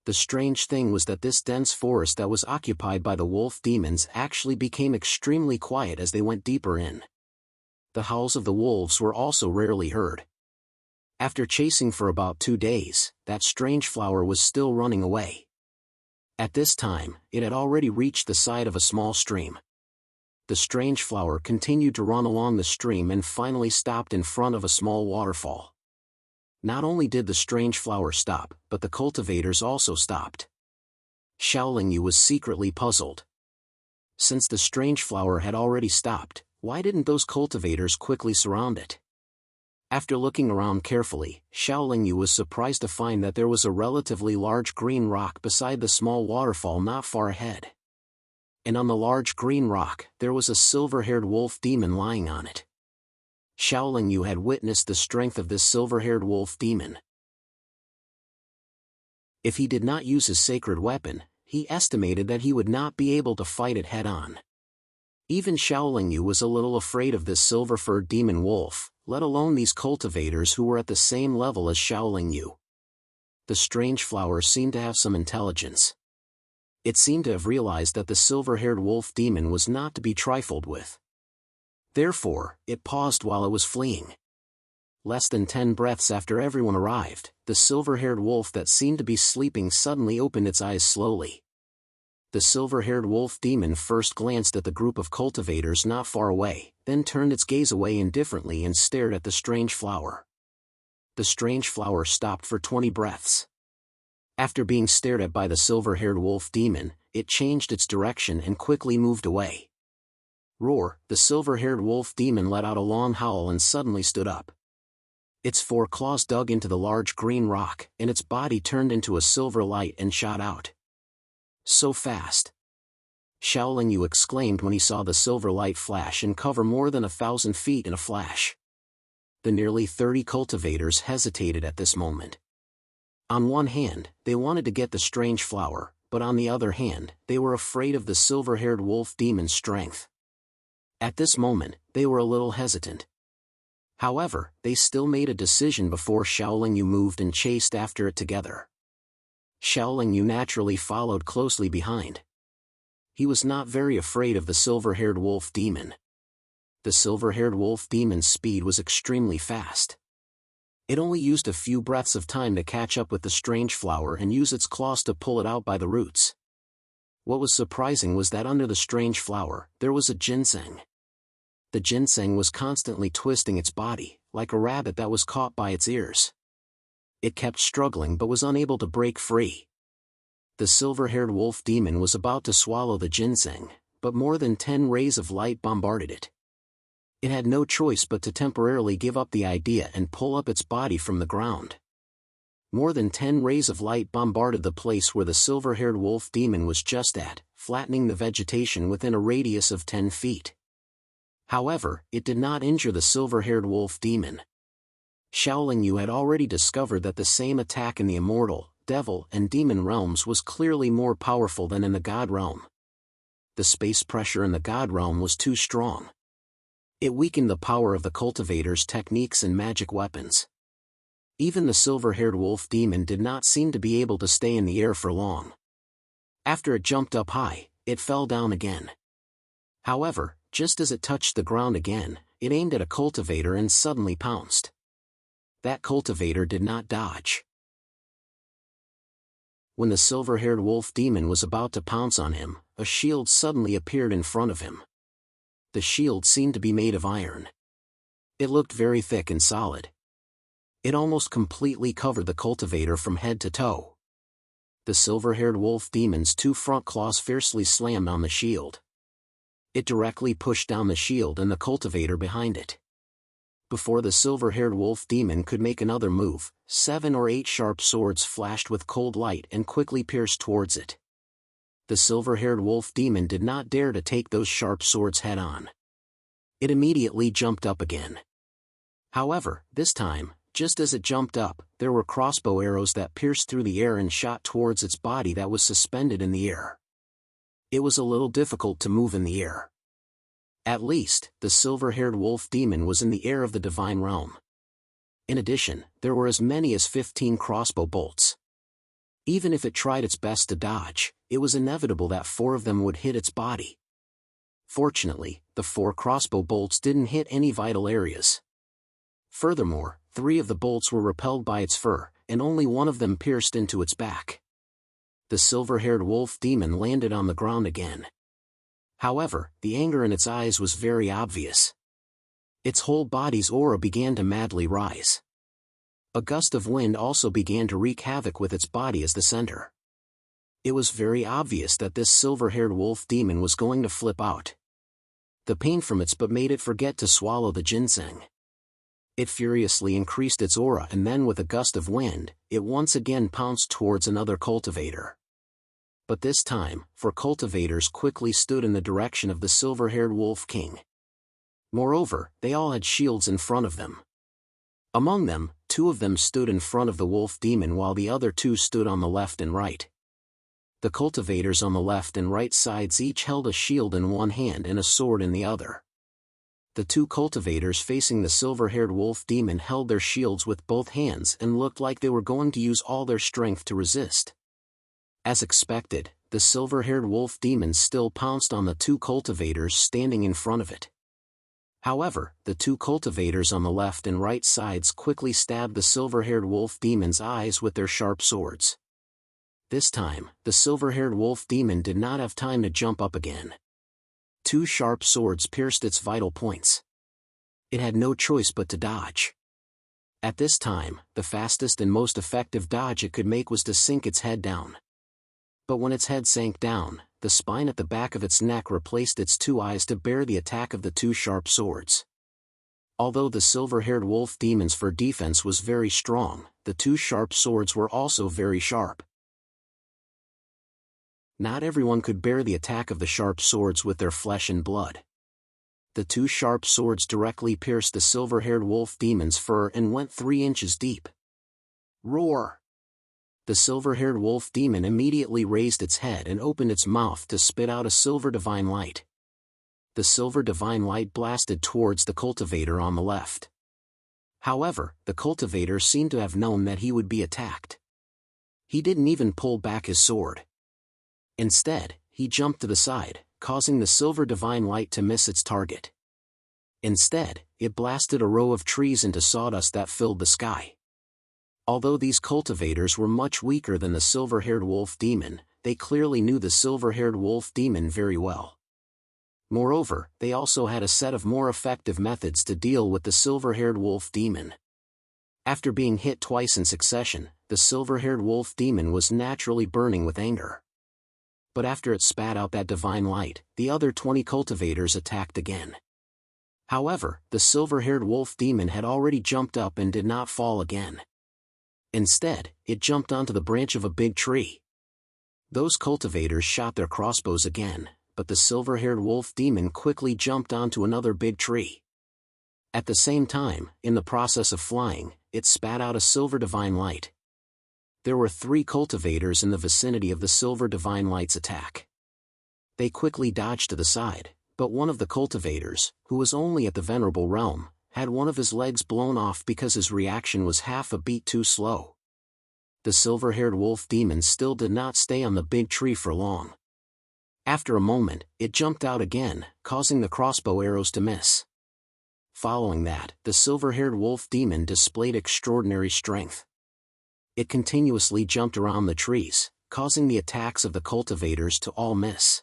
The strange thing was that this dense forest that was occupied by the wolf demons actually became extremely quiet as they went deeper in. The howls of the wolves were also rarely heard. After chasing for about 2 days, that strange flower was still running away. At this time, it had already reached the side of a small stream. The strange flower continued to run along the stream and finally stopped in front of a small waterfall. Not only did the strange flower stop, but the cultivators also stopped. Xiaoling Yu was secretly puzzled. Since the strange flower had already stopped, why didn't those cultivators quickly surround it? After looking around carefully, Xiaoling Yu was surprised to find that there was a relatively large green rock beside the small waterfall not far ahead. And on the large green rock, there was a silver-haired wolf demon lying on it. Xiaoling Yu had witnessed the strength of this silver-haired wolf demon. If he did not use his sacred weapon, he estimated that he would not be able to fight it head-on. Even Xiaoling Yu was a little afraid of this silver-furred demon wolf, let alone these cultivators who were at the same level as Xiaoling Yu. The strange flower seemed to have some intelligence. It seemed to have realized that the silver-haired wolf demon was not to be trifled with. Therefore, it paused while it was fleeing. Less than 10 breaths after everyone arrived, the silver-haired wolf that seemed to be sleeping suddenly opened its eyes slowly. The silver-haired wolf demon first glanced at the group of cultivators not far away, then turned its gaze away indifferently and stared at the strange flower. The strange flower stopped for 20 breaths. After being stared at by the silver-haired wolf demon, it changed its direction and quickly moved away. Roar! The silver-haired wolf demon let out a long howl and suddenly stood up. Its 4 claws dug into the large green rock, and its body turned into a silver light and shot out. So fast! Xiaoling Yu exclaimed when he saw the silver light flash and cover more than 1,000 feet in a flash. The nearly 30 cultivators hesitated at this moment. On one hand, they wanted to get the strange flower, but on the other hand, they were afraid of the silver-haired wolf demon's strength. At this moment, they were a little hesitant. However, they still made a decision before Xiaoling Yu moved and chased after it together. Xiaoling Yu naturally followed closely behind. He was not very afraid of the silver-haired wolf demon. The silver-haired wolf demon's speed was extremely fast. It only used a few breaths of time to catch up with the strange flower and use its claws to pull it out by the roots. What was surprising was that under the strange flower, there was a ginseng. The ginseng was constantly twisting its body, like a rabbit that was caught by its ears. It kept struggling but was unable to break free. The silver-haired wolf demon was about to swallow the ginseng, but more than 10 rays of light bombarded it. It had no choice but to temporarily give up the idea and pull up its body from the ground. More than 10 rays of light bombarded the place where the silver-haired wolf demon was just at, flattening the vegetation within a radius of 10 feet. However, it did not injure the silver-haired wolf demon. Xiaoling Yu had already discovered that the same attack in the immortal, devil, and demon realms was clearly more powerful than in the god realm. The space pressure in the god realm was too strong. It weakened the power of the cultivators' techniques and magic weapons. Even the silver-haired wolf demon did not seem to be able to stay in the air for long. After it jumped up high, it fell down again. However, just as it touched the ground again, it aimed at a cultivator and suddenly pounced. That cultivator did not dodge. When the silver-haired wolf demon was about to pounce on him, a shield suddenly appeared in front of him. The shield seemed to be made of iron. It looked very thick and solid. It almost completely covered the cultivator from head to toe. The silver-haired wolf demon's 2 front claws fiercely slammed on the shield. It directly pushed down the shield and the cultivator behind it. Before the silver-haired wolf demon could make another move, 7 or 8 sharp swords flashed with cold light and quickly pierced towards it. The silver-haired wolf demon did not dare to take those sharp swords head-on. It immediately jumped up again. However, this time, just as it jumped up, there were crossbow arrows that pierced through the air and shot towards its body that was suspended in the air. It was a little difficult to move in the air. At least, the silver-haired wolf demon was in the air of the divine realm. In addition, there were as many as 15 crossbow bolts. Even if it tried its best to dodge, it was inevitable that 4 of them would hit its body. Fortunately, the 4 crossbow bolts didn't hit any vital areas. Furthermore, 3 of the bolts were repelled by its fur, and only 1 of them pierced into its back. The silver-haired wolf demon landed on the ground again. However, the anger in its eyes was very obvious. Its whole body's aura began to madly rise. A gust of wind also began to wreak havoc with its body as the center. It was very obvious that this silver-haired wolf demon was going to flip out. The pain from its but made it forget to swallow the ginseng. It furiously increased its aura, and then with a gust of wind, it once again pounced towards another cultivator. But this time, 4 cultivators quickly stood in the direction of the silver-haired wolf king. Moreover, they all had shields in front of them. Among them, 2 of them stood in front of the wolf demon while the other 2 stood on the left and right. The cultivators on the left and right sides each held a shield in one hand and a sword in the other. The 2 cultivators facing the silver-haired wolf demon held their shields with both hands and looked like they were going to use all their strength to resist. As expected, the silver-haired wolf demon still pounced on the 2 cultivators standing in front of it. However, the 2 cultivators on the left and right sides quickly stabbed the silver-haired wolf demon's eyes with their sharp swords. This time, the silver-haired wolf demon did not have time to jump up again. 2 sharp swords pierced its vital points. It had no choice but to dodge. At this time, the fastest and most effective dodge it could make was to sink its head down. But when its head sank down, the spine at the back of its neck replaced its 2 eyes to bear the attack of the 2 sharp swords. Although the silver-haired wolf demon's fur defense was very strong, the 2 sharp swords were also very sharp. Not everyone could bear the attack of the sharp swords with their flesh and blood. The 2 sharp swords directly pierced the silver-haired wolf demon's fur and went 3 inches deep. Roar! The silver-haired wolf demon immediately raised its head and opened its mouth to spit out a silver divine light. The silver divine light blasted towards the cultivator on the left. However, the cultivator seemed to have known that he would be attacked. He didn't even pull back his sword. Instead, he jumped to the side, causing the silver divine light to miss its target. Instead, it blasted a row of trees into sawdust that filled the sky. Although these cultivators were much weaker than the silver-haired wolf demon, they clearly knew the silver-haired wolf demon very well. Moreover, they also had a set of more effective methods to deal with the silver-haired wolf demon. After being hit twice in succession, the silver-haired wolf demon was naturally burning with anger. But after it spat out that divine light, the other 20 cultivators attacked again. However, the silver-haired wolf demon had already jumped up and did not fall again. Instead, it jumped onto the branch of a big tree. Those cultivators shot their crossbows again, but the silver-haired wolf demon quickly jumped onto another big tree. At the same time, in the process of flying, it spat out a silver divine light. There were 3 cultivators in the vicinity of the silver divine light's attack. They quickly dodged to the side, but one of the cultivators, who was only at the venerable realm, had one of his legs blown off because his reaction was half a beat too slow. The silver-haired wolf demon still did not stay on the big tree for long. After a moment, it jumped out again, causing the crossbow arrows to miss. Following that, the silver-haired wolf demon displayed extraordinary strength. It continuously jumped around the trees, causing the attacks of the cultivators to all miss.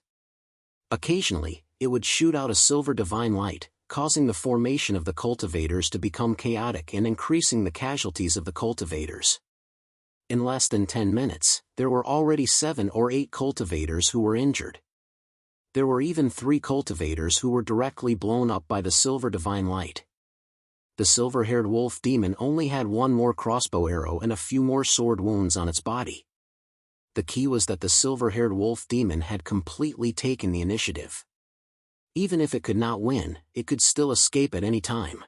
Occasionally, it would shoot out a silver divine light, causing the formation of the cultivators to become chaotic and increasing the casualties of the cultivators. In less than 10 minutes, there were already 7 or 8 cultivators who were injured. There were even 3 cultivators who were directly blown up by the silver divine light. The silver-haired wolf demon only had 1 more crossbow arrow and a few more sword wounds on its body. The key was that the silver-haired wolf demon had completely taken the initiative. Even if it could not win, it could still escape at any time.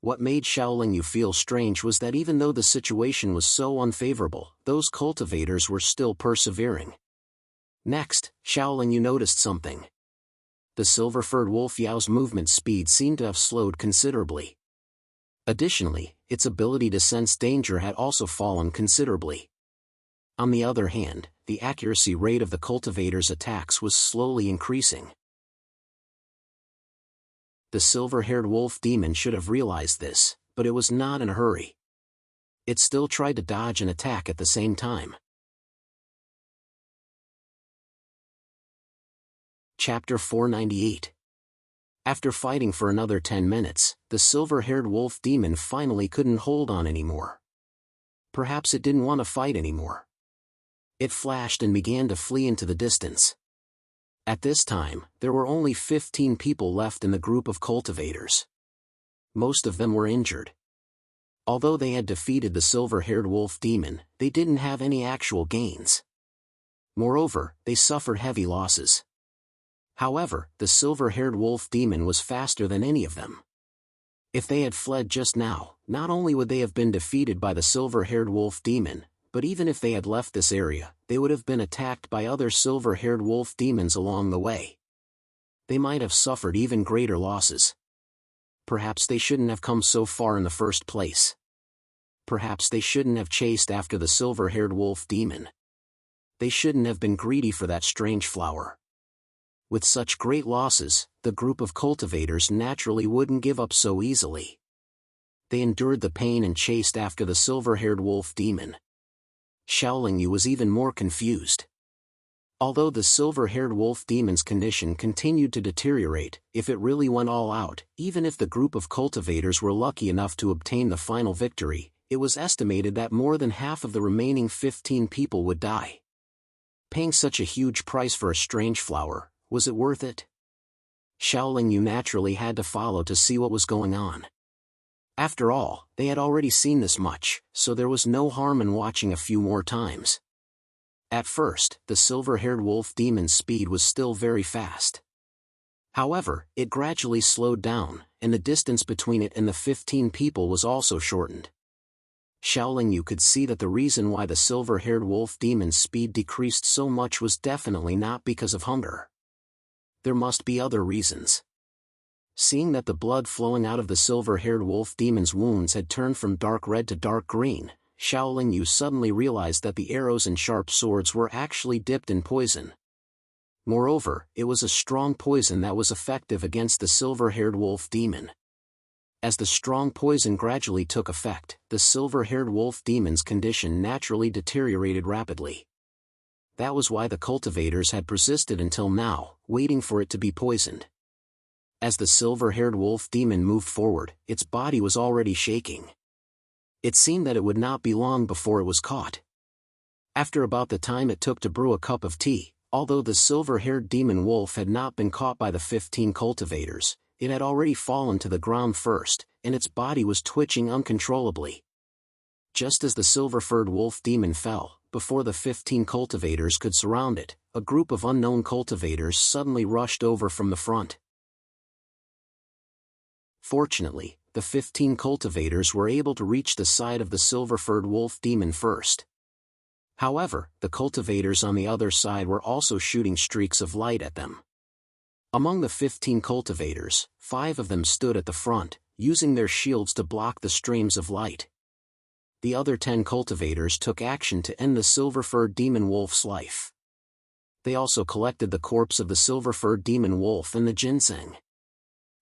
What made Xiaoling Yu feel strange was that even though the situation was so unfavorable, those cultivators were still persevering. Next, Xiaoling Yu noticed something. The silver-furred wolf Yao's movement speed seemed to have slowed considerably. Additionally, its ability to sense danger had also fallen considerably. On the other hand, the accuracy rate of the cultivator's attacks was slowly increasing. The silver-haired wolf demon should have realized this, but it was not in a hurry. It still tried to dodge and attack at the same time. Chapter 498. After fighting for another 10 minutes, the silver-haired wolf demon finally couldn't hold on anymore. Perhaps it didn't want to fight anymore. It flashed and began to flee into the distance. At this time, there were only 15 people left in the group of cultivators. Most of them were injured. Although they had defeated the silver-haired wolf demon, they didn't have any actual gains. Moreover, they suffered heavy losses. However, the silver-haired wolf demon was faster than any of them. If they had fled just now, not only would they have been defeated by the silver-haired wolf demon, but even if they had left this area, they would have been attacked by other silver-haired wolf demons along the way. They might have suffered even greater losses. Perhaps they shouldn't have come so far in the first place. Perhaps they shouldn't have chased after the silver-haired wolf demon. They shouldn't have been greedy for that strange flower. With such great losses, the group of cultivators naturally wouldn't give up so easily. They endured the pain and chased after the silver-haired wolf demon. Xiaoling Yu was even more confused. Although the silver-haired wolf demon's condition continued to deteriorate, if it really went all out, even if the group of cultivators were lucky enough to obtain the final victory, it was estimated that more than half of the remaining 15 people would die. Paying such a huge price for a strange flower, was it worth it? Xiaoling Yu naturally had to follow to see what was going on. After all, they had already seen this much, so there was no harm in watching a few more times. At first, the silver-haired wolf demon's speed was still very fast. However, it gradually slowed down, and the distance between it and the 15 people was also shortened. Xiaoling Yu could see that the reason why the silver-haired wolf demon's speed decreased so much was definitely not because of hunger. There must be other reasons. Seeing that the blood flowing out of the silver-haired wolf demon's wounds had turned from dark red to dark green, Xiaoling Yu suddenly realized that the arrows and sharp swords were actually dipped in poison. Moreover, it was a strong poison that was effective against the silver-haired wolf demon. As the strong poison gradually took effect, the silver-haired wolf demon's condition naturally deteriorated rapidly. That was why the cultivators had persisted until now, waiting for it to be poisoned. As the silver-haired wolf demon moved forward, its body was already shaking. It seemed that it would not be long before it was caught. After about the time it took to brew a cup of tea, although the silver-haired demon wolf had not been caught by the 15 cultivators, it had already fallen to the ground first, and its body was twitching uncontrollably. Just as the silver-furred wolf demon fell, before the 15 cultivators could surround it, a group of unknown cultivators suddenly rushed over from the front. Fortunately, the 15 cultivators were able to reach the side of the silver-furred wolf demon first. However, the cultivators on the other side were also shooting streaks of light at them. Among the 15 cultivators, 5 of them stood at the front, using their shields to block the streams of light. The other 10 cultivators took action to end the silver-furred demon wolf's life. They also collected the corpse of the silver-furred demon wolf and the ginseng.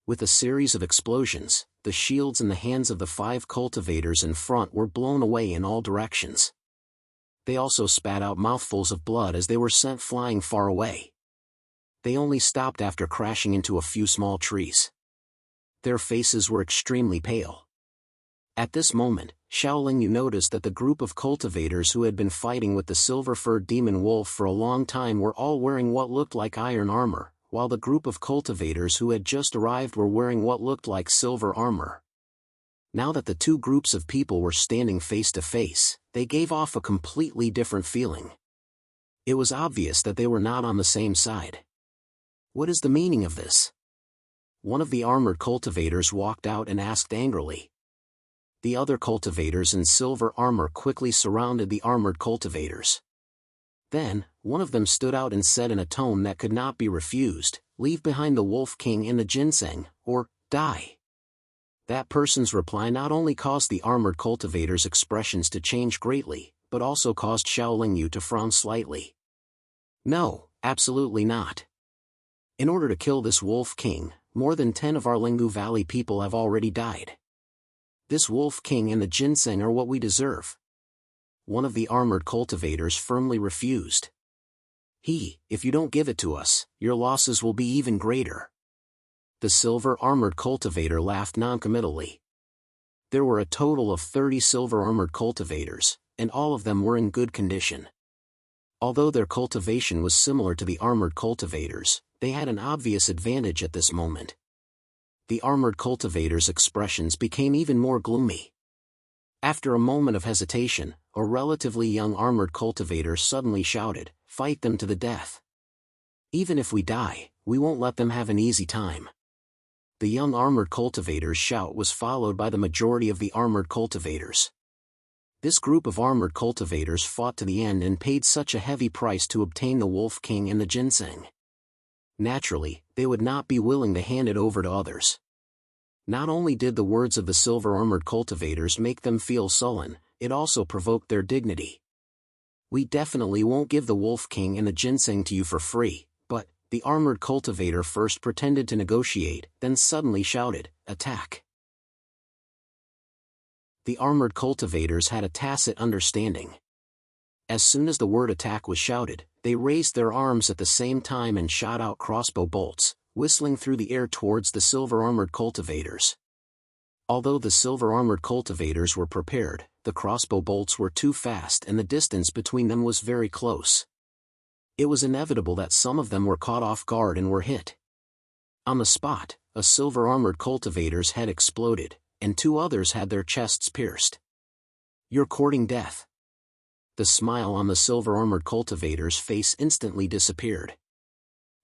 With a series of explosions, the shields in the hands of the 5 cultivators in front were blown away in all directions. They also spat out mouthfuls of blood as they were sent flying far away. They only stopped after crashing into a few small trees. Their faces were extremely pale. At this moment, Xiaoling Yu noticed that the group of cultivators who had been fighting with the silver-furred demon wolf for a long time were all wearing what looked like iron armor, while the group of cultivators who had just arrived were wearing what looked like silver armor. Now that the two groups of people were standing face to face, they gave off a completely different feeling. It was obvious that they were not on the same side. What is the meaning of this? One of the armored cultivators walked out and asked angrily. The other cultivators in silver armor quickly surrounded the armored cultivators. Then, one of them stood out and said in a tone that could not be refused, "Leave behind the Wolf King and the ginseng, or die." That person's reply not only caused the armored cultivator's expressions to change greatly, but also caused Xiao Lingyu to frown slightly. No, absolutely not. In order to kill this Wolf King, more than 10 of our Linggu Valley people have already died. This Wolf King and the ginseng are what we deserve. One of the armored cultivators firmly refused. If you don't give it to us, your losses will be even greater. The silver armored cultivator laughed noncommittally. There were a total of 30 silver armored cultivators, and all of them were in good condition. Although their cultivation was similar to the armored cultivators, they had an obvious advantage at this moment. The armored cultivators' expressions became even more gloomy. After a moment of hesitation, a relatively young armored cultivator suddenly shouted, "Fight them to the death. Even if we die, we won't let them have an easy time." The young armored cultivator's shout was followed by the majority of the armored cultivators. This group of armored cultivators fought to the end and paid such a heavy price to obtain the Wolf King and the ginseng. Naturally, they would not be willing to hand it over to others. Not only did the words of the silver armored cultivators make them feel sullen, it also provoked their dignity. "We definitely won't give the Wolf King and the ginseng to you for free," but the armored cultivator first pretended to negotiate, then suddenly shouted, "Attack!" The armored cultivators had a tacit understanding. As soon as the word attack was shouted, they raised their arms at the same time and shot out crossbow bolts, whistling through the air towards the silver armored cultivators. Although the silver armored cultivators were prepared, the crossbow bolts were too fast and the distance between them was very close. It was inevitable that some of them were caught off guard and were hit. On the spot, a silver armored cultivator's head exploded, and 2 others had their chests pierced. "You're courting death." The smile on the silver armored cultivator's face instantly disappeared.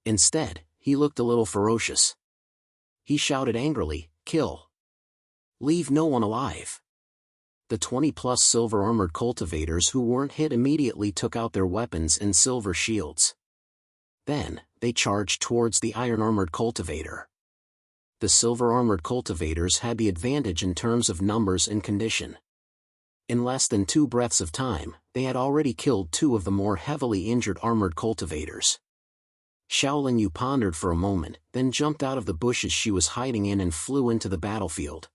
Instead, he looked a little ferocious. He shouted angrily, "Kill! Leave no one alive!" The 20+ silver armored cultivators who weren't hit immediately took out their weapons and silver shields. Then, they charged towards the iron armored cultivator. The silver armored cultivators had the advantage in terms of numbers and condition. In less than 2 breaths of time, they had already killed 2 of the more heavily injured armored cultivators. Xiao Lingyu pondered for a moment, then jumped out of the bushes she was hiding in and flew into the battlefield.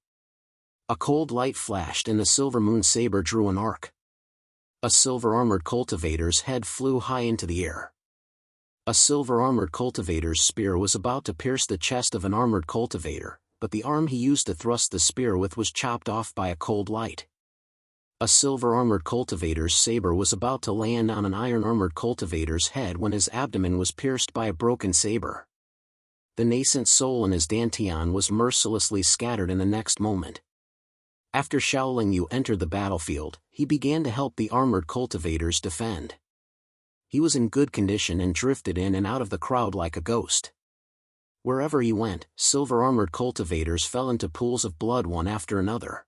A cold light flashed and the silver moon saber drew an arc. A silver armored cultivator's head flew high into the air. A silver armored cultivator's spear was about to pierce the chest of an armored cultivator, but the arm he used to thrust the spear with was chopped off by a cold light. A silver armored cultivator's saber was about to land on an iron armored cultivator's head when his abdomen was pierced by a broken saber. The nascent soul in his dantian was mercilessly scattered in the next moment. After Xiao Lingyu entered the battlefield, he began to help the armored cultivators defend. He was in good condition and drifted in and out of the crowd like a ghost. Wherever he went, silver armored cultivators fell into pools of blood one after another.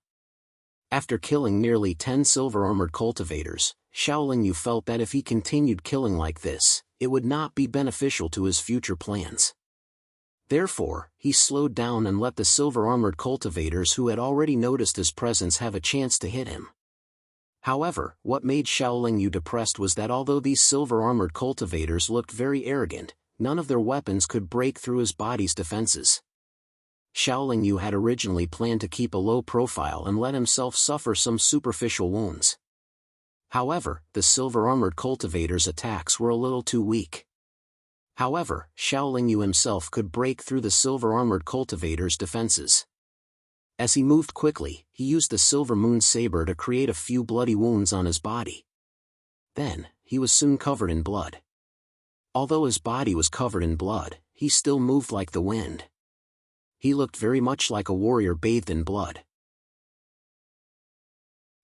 After killing nearly 10 silver armored cultivators, Xiao Lingyu felt that if he continued killing like this, it would not be beneficial to his future plans. Therefore, he slowed down and let the silver armored cultivators who had already noticed his presence have a chance to hit him. However, what made Xiao Lingyu depressed was that although these silver armored cultivators looked very arrogant, none of their weapons could break through his body's defenses. Xiao Lingyu had originally planned to keep a low profile and let himself suffer some superficial wounds. However, the silver armored cultivators' attacks were a little too weak. However, Xiao Lingyu himself could break through the silver armored cultivators' defenses. As he moved quickly, he used the silver moon saber to create a few bloody wounds on his body. Then, he was soon covered in blood. Although his body was covered in blood, he still moved like the wind. He looked very much like a warrior bathed in blood.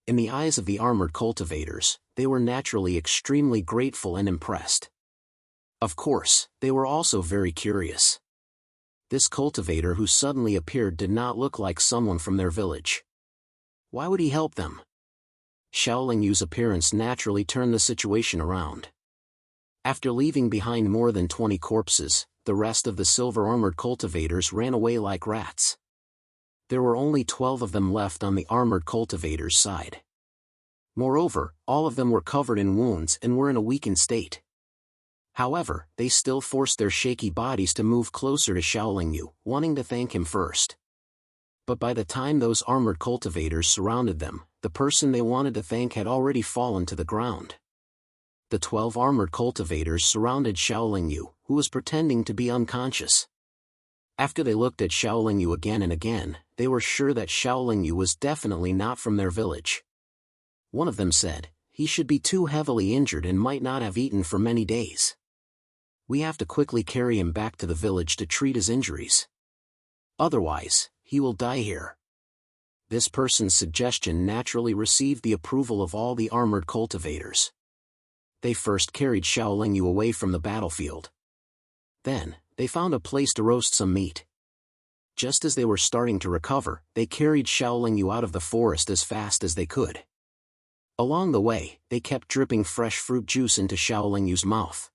In the eyes of the armored cultivators, they were naturally extremely grateful and impressed. Of course, they were also very curious. This cultivator who suddenly appeared did not look like someone from their village. Why would he help them? Xiaolingyu's appearance naturally turned the situation around. After leaving behind more than 20 corpses, the rest of the silver-armored cultivators ran away like rats. There were only 12 of them left on the armored cultivators' side. Moreover, all of them were covered in wounds and were in a weakened state. However, they still forced their shaky bodies to move closer to Xiaolingyu, wanting to thank him first. But by the time those armored cultivators surrounded them, the person they wanted to thank had already fallen to the ground. The 12 armored cultivators surrounded Xiaolingyu, who was pretending to be unconscious. After they looked at Xiaolingyu again and again, they were sure that Xiaolingyu was definitely not from their village. One of them said, "He should be too heavily injured and might not have eaten for many days. We have to quickly carry him back to the village to treat his injuries. Otherwise, he will die here." This person's suggestion naturally received the approval of all the armored cultivators. They first carried Xiaolingyu away from the battlefield. Then, they found a place to roast some meat. Just as they were starting to recover, they carried Xiaolingyu out of the forest as fast as they could. Along the way, they kept dripping fresh fruit juice into Xiaolingyu's mouth.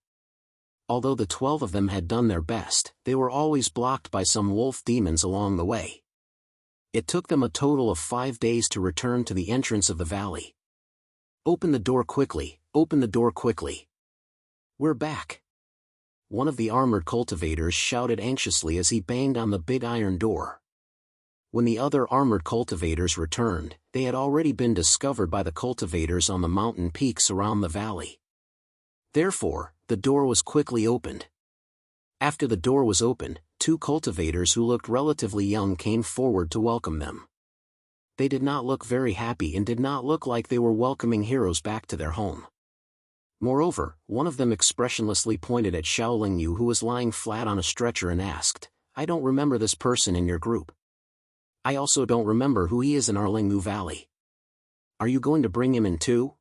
Although the 12 of them had done their best, they were always blocked by some wolf demons along the way. It took them a total of 5 days to return to the entrance of the valley. "Open the door quickly, open the door quickly. We're back." One of the armored cultivators shouted anxiously as he banged on the big iron door. When the other armored cultivators returned, they had already been discovered by the cultivators on the mountain peaks around the valley. Therefore, the door was quickly opened. After the door was opened, 2 cultivators who looked relatively young came forward to welcome them. They did not look very happy and did not look like they were welcoming heroes back to their home. Moreover, one of them expressionlessly pointed at Xiaolingyu, who was lying flat on a stretcher, and asked, "I don't remember this person in your group. I also don't remember who he is in our Lingmu Valley. Are you going to bring him in too?"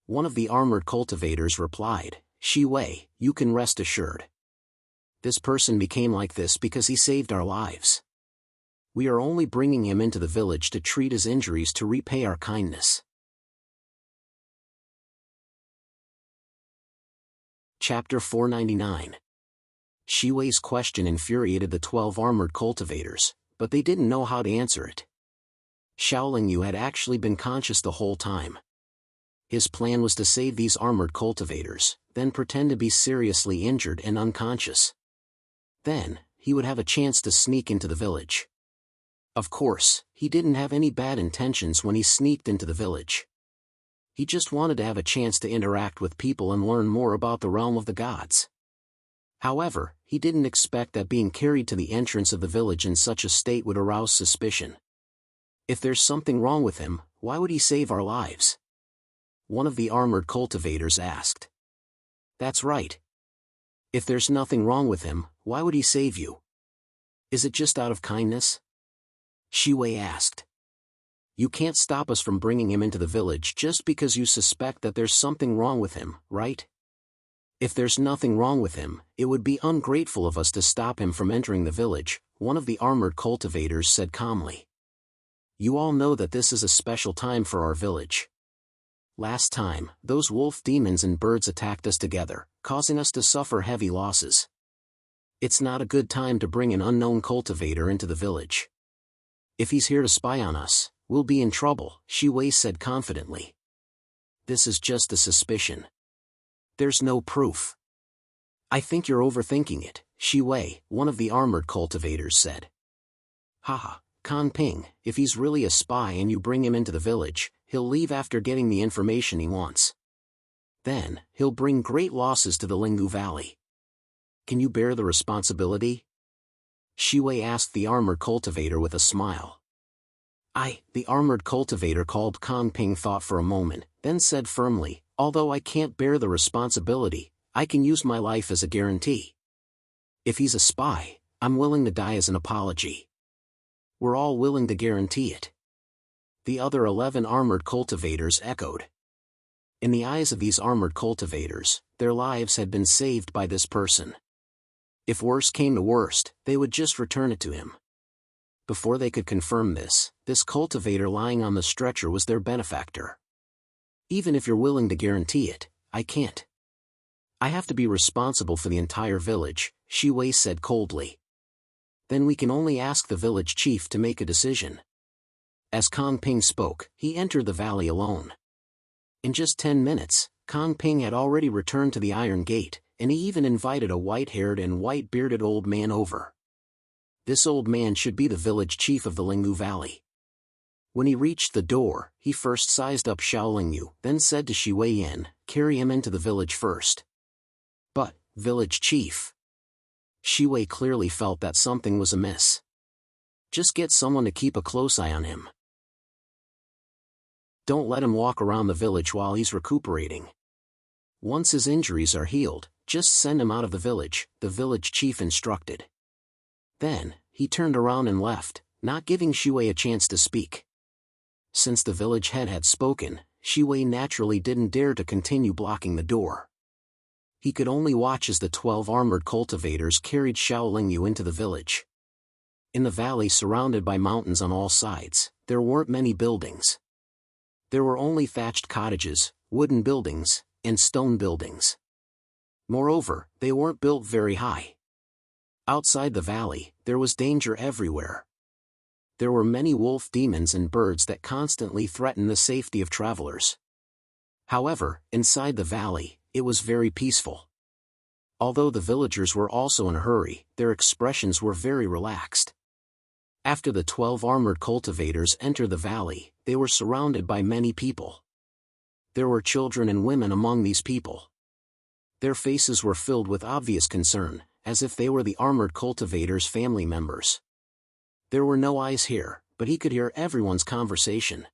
One of the armored cultivators replied, "Shi Wei, you can rest assured. This person became like this because he saved our lives. We are only bringing him into the village to treat his injuries to repay our kindness." Chapter 499. Shi Wei's question infuriated the 12 armored cultivators, but they didn't know how to answer it. Xiaolingyu had actually been conscious the whole time. His plan was to save these armored cultivators, then pretend to be seriously injured and unconscious. Then, he would have a chance to sneak into the village. Of course, he didn't have any bad intentions when he sneaked into the village. He just wanted to have a chance to interact with people and learn more about the realm of the gods. However, he didn't expect that being carried to the entrance of the village in such a state would arouse suspicion. If there's something wrong with him, why would he save our lives? One of the armored cultivators asked. That's right. If there's nothing wrong with him, why would he save you? Is it just out of kindness? Shi Wei asked. You can't stop us from bringing him into the village just because you suspect that there's something wrong with him, right? If there's nothing wrong with him, it would be ungrateful of us to stop him from entering the village, one of the armored cultivators said calmly. You all know that this is a special time for our village. Last time, those wolf demons and birds attacked us together, causing us to suffer heavy losses. It's not a good time to bring an unknown cultivator into the village. If he's here to spy on us, we'll be in trouble, Shi Wei said confidently. This is just a suspicion. There's no proof. I think you're overthinking it, Shi Wei, one of the armored cultivators said. Haha, Kan Ping, if he's really a spy and you bring him into the village, he'll leave after getting the information he wants. Then, he'll bring great losses to the Linggu Valley. Can you bear the responsibility? Shi Wei asked the armored cultivator with a smile. The armored cultivator called Kan Ping thought for a moment, then said firmly, although I can't bear the responsibility, I can use my life as a guarantee. If he's a spy, I'm willing to die as an apology. We're all willing to guarantee it. The other 11 armored cultivators echoed. In the eyes of these armored cultivators, their lives had been saved by this person. If worse came to worst, they would just return it to him. Before they could confirm this cultivator lying on the stretcher was their benefactor. Even if you're willing to guarantee it, I can't. I have to be responsible for the entire village, Shi Wei said coldly. Then we can only ask the village chief to make a decision. As Kong Ping spoke, he entered the valley alone. In just 10 minutes, Kong Ping had already returned to the Iron Gate, and he even invited a white-haired and white-bearded old man over. This old man should be the village chief of the Linglu Valley. When he reached the door, he first sized up Xiaolingyu, then said to Shi Wei Yan, "Carry him into the village first." "But, village chief." Shi Wei clearly felt that something was amiss. "Just get someone to keep a close eye on him. Don't let him walk around the village while he's recuperating. Once his injuries are healed, just send him out of the village," the village chief instructed. Then, he turned around and left, not giving Shi Wei a chance to speak. Since the village head had spoken, Shi Wei naturally didn't dare to continue blocking the door. He could only watch as the 12 armored cultivators carried Xiaolingyu into the village. In the valley surrounded by mountains on all sides, there weren't many buildings. There were only thatched cottages, wooden buildings, and stone buildings. Moreover, they weren't built very high. Outside the valley, there was danger everywhere. There were many wolf demons and birds that constantly threatened the safety of travelers. However, inside the valley, it was very peaceful. Although the villagers were also in a hurry, their expressions were very relaxed. After the 12 armored cultivators entered the valley, they were surrounded by many people. There were children and women among these people. Their faces were filled with obvious concern, as if they were the armored cultivators' family members. There were no eyes here, but he could hear everyone's conversation.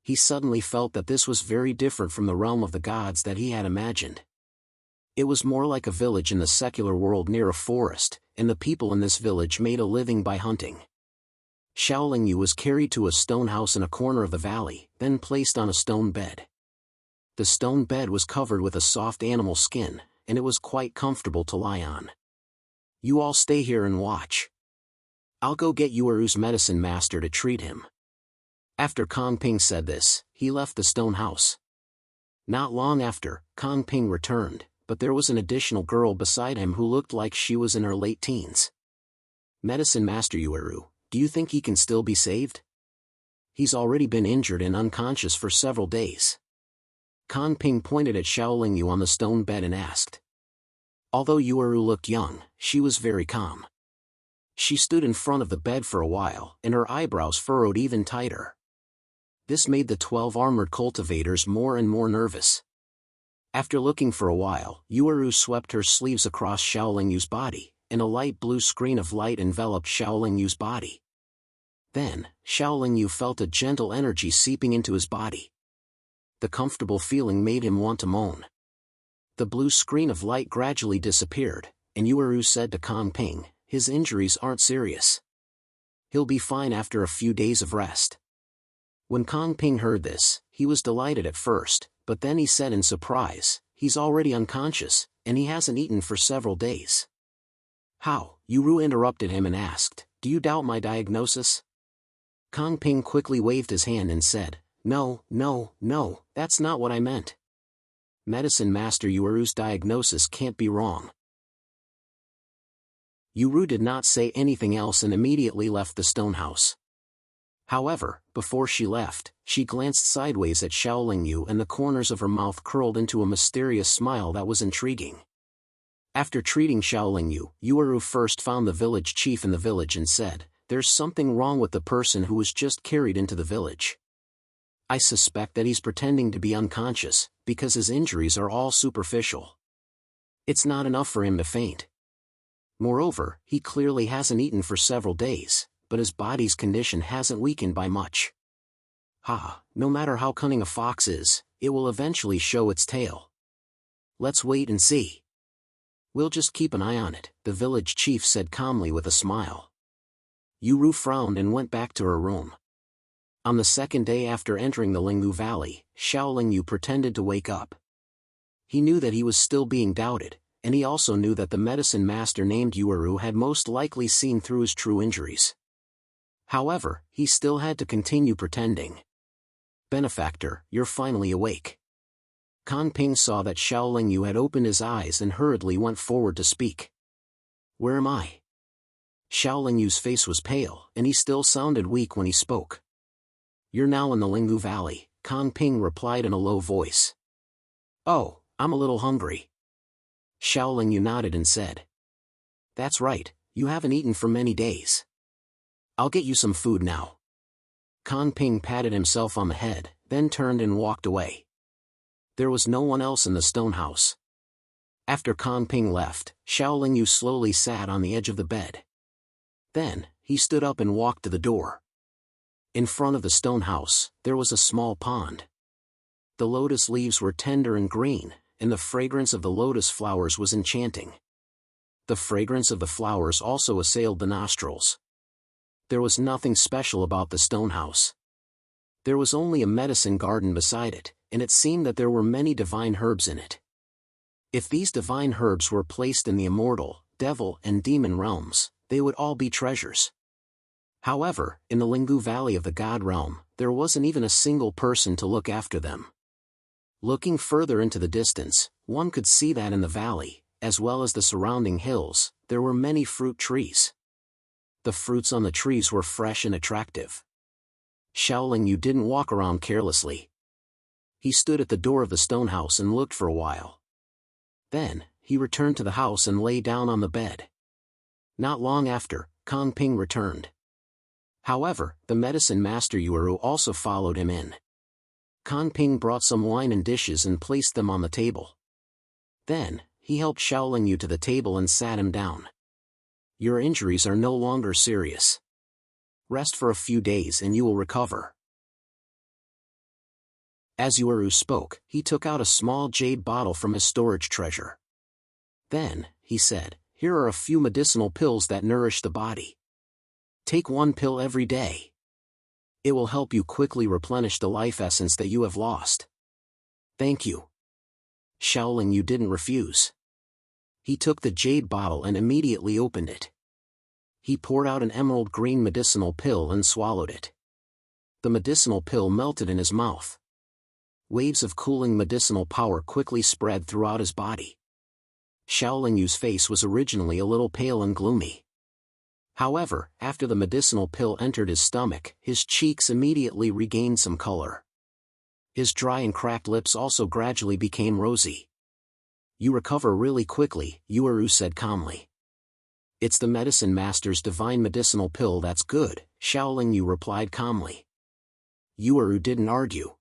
He suddenly felt that this was very different from the realm of the gods that he had imagined. It was more like a village in the secular world near a forest, and the people in this village made a living by hunting. Xiaolingyu was carried to a stone house in a corner of the valley, then placed on a stone bed. The stone bed was covered with a soft animal skin, and it was quite comfortable to lie on. "You all stay here and watch. I'll go get Yueru's medicine master to treat him." After Kong Ping said this, he left the stone house. Not long after, Kong Ping returned, but there was an additional girl beside him who looked like she was in her late teens. "Medicine Master Yueru, do you think he can still be saved? He's already been injured and unconscious for several days." Kong Ping pointed at Xiaolingyu on the stone bed and asked. Although Yueru looked young, she was very calm. She stood in front of the bed for a while, and her eyebrows furrowed even tighter. This made the 12 armored cultivators more and more nervous. After looking for a while, Yueru swept her sleeves across Xiaolingyu's body, and a light blue screen of light enveloped Xiaolingyu's body. Then, Xiaolingyu felt a gentle energy seeping into his body. The comfortable feeling made him want to moan. The blue screen of light gradually disappeared, and Yueru said to Kong Ping, "His injuries aren't serious. He'll be fine after a few days of rest." When Kong Ping heard this, he was delighted at first, but then he said in surprise, "He's already unconscious, and he hasn't eaten for several days." "How?" Yueru interrupted him and asked, "Do you doubt my diagnosis?" Kong Ping quickly waved his hand and said, No, that's not what I meant. Medicine Master Yueru's diagnosis can't be wrong." Yueru did not say anything else and immediately left the stone house. However, before she left, she glanced sideways at Xiaolingyu and the corners of her mouth curled into a mysterious smile that was intriguing. After treating Xiaolingyu, Yueru first found the village chief in the village and said, "There's something wrong with the person who was just carried into the village. I suspect that he's pretending to be unconscious, because his injuries are all superficial. It's not enough for him to faint. Moreover, he clearly hasn't eaten for several days, but his body's condition hasn't weakened by much. No matter how cunning a fox is, it will eventually show its tail. Let's wait and see. We'll just keep an eye on it," the village chief said calmly with a smile. Yueru frowned and went back to her room. On the second day after entering the Linggu Valley, Xiaoling Yu pretended to wake up. He knew that he was still being doubted, and he also knew that the medicine master named Yueru had most likely seen through his true injuries. However, he still had to continue pretending. "Benefactor, you're finally awake." Kan Ping saw that Xiaoling Yu had opened his eyes and hurriedly went forward to speak. "Where am I?" Xiaoling Yu's face was pale, and he still sounded weak when he spoke. "You're now in the Linggu Valley," Kan Ping replied in a low voice. "Oh, I'm a little hungry." Xiaoling Yu nodded and said, "That's right, you haven't eaten for many days. I'll get you some food now." Kan Ping patted himself on the head, then turned and walked away. There was no one else in the stone house. After Kan Ping left, Xiaoling Yu slowly sat on the edge of the bed. Then, he stood up and walked to the door. In front of the stone house, there was a small pond. The lotus leaves were tender and green, and the fragrance of the lotus flowers was enchanting. The fragrance of the flowers also assailed the nostrils. There was nothing special about the stone house. There was only a medicine garden beside it, and it seemed that there were many divine herbs in it. If these divine herbs were placed in the immortal, devil, and demon realms, they would all be treasures. However, in the Linggu Valley of the God Realm, there wasn't even a single person to look after them. Looking further into the distance, one could see that in the valley, as well as the surrounding hills, there were many fruit trees. The fruits on the trees were fresh and attractive. Xiaoling Yu didn't walk around carelessly. He stood at the door of the stone house and looked for a while. Then, he returned to the house and lay down on the bed. Not long after, Kan Ping returned. However, the medicine master Yueru also followed him in. Kan Ping brought some wine and dishes and placed them on the table. Then, he helped Xiaoling Yu to the table and sat him down. "Your injuries are no longer serious. Rest for a few days and you will recover." As Yueru spoke, he took out a small jade bottle from his storage treasure. Then, he said, "Here are a few medicinal pills that nourish the body. Take one pill every day. It will help you quickly replenish the life essence that you have lost." "Thank you." Xiaoling Yu didn't refuse. He took the jade bottle and immediately opened it. He poured out an emerald green medicinal pill and swallowed it. The medicinal pill melted in his mouth. Waves of cooling medicinal power quickly spread throughout his body. Xiaoling Yu's face was originally a little pale and gloomy. However, after the medicinal pill entered his stomach, his cheeks immediately regained some color. His dry and cracked lips also gradually became rosy. "You recover really quickly," Yueru said calmly. "It's the medicine master's divine medicinal pill that's good," Xiaoling Yu replied calmly. Yueru didn't argue.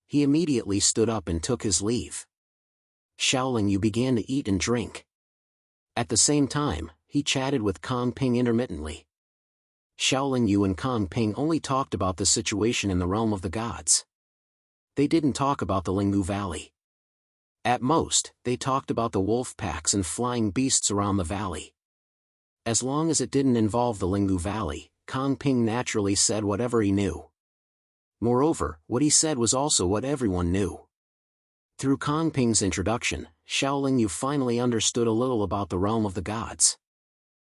He immediately stood up and took his leave. Xiaoling Yu began to eat and drink. At the same time, he chatted with Kan Ping intermittently. Xiaoling Yu and Kan Ping only talked about the situation in the realm of the gods. They didn't talk about the Linggu Valley. At most, they talked about the wolf packs and flying beasts around the valley. As long as it didn't involve the Linggu Valley, Kan Ping naturally said whatever he knew. Moreover, what he said was also what everyone knew. Through Kan Ping's introduction, Xiaoling Yu finally understood a little about the realm of the gods.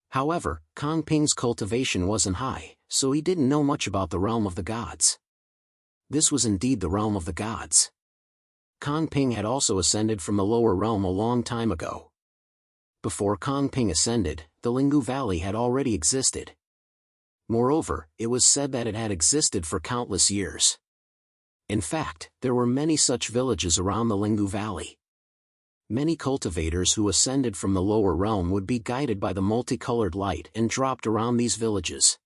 However, Kan Ping's cultivation wasn't high, so he didn't know much about the realm of the gods. This was indeed the realm of the gods. Kan Ping had also ascended from the lower realm a long time ago. Before Kan Ping ascended, the Linggu Valley had already existed. Moreover, it was said that it had existed for countless years. In fact, there were many such villages around the Linggu Valley. Many cultivators who ascended from the lower realm would be guided by the multicolored light and dropped around these villages.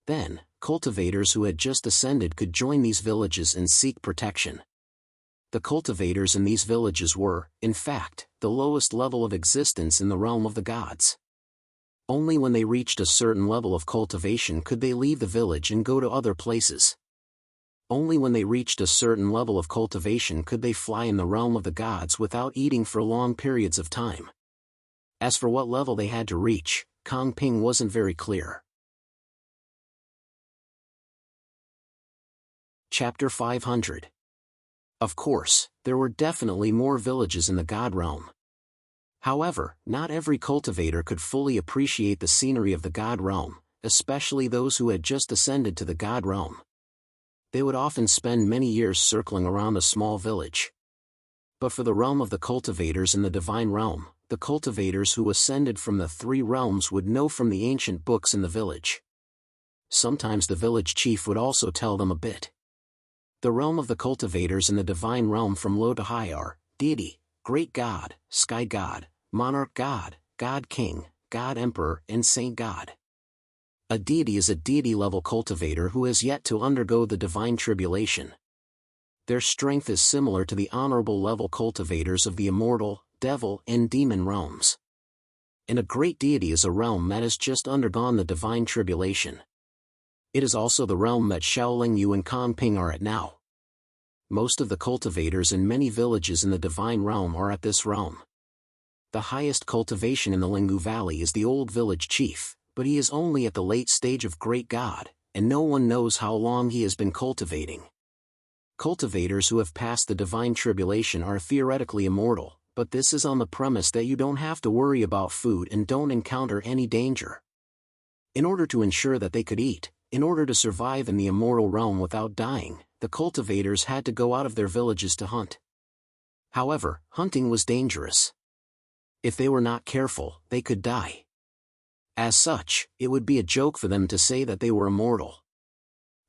Then, cultivators who had just ascended could join these villages and seek protection. The cultivators in these villages were, in fact, the lowest level of existence in the realm of the gods. Only when they reached a certain level of cultivation could they leave the village and go to other places. Only when they reached a certain level of cultivation could they fly in the realm of the gods without eating for long periods of time. As for what level they had to reach, Kan Ping wasn't very clear. Chapter 500. Of course, there were definitely more villages in the God realm. However, not every cultivator could fully appreciate the scenery of the God realm, especially those who had just ascended to the God realm. They would often spend many years circling around a small village. But for the realm of the cultivators in the divine realm, the cultivators who ascended from the three realms would know from the ancient books in the village. Sometimes the village chief would also tell them a bit. The realm of the cultivators in the divine realm from low to high are deity, great god, sky god, monarch god, god king, god emperor, and saint god. A deity is a deity-level cultivator who has yet to undergo the divine tribulation. Their strength is similar to the honorable level cultivators of the immortal, devil, and demon realms. And a great deity is a realm that has just undergone the divine tribulation. It is also the realm that Xiaoling Yu and Kongping are at now. Most of the cultivators in many villages in the divine realm are at this realm. The highest cultivation in the Linggu Valley is the old village chief, but he is only at the late stage of great god, and no one knows how long he has been cultivating. Cultivators who have passed the divine tribulation are theoretically immortal, but this is on the premise that you don't have to worry about food and don't encounter any danger. In order to ensure that they could eat, in order to survive in the immortal realm without dying, the cultivators had to go out of their villages to hunt. However, hunting was dangerous. If they were not careful, they could die. As such, it would be a joke for them to say that they were immortal.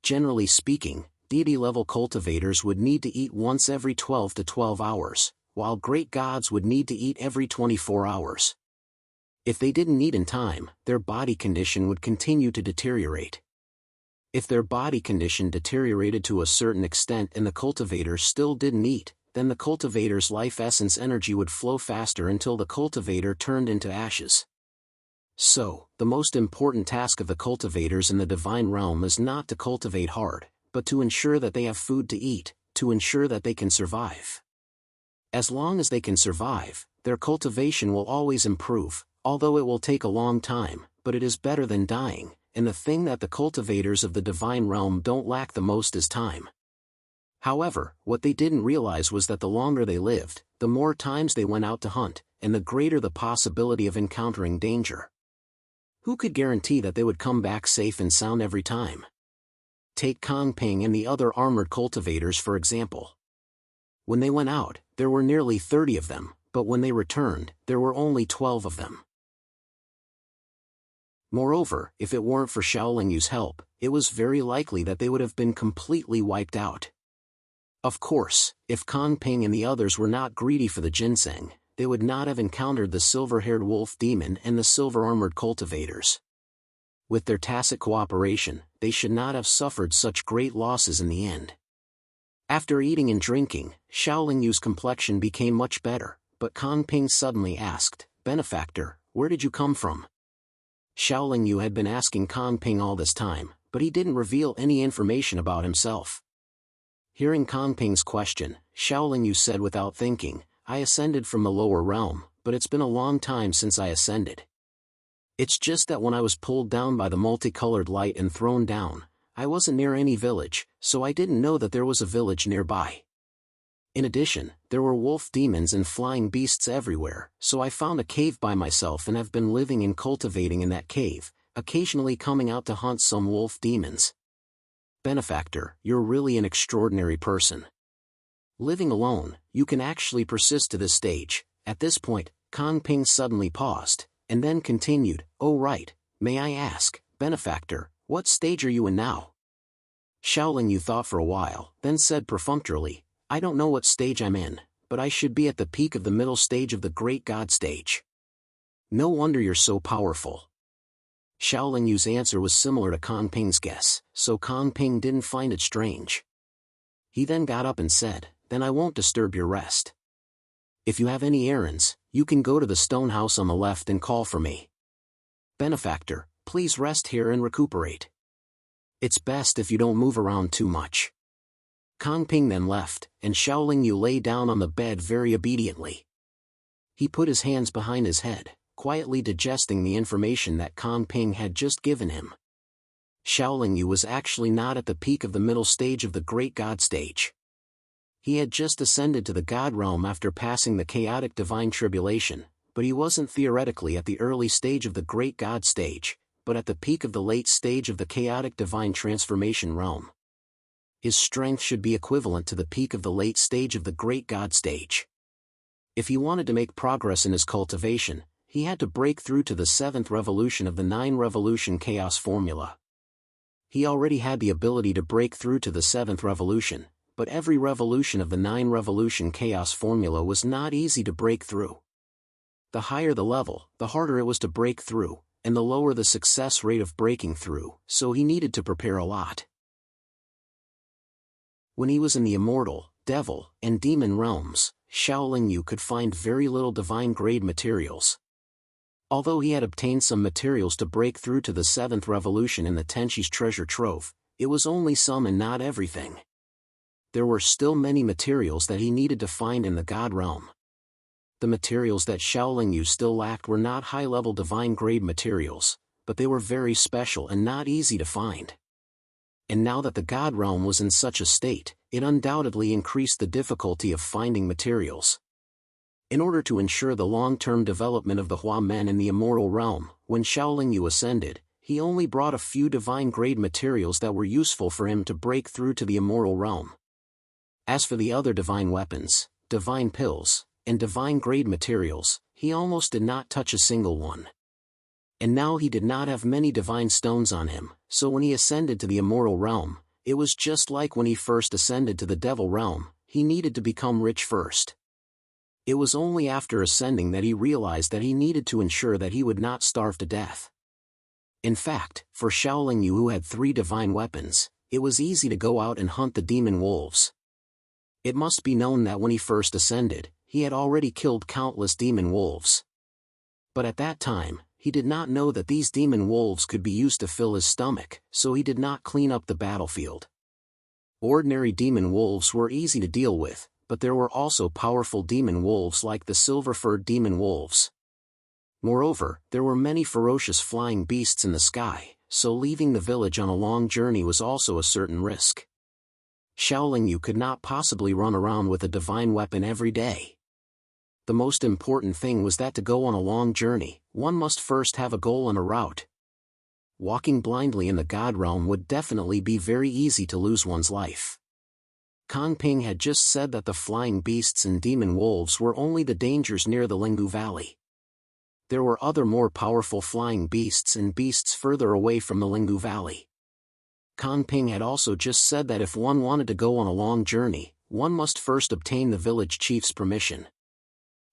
Generally speaking, deity-level cultivators would need to eat once every 12 to 12 hours, while great gods would need to eat every 24 hours. If they didn't eat in time, their body condition would continue to deteriorate. If their body condition deteriorated to a certain extent and the cultivator still didn't eat, then the cultivator's life essence energy would flow faster until the cultivator turned into ashes. So, the most important task of the cultivators in the divine realm is not to cultivate hard, but to ensure that they have food to eat, to ensure that they can survive. As long as they can survive, their cultivation will always improve, although it will take a long time, but it is better than dying, and the thing that the cultivators of the divine realm don't lack the most is time. However, what they didn't realize was that the longer they lived, the more times they went out to hunt, and the greater the possibility of encountering danger. Who could guarantee that they would come back safe and sound every time? Take Kongping and the other armored cultivators for example. When they went out, there were nearly 30 of them, but when they returned, there were only 12 of them. Moreover, if it weren't for Xiaoling Yu's help, it was very likely that they would have been completely wiped out. Of course, if Kongping and the others were not greedy for the ginseng, they would not have encountered the silver-haired wolf demon and the silver-armored cultivators. With their tacit cooperation, they should not have suffered such great losses in the end. After eating and drinking, Xiaoling Yu's complexion became much better, but Kongping suddenly asked, "Benefactor, where did you come from?" Xiaoling Yu had been asking Kongping all this time, but he didn't reveal any information about himself. Hearing Kongping's question, Xiaoling Yu said without thinking, "I ascended from the lower realm, but it's been a long time since I ascended. It's just that when I was pulled down by the multicolored light and thrown down, I wasn't near any village, so I didn't know that there was a village nearby. In addition, there were wolf demons and flying beasts everywhere, so I found a cave by myself and have been living and cultivating in that cave, occasionally coming out to hunt some wolf demons. Benefactor, you're really an extraordinary person. Living alone, you can actually persist to this stage." At this point, Kongping suddenly paused, and then continued, "Oh right, may I ask, Benefactor, what stage are you in now?" Xiaoling Yu thought for a while, then said perfunctorily, "I don't know what stage I'm in, but I should be at the peak of the middle stage of the Great God stage." "No wonder you're so powerful." Xiaoling Yu's answer was similar to Kongping's guess, so Kongping didn't find it strange. He then got up and said, "Then I won't disturb your rest. If you have any errands, you can go to the stone house on the left and call for me. Benefactor, please rest here and recuperate. It's best if you don't move around too much." Kongping then left, and Xiaoling Yu lay down on the bed very obediently. He put his hands behind his head, quietly digesting the information that Kongping had just given him. Xiaoling Yu was actually not at the peak of the middle stage of the Great God stage. He had just ascended to the God realm after passing the chaotic divine tribulation, but he wasn't theoretically at the early stage of the Great God stage, but at the peak of the late stage of the chaotic divine transformation realm. His strength should be equivalent to the peak of the late stage of the Great God stage. If he wanted to make progress in his cultivation, he had to break through to the 7th revolution of the 9-revolution chaos formula. He already had the ability to break through to the 7th revolution, but every revolution of the 9-revolution chaos formula was not easy to break through. The higher the level, the harder it was to break through, and the lower the success rate of breaking through, so he needed to prepare a lot. When he was in the immortal, devil, and demon realms, Xiaoling Yu could find very little divine-grade materials. Although he had obtained some materials to break through to the 7th revolution in the Tenshi's treasure trove, it was only some and not everything. There were still many materials that he needed to find in the God realm. The materials that Xiaoling Yu still lacked were not high-level divine-grade materials, but they were very special and not easy to find. And now that the God realm was in such a state, it undoubtedly increased the difficulty of finding materials. In order to ensure the long-term development of the Hua Men in the immortal realm, when Xiaoling Yu ascended, he only brought a few divine-grade materials that were useful for him to break through to the immortal realm. As for the other divine weapons, divine pills, and divine-grade materials, he almost did not touch a single one. And now he did not have many divine stones on him, so when he ascended to the immortal realm, it was just like when he first ascended to the devil realm, he needed to become rich first. It was only after ascending that he realized that he needed to ensure that he would not starve to death. In fact, for Xiaoling Yu, who had 3 divine weapons, it was easy to go out and hunt the demon wolves. It must be known that when he first ascended, he had already killed countless demon wolves. But at that time, he did not know that these demon wolves could be used to fill his stomach, so he did not clean up the battlefield. Ordinary demon wolves were easy to deal with, but there were also powerful demon wolves like the silver-furred demon wolves. Moreover, there were many ferocious flying beasts in the sky, so leaving the village on a long journey was also a certain risk. Xiaoling Yu could not possibly run around with a divine weapon every day. The most important thing was that to go on a long journey, one must first have a goal and a route. Walking blindly in the God realm would definitely be very easy to lose one's life. Kang Ping had just said that the flying beasts and demon wolves were only the dangers near the Linggu Valley. There were other more powerful flying beasts and beasts further away from the Linggu Valley. Kang Ping had also just said that if one wanted to go on a long journey, one must first obtain the village chief's permission.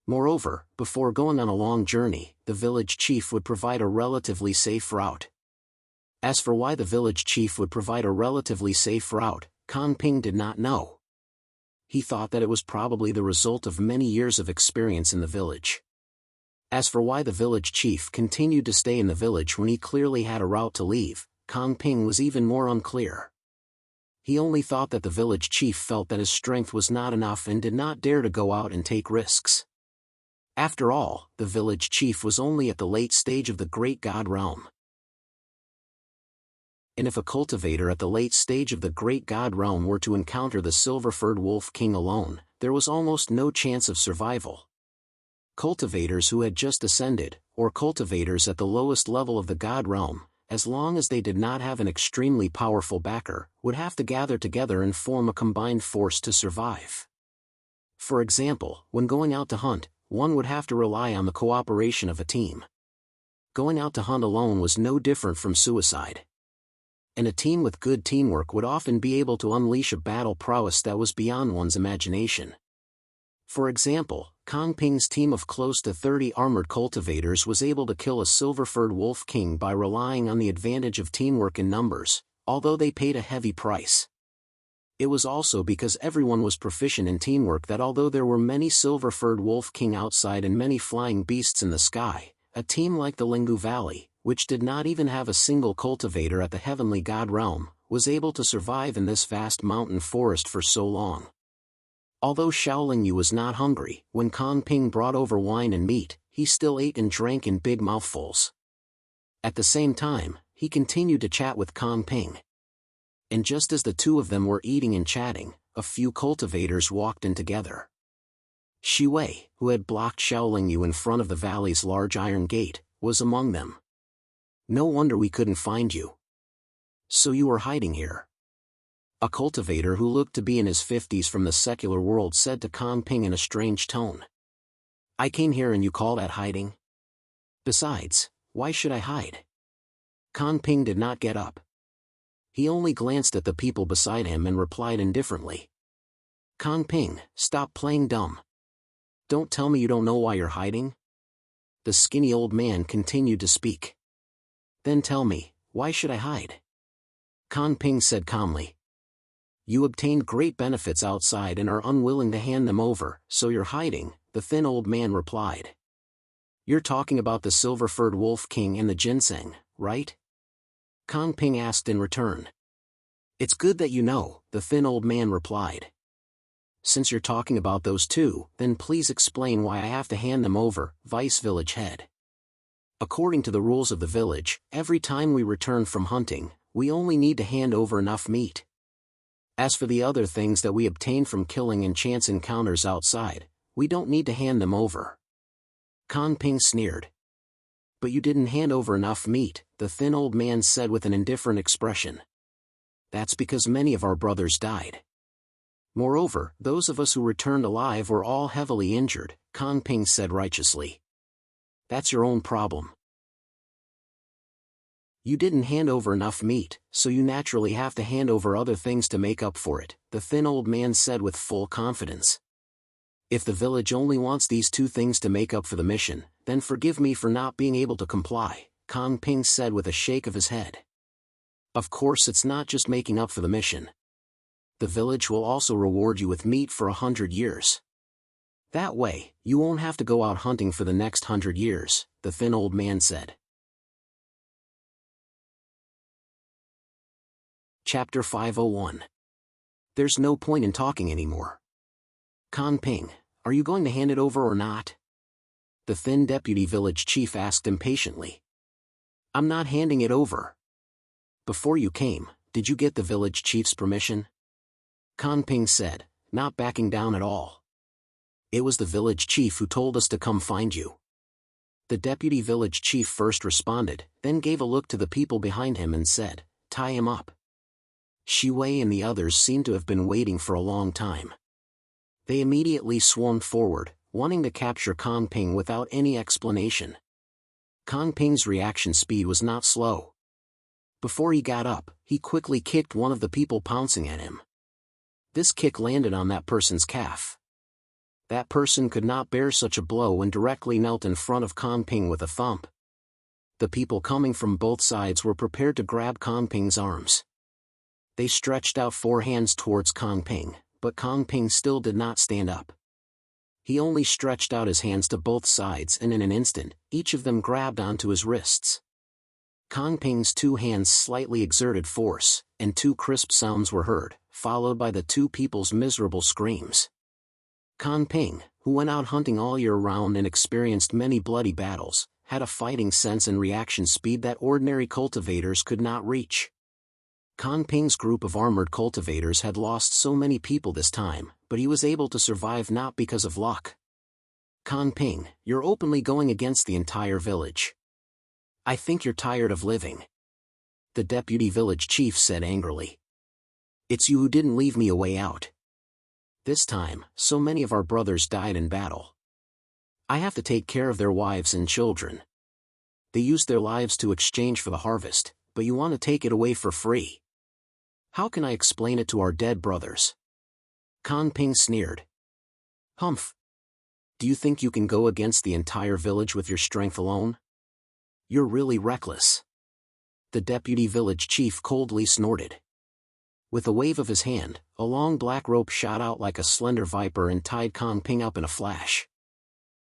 Moreover, before going on a long journey, the village chief would provide a relatively safe route. As for why the village chief would provide a relatively safe route, Kang Ping did not know. He thought that it was probably the result of many years of experience in the village. As for why the village chief continued to stay in the village when he clearly had a route to leave, Kang Ping was even more unclear. He only thought that the village chief felt that his strength was not enough and did not dare to go out and take risks. After all, the village chief was only at the late stage of the Great God realm. And if a cultivator at the late stage of the Great God realm were to encounter the silver-furred wolf king alone, there was almost no chance of survival. Cultivators who had just ascended, or cultivators at the lowest level of the God realm, as long as they did not have an extremely powerful backer, would have to gather together and form a combined force to survive. For example, when going out to hunt, one would have to rely on the cooperation of a team. Going out to hunt alone was no different from suicide. And a team with good teamwork would often be able to unleash a battle prowess that was beyond one's imagination. For example, Kang Ping's team of close to 30 armored cultivators was able to kill a silver-furred wolf king by relying on the advantage of teamwork in numbers, although they paid a heavy price. It was also because everyone was proficient in teamwork that although there were many silver-furred wolf king outside and many flying beasts in the sky, a team like the Linggu Valley, which did not even have a single cultivator at the heavenly God realm, was able to survive in this vast mountain forest for so long. Although Xiaoling Yu was not hungry, when Kang Ping brought over wine and meat, he still ate and drank in big mouthfuls. At the same time, he he continued to chat with Kong Ping. And just as the two of them were eating and chatting, a few cultivators walked in together. Shi Wei, who had blocked Shaoling Yu in front of the valley's large iron gate, was among them. No wonder we couldn't find you. So you were hiding here. A cultivator who looked to be in his 50s from the secular world said to Kong Ping in a strange tone. I came here and you call that hiding? Besides, why should I hide? Kong Ping did not get up. He only glanced at the people beside him and replied indifferently. Kong Ping, stop playing dumb. Don't tell me you don't know why you're hiding? The skinny old man continued to speak. Then tell me, why should I hide? Kong Ping said calmly. You obtained great benefits outside and are unwilling to hand them over, so you're hiding, the thin old man replied. You're talking about the silver-furred wolf king and the ginseng, right? Kong Ping asked in return. It's good that you know, the thin old man replied. Since you're talking about those two, then please explain why I have to hand them over, vice village head. According to the rules of the village, every time we return from hunting, we only need to hand over enough meat. As for the other things that we obtain from killing and chance encounters outside, we don't need to hand them over. Kong Ping sneered. But you didn't hand over enough meat, the thin old man said with an indifferent expression. That's because many of our brothers died. Moreover, those of us who returned alive were all heavily injured, Kong Ping said righteously. That's your own problem. You didn't hand over enough meat, so you naturally have to hand over other things to make up for it, the thin old man said with full confidence. If the village only wants these two things to make up for the mission, then forgive me for not being able to comply, Kong Ping said with a shake of his head. Of course it's not just making up for the mission. The village will also reward you with meat for 100 years. That way, you won't have to go out hunting for the next 100 years, the thin old man said. Chapter 501. There's no point in talking anymore. Kong Ping, are you going to hand it over or not? The thin deputy village chief asked impatiently. I'm not handing it over. Before you came, did you get the village chief's permission? Kong Ping said, not backing down at all. It was the village chief who told us to come find you. The deputy village chief first responded, then gave a look to the people behind him and said, tie him up. Shi Wei and the others seemed to have been waiting for a long time. They immediately swarmed forward, wanting to capture Kong Ping without any explanation. Kong Ping's reaction speed was not slow. Before he got up, he quickly kicked one of the people pouncing at him. This kick landed on that person's calf. That person could not bear such a blow and directly knelt in front of Kong Ping with a thump. The people coming from both sides were prepared to grab Kong Ping's arms. They stretched out 4 hands towards Kong Ping, but Kong Ping still did not stand up. He only stretched out his hands to both sides and in an instant, each of them grabbed onto his wrists. Kong Ping's 2 hands slightly exerted force, and 2 crisp sounds were heard, followed by the 2 people's miserable screams. Kong Ping, who went out hunting all year round and experienced many bloody battles, had a fighting sense and reaction speed that ordinary cultivators could not reach. Kong Ping's group of armored cultivators had lost so many people this time, but he was able to survive not because of luck. Kong Ping, you're openly going against the entire village. I think you're tired of living. The deputy village chief said angrily. It's you who didn't leave me a way out. This time, so many of our brothers died in battle. I have to take care of their wives and children. They used their lives to exchange for the harvest, but you want to take it away for free. How can I explain it to our dead brothers? Kong Ping sneered. Humph. Do you think you can go against the entire village with your strength alone? You're really reckless. The deputy village chief coldly snorted. With a wave of his hand, a long black rope shot out like a slender viper and tied Kong Ping up in a flash.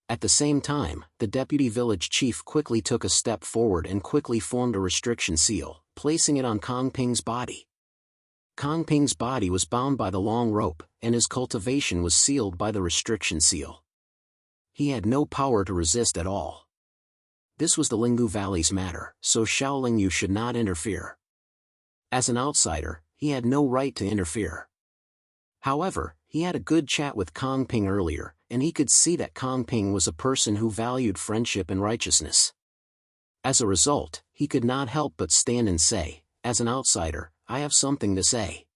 At the same time, the deputy village chief quickly took a step forward and quickly formed a restriction seal, placing it on Kong Ping's body. Kong Ping's body was bound by the long rope, and his cultivation was sealed by the restriction seal. He had no power to resist at all. This was the Linggu Valley's matter, so Xiao Yu should not interfere. As an outsider, he had no right to interfere. However, he had a good chat with Kong Ping earlier, and he could see that Kong Ping was a person who valued friendship and righteousness. As a result, he could not help but stand and say, as an outsider, I have something to say.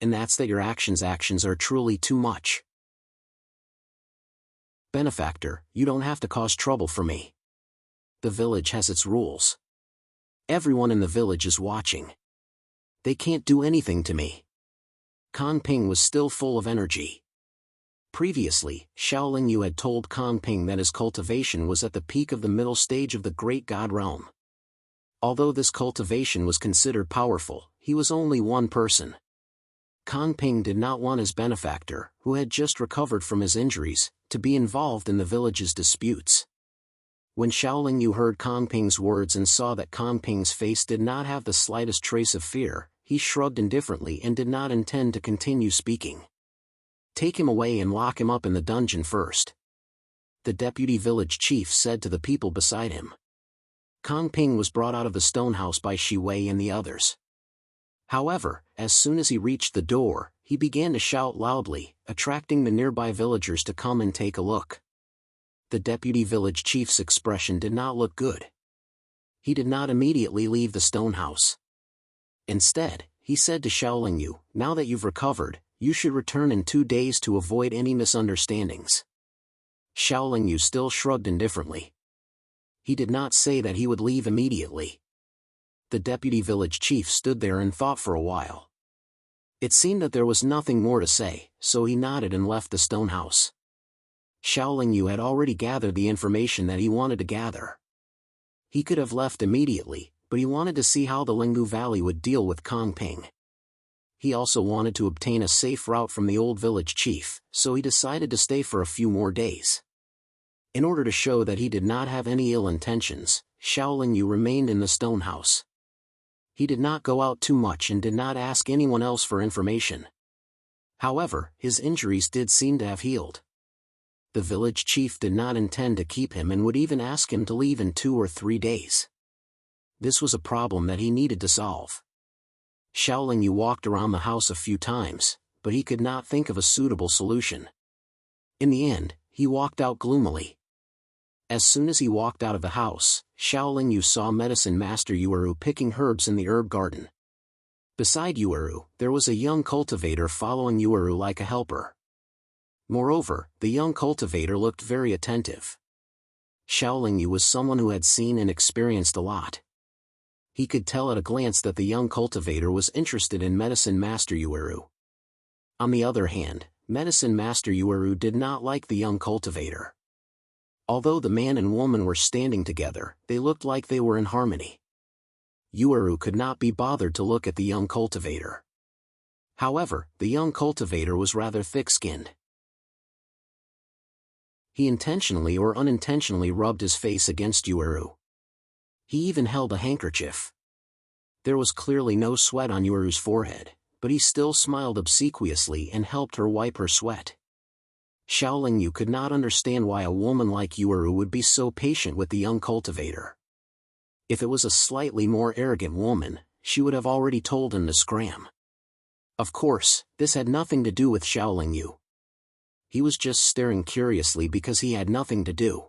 And that's that your actions are truly too much. Benefactor, you don't have to cause trouble for me. The village has its rules. Everyone in the village is watching. They can't do anything to me. Kong Ping was still full of energy. Previously, Xiao Yu had told Kong Ping that his cultivation was at the peak of the middle stage of the Great God Realm. Although this cultivation was considered powerful, he was only one person. Kong Ping did not want his benefactor, who had just recovered from his injuries, to be involved in the village's disputes. When Xiao Yu heard Kong Ping's words and saw that Kong Ping's face did not have the slightest trace of fear, he shrugged indifferently and did not intend to continue speaking. Take him away and lock him up in the dungeon first. The deputy village chief said to the people beside him. Kong Ping was brought out of the stone house by Shi Wei and the others. However, as soon as he reached the door, he began to shout loudly, attracting the nearby villagers to come and take a look. The deputy village chief's expression did not look good. He did not immediately leave the stone house. Instead, he said to Xiao Yu, now that you've recovered, you should return in 2 days to avoid any misunderstandings. Xiao Yu still shrugged indifferently. He did not say that he would leave immediately. The deputy village chief stood there and thought for a while. It seemed that there was nothing more to say, so he nodded and left the stone house. Xiao Yu had already gathered the information that he wanted to gather. He could have left immediately, but he wanted to see how the Linggu Valley would deal with Kong Ping. He also wanted to obtain a safe route from the old village chief, so he decided to stay for a few more days. In order to show that he did not have any ill intentions, Xiao Yu remained in the stone house. He did not go out too much and did not ask anyone else for information. However, his injuries did seem to have healed. The village chief did not intend to keep him and would even ask him to leave in 2 or 3 days. This was a problem that he needed to solve. Xiao Yu walked around the house a few times, but he could not think of a suitable solution. In the end, he walked out gloomily. As soon as he walked out of the house, Xiao Yu saw Medicine Master Yueru picking herbs in the herb garden. Beside Yueru, there was a young cultivator following Yueru like a helper. Moreover, the young cultivator looked very attentive. Xiao Yu was someone who had seen and experienced a lot. He could tell at a glance that the young cultivator was interested in Medicine Master Yueru. On the other hand, Medicine Master Yueru did not like the young cultivator. Although the man and woman were standing together, they looked like they were in harmony. Yueru could not be bothered to look at the young cultivator. However, the young cultivator was rather thick-skinned. He intentionally or unintentionally rubbed his face against Yueru. He even held a handkerchief. There was clearly no sweat on Yueru's forehead, but he still smiled obsequiously and helped her wipe her sweat. Xiao Yu could not understand why a woman like Yueru would be so patient with the young cultivator. If it was a slightly more arrogant woman, she would have already told him to scram. Of course, this had nothing to do with Xiao Yu. He was just staring curiously because he had nothing to do.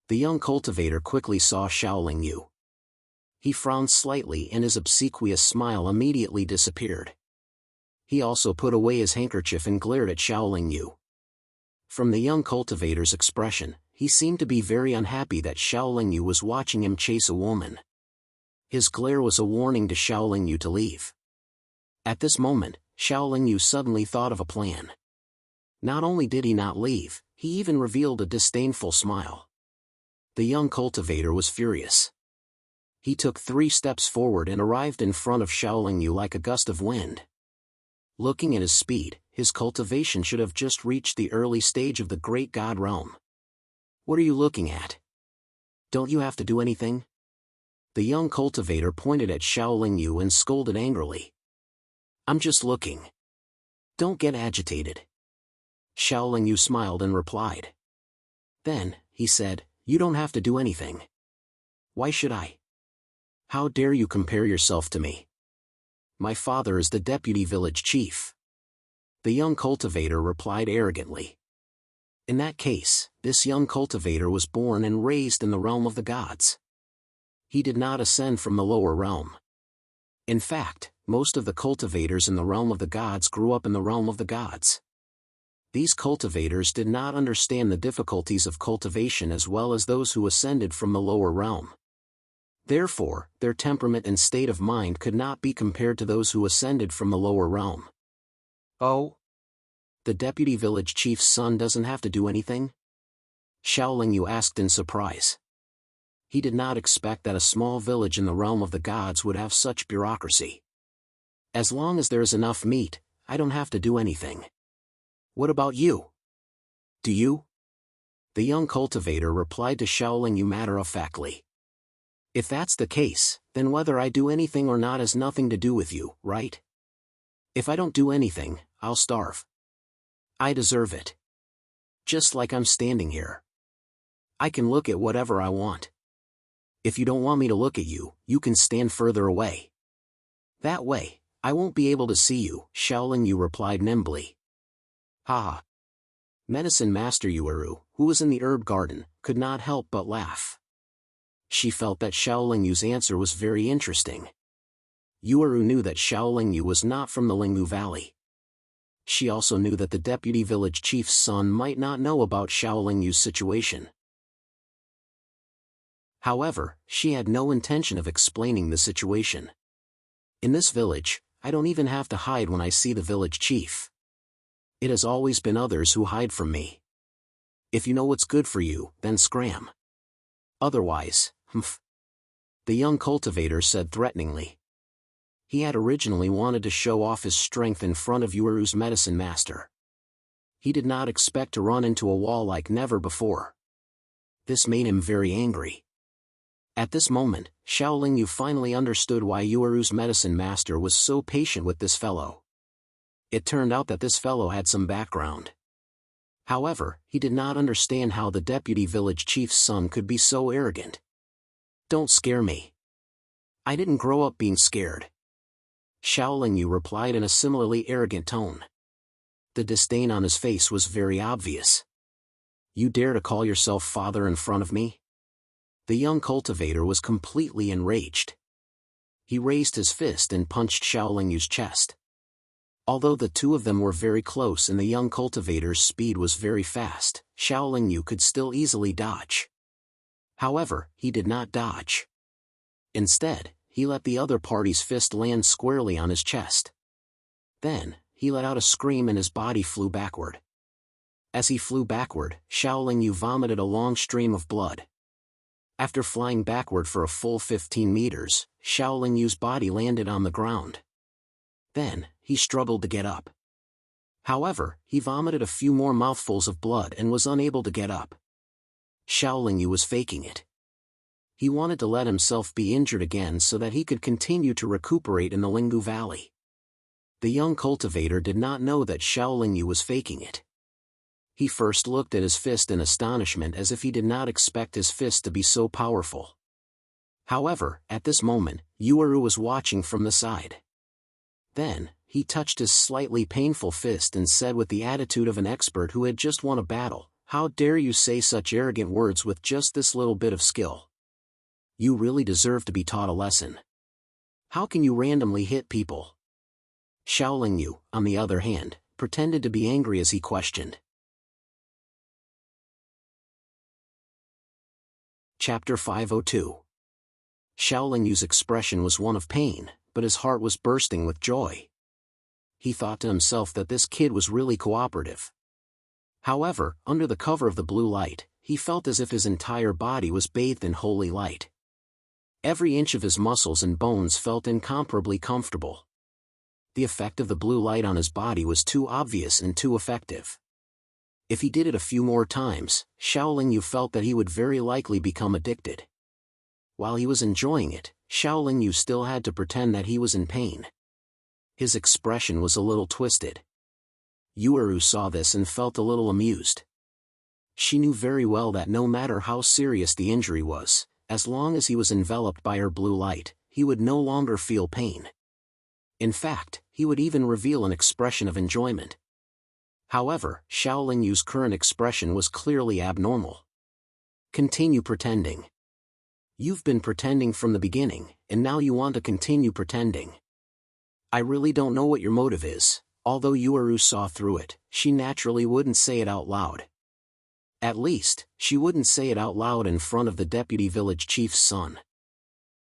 The young cultivator quickly saw Xiao Yu. He frowned slightly and his obsequious smile immediately disappeared. He also put away his handkerchief and glared at Xiao Yu. From the young cultivator's expression, he seemed to be very unhappy that Xiao Yu was watching him chase a woman. His glare was a warning to Xiao Yu to leave. At this moment, Xiao Yu suddenly thought of a plan. Not only did he not leave, he even revealed a disdainful smile. The young cultivator was furious. He took 3 steps forward and arrived in front of Xiao Yu like a gust of wind. Looking at his speed, his cultivation should have just reached the early stage of the Great God Realm. What are you looking at? Don't you have to do anything? The young cultivator pointed at Xiao Yu and scolded angrily. I'm just looking. Don't get agitated. Xiao Yu smiled and replied. Then, he said, you don't have to do anything. Why should I? How dare you compare yourself to me? My father is the deputy village chief. The young cultivator replied arrogantly. In that case, this young cultivator was born and raised in the realm of the gods. He did not ascend from the lower realm. In fact, most of the cultivators in the realm of the gods grew up in the realm of the gods. These cultivators did not understand the difficulties of cultivation as well as those who ascended from the lower realm. Therefore, their temperament and state of mind could not be compared to those who ascended from the lower realm. Oh? The deputy village chief's son doesn't have to do anything? Xiaolingyu asked in surprise. He did not expect that a small village in the realm of the gods would have such bureaucracy. As long as there is enough meat, I don't have to do anything. What about you? Do you? The young cultivator replied to Xiaolingyu matter-of-factly. If that's the case, then whether I do anything or not has nothing to do with you, right? If I don't do anything, I'll starve. I deserve it. Just like I'm standing here. I can look at whatever I want. If you don't want me to look at you, you can stand further away. That way, I won't be able to see you, Xiaolingyu replied nimbly. Ha! Medicine Master Yueru, who was in the herb garden, could not help but laugh. She felt that Xiaolingyu's answer was very interesting. Yueru knew that Xiaolingyu was not from the Lingmu Valley. She also knew that the deputy village chief's son might not know about Xiaolingyu's situation. However, she had no intention of explaining the situation. In this village, I don't even have to hide when I see the village chief. It has always been others who hide from me. If you know what's good for you, then scram. Otherwise, humph. The young cultivator said threateningly. He had originally wanted to show off his strength in front of Yueru's medicine master. He did not expect to run into a wall like never before. This made him very angry. At this moment, Xiaolingyu finally understood why Yueru's medicine master was so patient with this fellow. It turned out that this fellow had some background. However, he did not understand how the deputy village chief's son could be so arrogant. Don't scare me. I didn't grow up being scared. Xiaolingyu replied in a similarly arrogant tone. The disdain on his face was very obvious. You dare to call yourself father in front of me? The young cultivator was completely enraged. He raised his fist and punched Xiaolingyu's chest. Although the two of them were very close and the young cultivator's speed was very fast, Xiaolingyu could still easily dodge. However, he did not dodge. Instead, he let the other party's fist land squarely on his chest. Then, he let out a scream and his body flew backward. As he flew backward, Xiaolingyu vomited a long stream of blood. After flying backward for a full 15 meters, Xiaolingyu's body landed on the ground. Then, he struggled to get up. However, he vomited a few more mouthfuls of blood and was unable to get up. Xiaolingyu was faking it. He wanted to let himself be injured again so that he could continue to recuperate in the Linggu Valley. The young cultivator did not know that Xiaolingyu was faking it. He first looked at his fist in astonishment as if he did not expect his fist to be so powerful. However, at this moment, Yueru was watching from the side. Then, he touched his slightly painful fist and said with the attitude of an expert who had just won a battle, "How dare you say such arrogant words with just this little bit of skill? You really deserve to be taught a lesson. How can you randomly hit people?" Xiaolingyu, on the other hand, pretended to be angry as he questioned. Chapter 502. Xiaolingyu's expression was one of pain, but his heart was bursting with joy. He thought to himself that this kid was really cooperative. However, under the cover of the blue light, he felt as if his entire body was bathed in holy light. Every inch of his muscles and bones felt incomparably comfortable. The effect of the blue light on his body was too obvious and too effective. If he did it a few more times, Xiaolingyu felt that he would very likely become addicted. While he was enjoying it, Xiaolingyu still had to pretend that he was in pain. His expression was a little twisted. Yueru saw this and felt a little amused. She knew very well that no matter how serious the injury was, as long as he was enveloped by her blue light, he would no longer feel pain. In fact, he would even reveal an expression of enjoyment. However, Xiaoling Yu's current expression was clearly abnormal. Continue pretending. You've been pretending from the beginning, and now you want to continue pretending. I really don't know what your motive is. Although Yueru saw through it, she naturally wouldn't say it out loud. At least, she wouldn't say it out loud in front of the deputy village chief's son.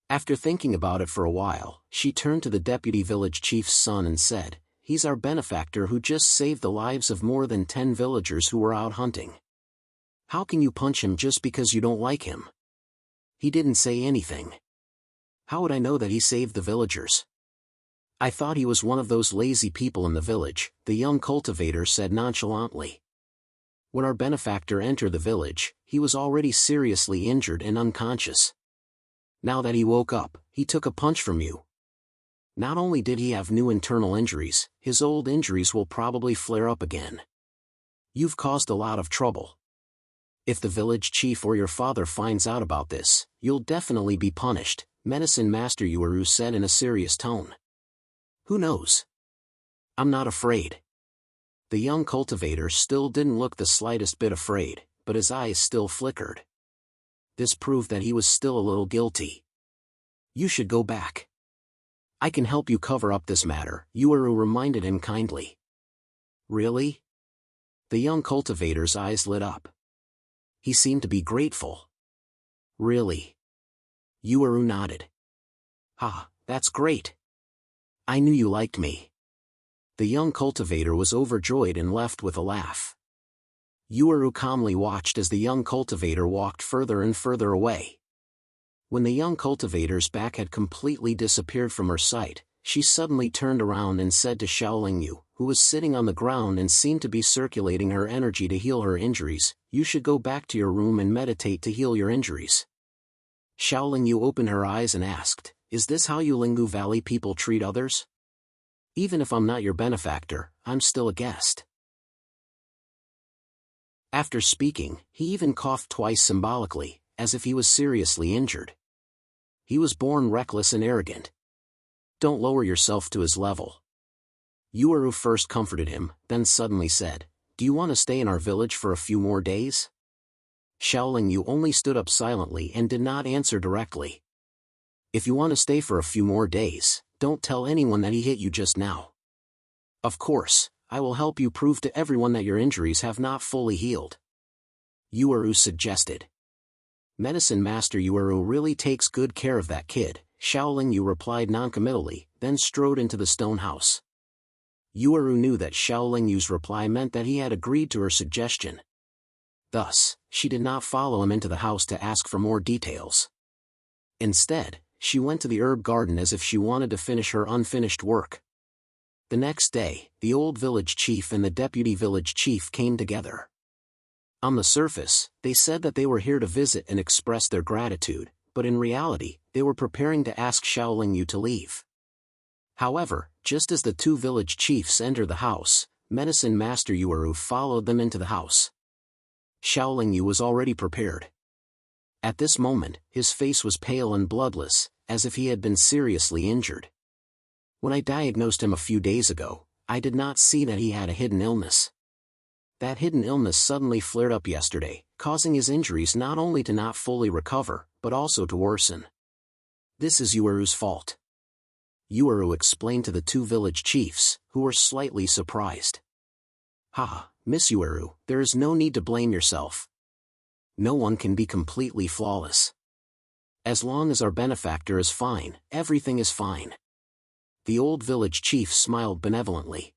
After thinking about it for a while, she turned to the deputy village chief's son and said, "He's our benefactor who just saved the lives of more than 10 villagers who were out hunting. How can you punch him just because you don't like him? He didn't say anything. How would I know that he saved the villagers? I thought he was one of those lazy people in the village," the young cultivator said nonchalantly. When our benefactor entered the village, he was already seriously injured and unconscious. Now that he woke up, he took a punch from you. Not only did he have new internal injuries, his old injuries will probably flare up again. You've caused a lot of trouble. If the village chief or your father finds out about this, you'll definitely be punished, Medicine Master Yueru said in a serious tone. Who knows? I'm not afraid. The young cultivator still didn't look the slightest bit afraid, but his eyes still flickered. This proved that he was still a little guilty. You should go back. I can help you cover up this matter, Yueru reminded him kindly. Really? The young cultivator's eyes lit up. He seemed to be grateful. Really? Yueru nodded. Ah, that's great. I knew you liked me. The young cultivator was overjoyed and left with a laugh. Yueru calmly watched as the young cultivator walked further and further away. When the young cultivator's back had completely disappeared from her sight, she suddenly turned around and said to Xiaoling Yu, who was sitting on the ground and seemed to be circulating her energy to heal her injuries, "You should go back to your room and meditate to heal your injuries." Xiaoling Yu opened her eyes and asked, "Is this how Yulingu Valley people treat others? Even if I'm not your benefactor, I'm still a guest." After speaking, he even coughed twice symbolically, as if he was seriously injured. He was born reckless and arrogant. Don't lower yourself to his level. Yueru first comforted him, then suddenly said, "Do you want to stay in our village for a few more days?" Xiaoling Yu only stood up silently and did not answer directly. "If you want to stay for a few more days, don't tell anyone that he hit you just now. Of course, I will help you prove to everyone that your injuries have not fully healed," Yueru suggested. Medicine Master Yueru really takes good care of that kid, Xiaoling Yu replied noncommittally, then strode into the stone house. Yueru knew that Xiaoling Yu's reply meant that he had agreed to her suggestion. Thus, she did not follow him into the house to ask for more details. Instead, she went to the herb garden as if she wanted to finish her unfinished work. The next day, the old village chief and the deputy village chief came together. On the surface, they said that they were here to visit and express their gratitude, but in reality, they were preparing to ask Xiaoling Yu to leave. However, just as the two village chiefs entered the house, Medicine Master Yueru followed them into the house. Xiaoling Yu was already prepared. At this moment, his face was pale and bloodless, as if he had been seriously injured. When I diagnosed him a few days ago, I did not see that he had a hidden illness. That hidden illness suddenly flared up yesterday, causing his injuries not only to not fully recover, but also to worsen. This is Yueru's fault. Yueru explained to the two village chiefs, who were slightly surprised. "Ha, Miss Yueru, there is no need to blame yourself. No one can be completely flawless. As long as our benefactor is fine, everything is fine." The old village chief smiled benevolently.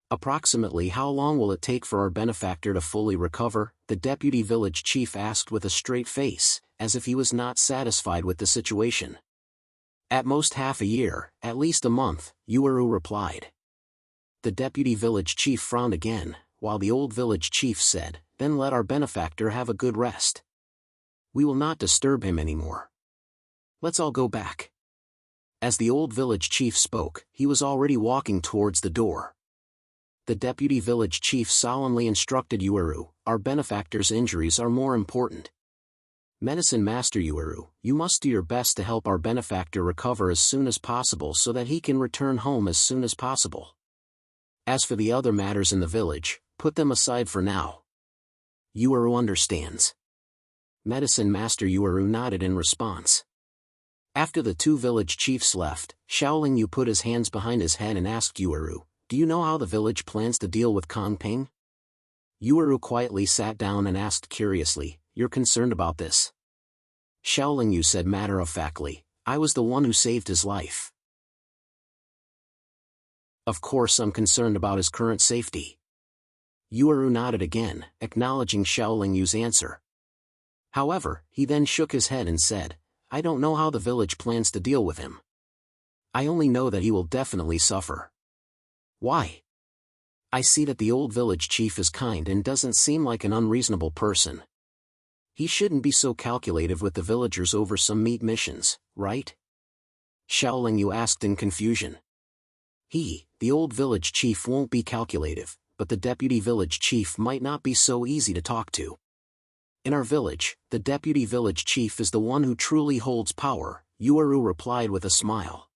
"Approximately how long will it take for our benefactor to fully recover?" the deputy village chief asked with a straight face, as if he was not satisfied with the situation. "At most half a year, at least a month," Yueru replied. The deputy village chief frowned again, while the old village chief said, "Then let our benefactor have a good rest. We will not disturb him anymore. Let's all go back." As the old village chief spoke, he was already walking towards the door. The deputy village chief solemnly instructed Yueru, "Our benefactor's injuries are more important. Medicine Master Yuuru, you must do your best to help our benefactor recover as soon as possible so that he can return home as soon as possible. As for the other matters in the village, put them aside for now. Yuuru understands. Medicine Master Yuuru nodded in response. After the two village chiefs left, Shaolin Yu put his hands behind his head and asked Yuuru, "Do you know how the village plans to deal with Kongping?" Yuuru quietly sat down and asked curiously, "You're concerned about this?" Shaolin Yu said matter-of-factly, "I was the one who saved his life. Of course I'm concerned about his current safety." Yuuru nodded again, acknowledging Shaolin Yu's answer. However, he then shook his head and said, "I don't know how the village plans to deal with him. I only know that he will definitely suffer." "Why?" "I see that the old village chief is kind and doesn't seem like an unreasonable person. He shouldn't be so calculative with the villagers over some meat missions, right?" Shaolin Yu asked in confusion. The old village chief won't be calculative, but the deputy village chief might not be so easy to talk to. In our village, the deputy village chief is the one who truly holds power, Yuuru replied with a smile.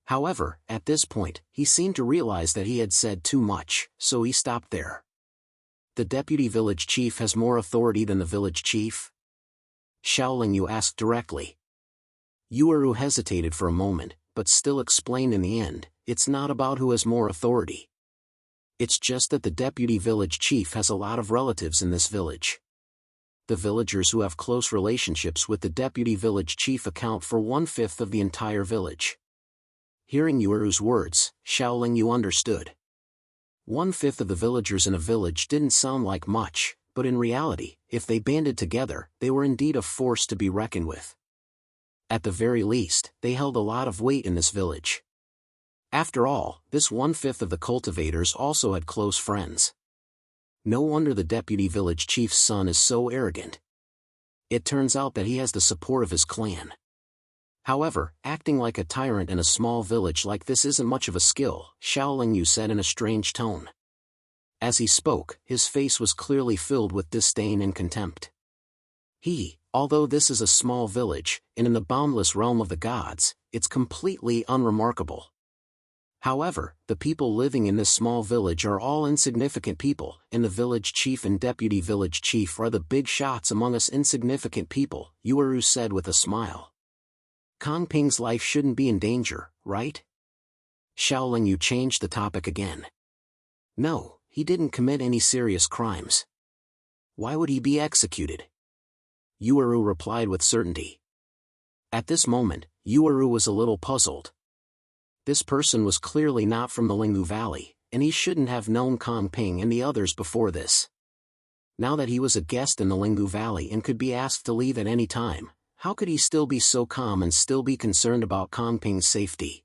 However, at this point, he seemed to realize that he had said too much, so he stopped there. "The deputy village chief has more authority than the village chief?" Shaolin Yu asked directly. Yuuru hesitated for a moment, but still explained in the end, "It's not about who has more authority. It's just that the deputy village chief has a lot of relatives in this village. The villagers who have close relationships with the deputy village chief account for 1/5 of the entire village." Hearing Yuuru's words, Shaolin Yu understood. 1/5 of the villagers in a village didn't sound like much, but in reality, if they banded together, they were indeed a force to be reckoned with. At the very least, they held a lot of weight in this village. After all, this 1/5 of the cultivators also had close friends. No wonder the deputy village chief's son is so arrogant. It turns out that he has the support of his clan. However, acting like a tyrant in a small village like this isn't much of a skill, Shaolin Yu said in a strange tone. As he spoke, his face was clearly filled with disdain and contempt. Although this is a small village, and in the boundless realm of the gods, it's completely unremarkable. However, the people living in this small village are all insignificant people, and the village chief and deputy village chief are the big shots among us insignificant people, Yuuru said with a smile. Kongping's life shouldn't be in danger, right? Shaolin Yu changed the topic again. No, he didn't commit any serious crimes. Why would he be executed? Yuuru replied with certainty. At this moment, Yuuru was a little puzzled. This person was clearly not from the Linggu Valley, and he shouldn't have known Kongping and the others before this. Now that he was a guest in the Linggu Valley and could be asked to leave at any time, how could he still be so calm and still be concerned about Kongping's safety?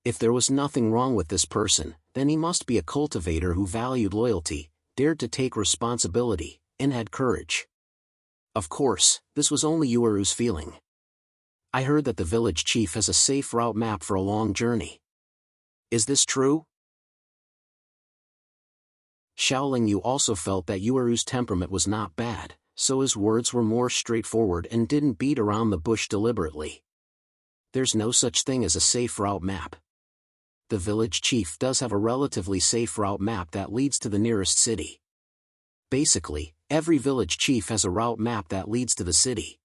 If there was nothing wrong with this person, then he must be a cultivator who valued loyalty, dared to take responsibility, and had courage. Of course, this was only Yuuru's feeling. I heard that the village chief has a safe route map for a long journey. Is this true? Shaolin Yu also felt that Yuuru's temperament was not bad, so his words were more straightforward and didn't beat around the bush deliberately. There's no such thing as a safe route map. The village chief does have a relatively safe route map that leads to the nearest city. Basically, every village chief has a route map that leads to the city.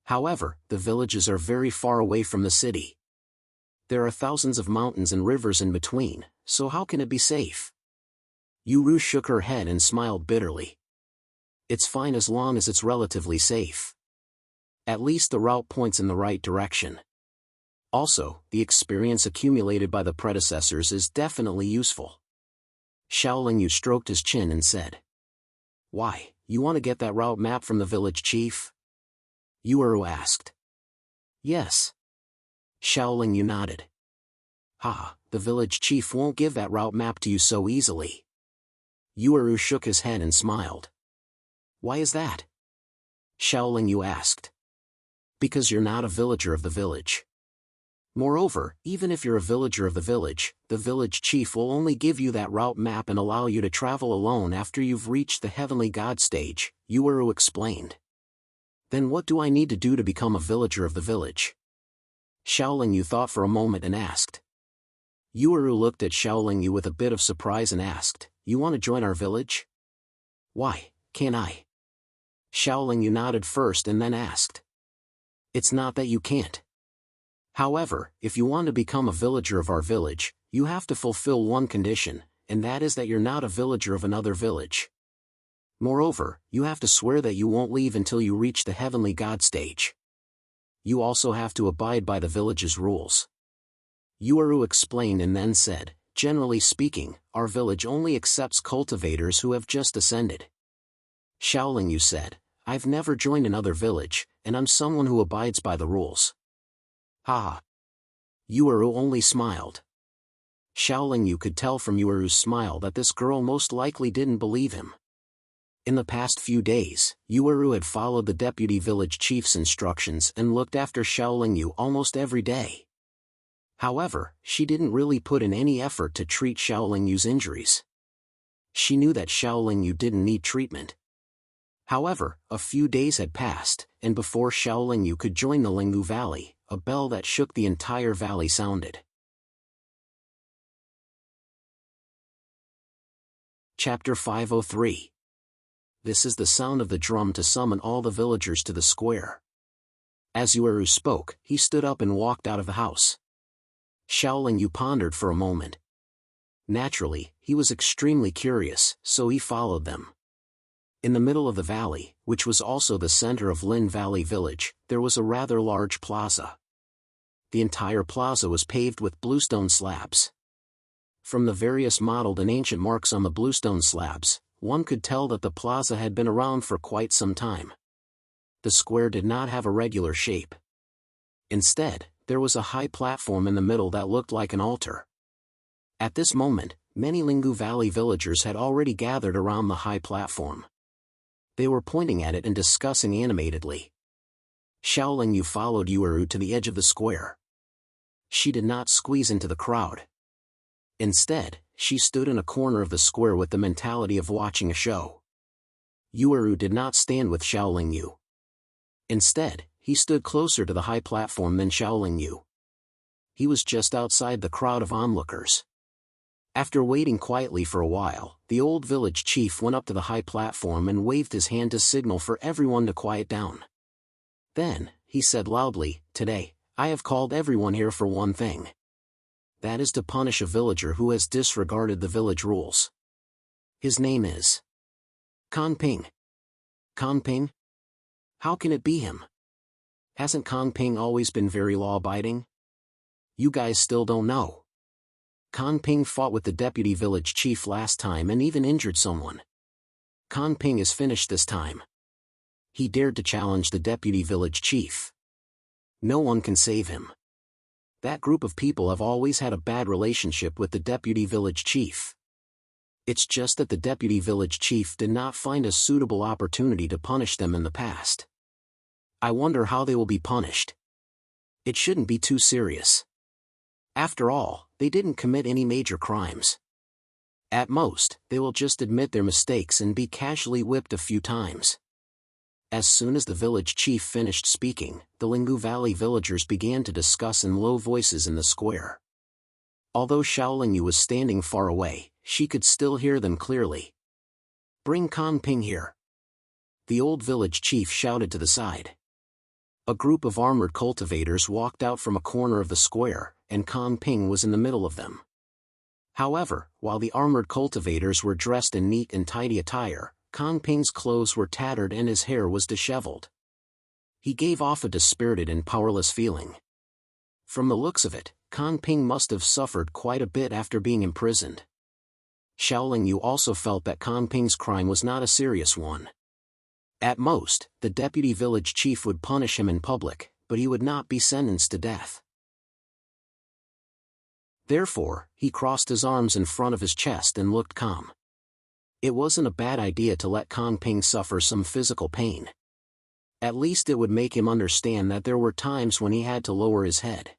However, the villages are very far away from the city. There are thousands of mountains and rivers in between, so how can it be safe? Yuuru shook her head and smiled bitterly. It's fine as long as it's relatively safe. At least the route points in the right direction. Also, the experience accumulated by the predecessors is definitely useful. Shaolin Yu stroked his chin and said, "Why, you want to get that route map from the village chief?" Yuuru asked. "Yes." Shaolin Yu nodded. The village chief won't give that route map to you so easily." Yuuru shook his head and smiled. "Why is that?" Shaolin Yu asked. "Because you're not a villager of the village. Moreover, even if you're a villager of the village chief will only give you that route map and allow you to travel alone after you've reached the heavenly god stage," Yuuru explained. Then what do I need to do to become a villager of the village? Xiaoling Yu thought for a moment and asked. Yueru looked at Xiaoling Yu with a bit of surprise and asked, "You want to join our village?" "Why, can't I?" Xiaoling Yu nodded first and then asked. "It's not that you can't. However, if you want to become a villager of our village, you have to fulfill one condition, and that is that you're not a villager of another village. Moreover, you have to swear that you won't leave until you reach the heavenly god stage. You also have to abide by the village's rules." Yueru explained and then said, "Generally speaking, our village only accepts cultivators who have just ascended." Xiaoling Yu said, "I've never joined another village, and I'm someone who abides by the rules." "Ha!" Yueru only smiled. Xiaoling Yu could tell from Yueru's smile that this girl most likely didn't believe him. In the past few days, Yueru had followed the deputy village chief's instructions and looked after Xiaoling Yu almost every day. However, she didn't really put in any effort to treat Xiaoling Yu's injuries. She knew that Xiaoling Yu didn't need treatment. However, a few days had passed, and before Xiaoling Yu could join the Linggu Valley, a bell that shook the entire valley sounded. Chapter 503. This is the sound of the drum to summon all the villagers to the square. As Yueru spoke, he stood up and walked out of the house. Xiaoling Yu pondered for a moment. Naturally, he was extremely curious, so he followed them. In the middle of the valley, which was also the center of Lin Valley Village, there was a rather large plaza. The entire plaza was paved with bluestone slabs. From the various mottled and ancient marks on the bluestone slabs, one could tell that the plaza had been around for quite some time. The square did not have a regular shape. Instead, there was a high platform in the middle that looked like an altar. At this moment, many Linggu Valley villagers had already gathered around the high platform. They were pointing at it and discussing animatedly. Xiaoling Yu followed Yueru to the edge of the square. She did not squeeze into the crowd. Instead, she stood in a corner of the square with the mentality of watching a show. Yueru did not stand with Xiaoling Yu. Instead, he stood closer to the high platform than Xiaoling Yu. He was just outside the crowd of onlookers. After waiting quietly for a while, the old village chief went up to the high platform and waved his hand to signal for everyone to quiet down. Then, he said loudly, "Today, I have called everyone here for one thing. That is to punish a villager who has disregarded the village rules. His name is Kanping." Kanping? How can it be him? Hasn't Kanping always been very law-abiding? You guys still don't know. Kanping fought with the deputy village chief last time and even injured someone. Kanping is finished this time. He dared to challenge the deputy village chief. No one can save him. That group of people have always had a bad relationship with the deputy village chief. It's just that the deputy village chief did not find a suitable opportunity to punish them in the past. I wonder how they will be punished. It shouldn't be too serious. After all, they didn't commit any major crimes. At most, they will just admit their mistakes and be casually whipped a few times. As soon as the village chief finished speaking, the Linggu Valley villagers began to discuss in low voices in the square. Although Xiaoling Yu was standing far away, she could still hear them clearly. "Bring Kanping here." The old village chief shouted to the side. A group of armored cultivators walked out from a corner of the square, and Kanping was in the middle of them. However, while the armored cultivators were dressed in neat and tidy attire, Kanping's clothes were tattered and his hair was disheveled. He gave off a dispirited and powerless feeling. From the looks of it, Kanping must have suffered quite a bit after being imprisoned. Xiaoling Yu also felt that Kanping's crime was not a serious one. At most, the deputy village chief would punish him in public, but he would not be sentenced to death. Therefore, he crossed his arms in front of his chest and looked calm. It wasn't a bad idea to let Kanping suffer some physical pain. At least it would make him understand that there were times when he had to lower his head.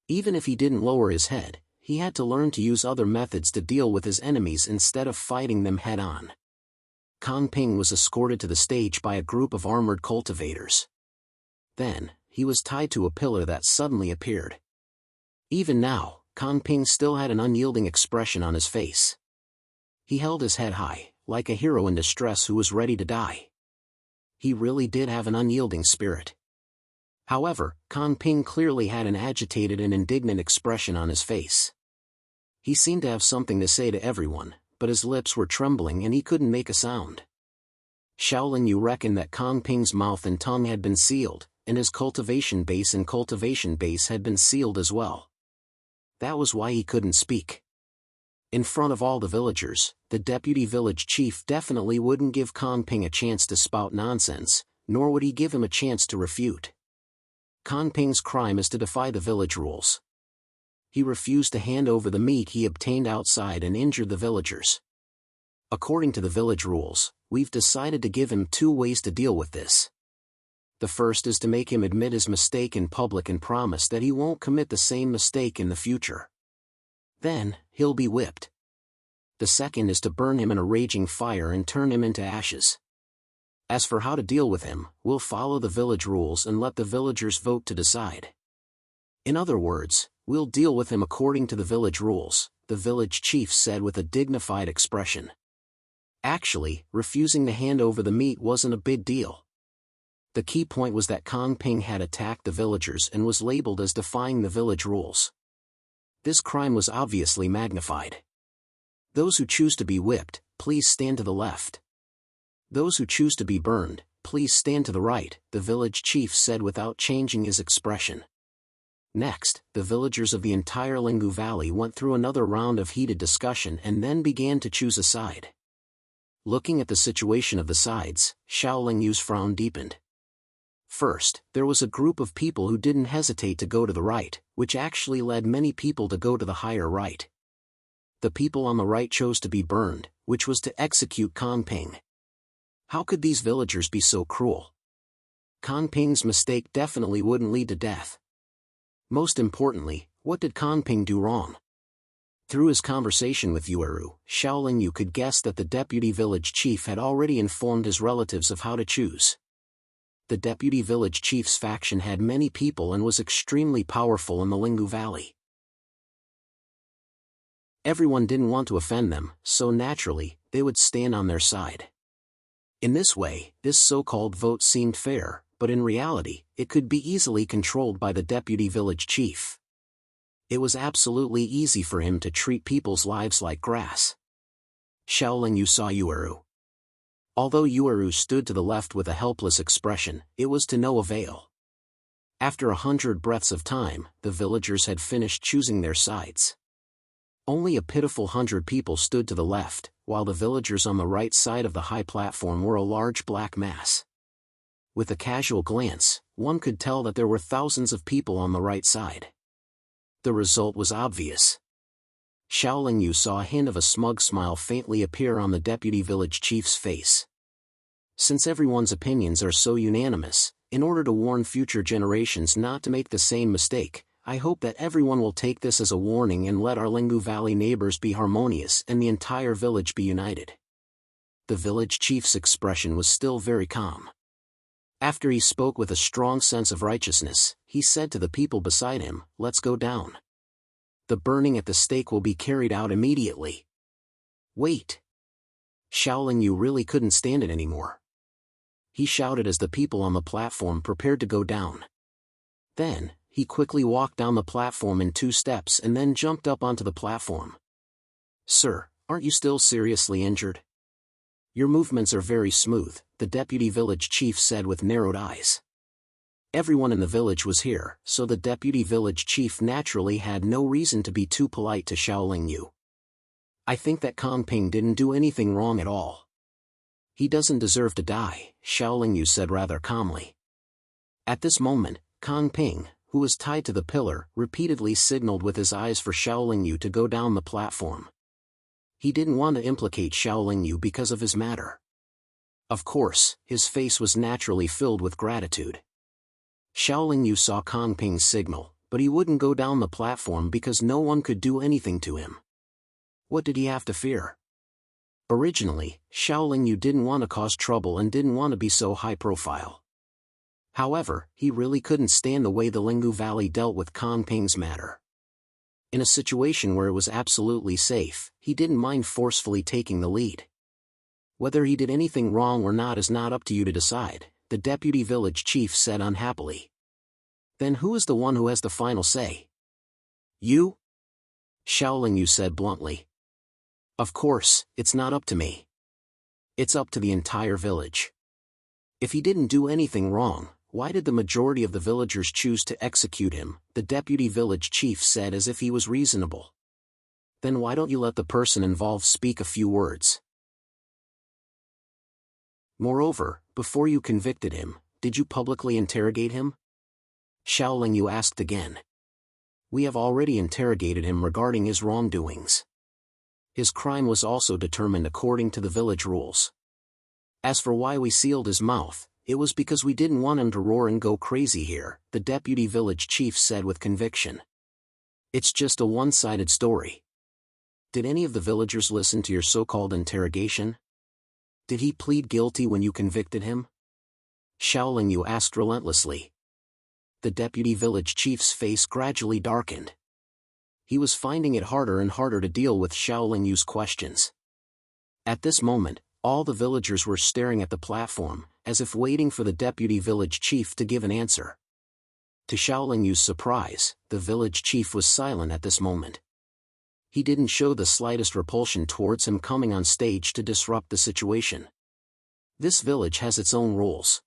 Even if he didn't lower his head, he had to learn to use other methods to deal with his enemies instead of fighting them head-on. Kang Ping was escorted to the stage by a group of armored cultivators. Then, he was tied to a pillar that suddenly appeared. Even now, Kang Ping still had an unyielding expression on his face. He held his head high, like a hero in distress who was ready to die. He really did have an unyielding spirit. However, Kang Ping clearly had an agitated and indignant expression on his face. He seemed to have something to say to everyone, but his lips were trembling and he couldn't make a sound. Shaolin Yu reckoned that Kang Ping's mouth and tongue had been sealed, and his cultivation base had been sealed as well. That was why he couldn't speak. In front of all the villagers, the deputy village chief definitely wouldn't give Kang Ping a chance to spout nonsense, nor would he give him a chance to refute. Kang Ping's crime is to defy the village rules. He refused to hand over the meat he obtained outside and injured the villagers. According to the village rules, we've decided to give him 2 ways to deal with this. The first is to make him admit his mistake in public and promise that he won't commit the same mistake in the future. Then, he'll be whipped. The second is to burn him in a raging fire and turn him into ashes. As for how to deal with him, we'll follow the village rules and let the villagers vote to decide. In other words, we'll deal with him according to the village rules, the village chief said with a dignified expression. Actually, refusing to hand over the meat wasn't a big deal. The key point was that Kang Ping had attacked the villagers and was labeled as defying the village rules. This crime was obviously magnified. Those who choose to be whipped, please stand to the left. Those who choose to be burned, please stand to the right, the village chief said without changing his expression. Next, the villagers of the entire Lingu Valley went through another round of heated discussion and then began to choose a side. Looking at the situation of the sides, Shaolin Yu's frown deepened. First, there was a group of people who didn't hesitate to go to the right, which actually led many people to go to the higher right. The people on the right chose to be burned, which was to execute Kang Ping. How could these villagers be so cruel? Kang Ping's mistake definitely wouldn't lead to death. Most importantly, what did Kang Ping do wrong? Through his conversation with Yueru, Shaolin Yu could guess that the deputy village chief had already informed his relatives of how to choose. The deputy village chief's faction had many people and was extremely powerful in the Lingu Valley. Everyone didn't want to offend them, so naturally, they would stand on their side. In this way, this so-called vote seemed fair, but in reality, it could be easily controlled by the deputy village chief. It was absolutely easy for him to treat people's lives like grass. Shaolin Yu saw Yueru. Although Yueru stood to the left with a helpless expression, it was to no avail. After 100 breaths of time, the villagers had finished choosing their sides. Only a pitiful 100 people stood to the left, while the villagers on the right side of the high platform were a large black mass. With a casual glance, one could tell that there were thousands of people on the right side. The result was obvious. Shaolin Yu saw a hint of a smug smile faintly appear on the deputy village chief's face. Since everyone's opinions are so unanimous, in order to warn future generations not to make the same mistake, I hope that everyone will take this as a warning and let our Lingu Valley neighbors be harmonious and the entire village be united. The village chief's expression was still very calm. After he spoke with a strong sense of righteousness, he said to the people beside him, "Let's go down. The burning at the stake will be carried out immediately." Wait! Shaolin Yu really couldn't stand it anymore. He shouted as the people on the platform prepared to go down. Then, he quickly walked down the platform in 2 steps and then jumped up onto the platform. "Sir, aren't you still seriously injured?" "Your movements are very smooth," the deputy village chief said with narrowed eyes. Everyone in the village was here, so the deputy village chief naturally had no reason to be too polite to Shaolin Yu. "I think that Kang Ping didn't do anything wrong at all. He doesn't deserve to die," Shaolin Yu said rather calmly. At this moment, Kang Ping, who was tied to the pillar, repeatedly signaled with his eyes for Shaolin Yu to go down the platform. He didn't want to implicate Shaolin Yu because of his matter. Of course, his face was naturally filled with gratitude. Shaolin Yu saw Kang Ping's signal, but he wouldn't go down the platform because no one could do anything to him. What did he have to fear? Originally, Xiaoling Yu didn't want to cause trouble and didn't want to be so high profile. However, he really couldn't stand the way the Linggu Valley dealt with Kanping's matter. In a situation where it was absolutely safe, he didn't mind forcefully taking the lead. Whether he did anything wrong or not is not up to you to decide, the deputy village chief said unhappily. Then who is the one who has the final say? You? Xiaoling Yu said bluntly. Of course, it's not up to me. It's up to the entire village. If he didn't do anything wrong, why did the majority of the villagers choose to execute him? The deputy village chief said as if he was reasonable. Then why don't you let the person involved speak a few words? Moreover, before you convicted him, did you publicly interrogate him? Xiaoling Yu asked again. We have already interrogated him regarding his wrongdoings. His crime was also determined according to the village rules. As for why we sealed his mouth, it was because we didn't want him to roar and go crazy here, the deputy village chief said with conviction. It's just a one-sided story. Did any of the villagers listen to your so-called interrogation? Did he plead guilty when you convicted him? Xiaoling Yu asked relentlessly. The deputy village chief's face gradually darkened. He was finding it harder and harder to deal with Xiaoling Yu's questions. At this moment, all the villagers were staring at the platform, as if waiting for the deputy village chief to give an answer. To Xiaoling Yu's surprise, the village chief was silent at this moment. He didn't show the slightest repulsion towards him coming on stage to disrupt the situation. This village has its own rules.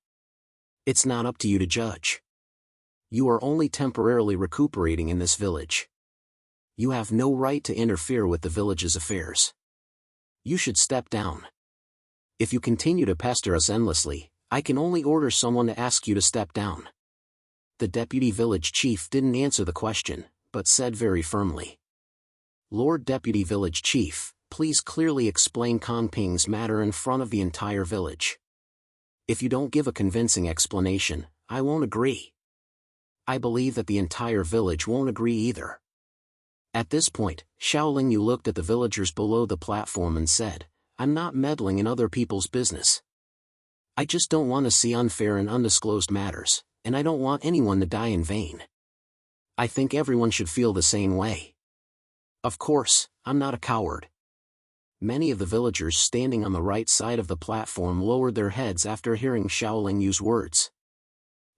It's not up to you to judge. You are only temporarily recuperating in this village. You have no right to interfere with the village's affairs. You should step down. If you continue to pester us endlessly, I can only order someone to ask you to step down. The deputy village chief didn't answer the question, but said very firmly. Lord Deputy Village Chief, please clearly explain Kanping's matter in front of the entire village. If you don't give a convincing explanation, I won't agree. I believe that the entire village won't agree either. At this point, Xiaoling Yu looked at the villagers below the platform and said, I'm not meddling in other people's business. I just don't want to see unfair and undisclosed matters, and I don't want anyone to die in vain. I think everyone should feel the same way. Of course, I'm not a coward. Many of the villagers standing on the right side of the platform lowered their heads after hearing Xiaoling Yu's words.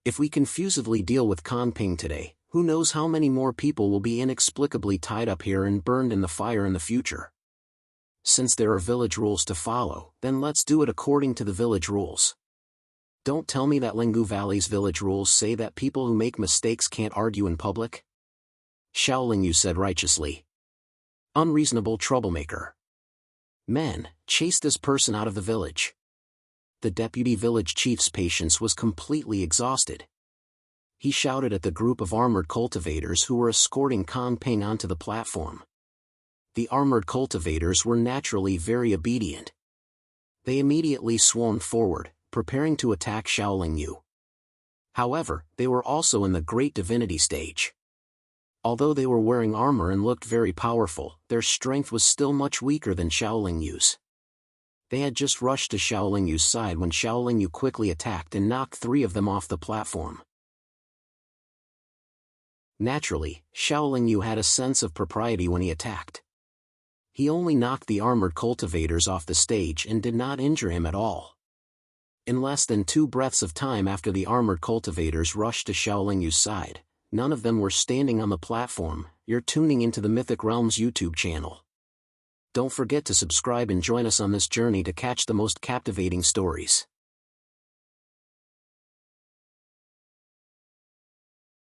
If we confusedly deal with Kanping today, who knows how many more people will be inexplicably tied up here and burned in the fire in the future. Since there are village rules to follow, then let's do it according to the village rules. Don't tell me that Linggu Valley's village rules say that people who make mistakes can't argue in public. Xiaoling Yu said righteously. Unreasonable troublemaker. Men, chase this person out of the village. The deputy village chief's patience was completely exhausted. He shouted at the group of armored cultivators who were escorting Kanping onto the platform. The armored cultivators were naturally very obedient. They immediately swarmed forward, preparing to attack Xiaoling Yu. However, they were also in the great divinity stage. Although they were wearing armor and looked very powerful, their strength was still much weaker than Xiaoling Yu's. They had just rushed to Xiaoling Yu's side when Xiaoling Yu quickly attacked and knocked 3 of them off the platform. Naturally, Xiaoling Yu had a sense of propriety when he attacked. He only knocked the armored cultivators off the stage and did not injure him at all. In less than 2 breaths of time after the armored cultivators rushed to Xiaoling Yu's side, none of them were standing on the platform. You're tuning into the Mythic Realms YouTube channel. Don't forget to subscribe and join us on this journey to catch the most captivating stories.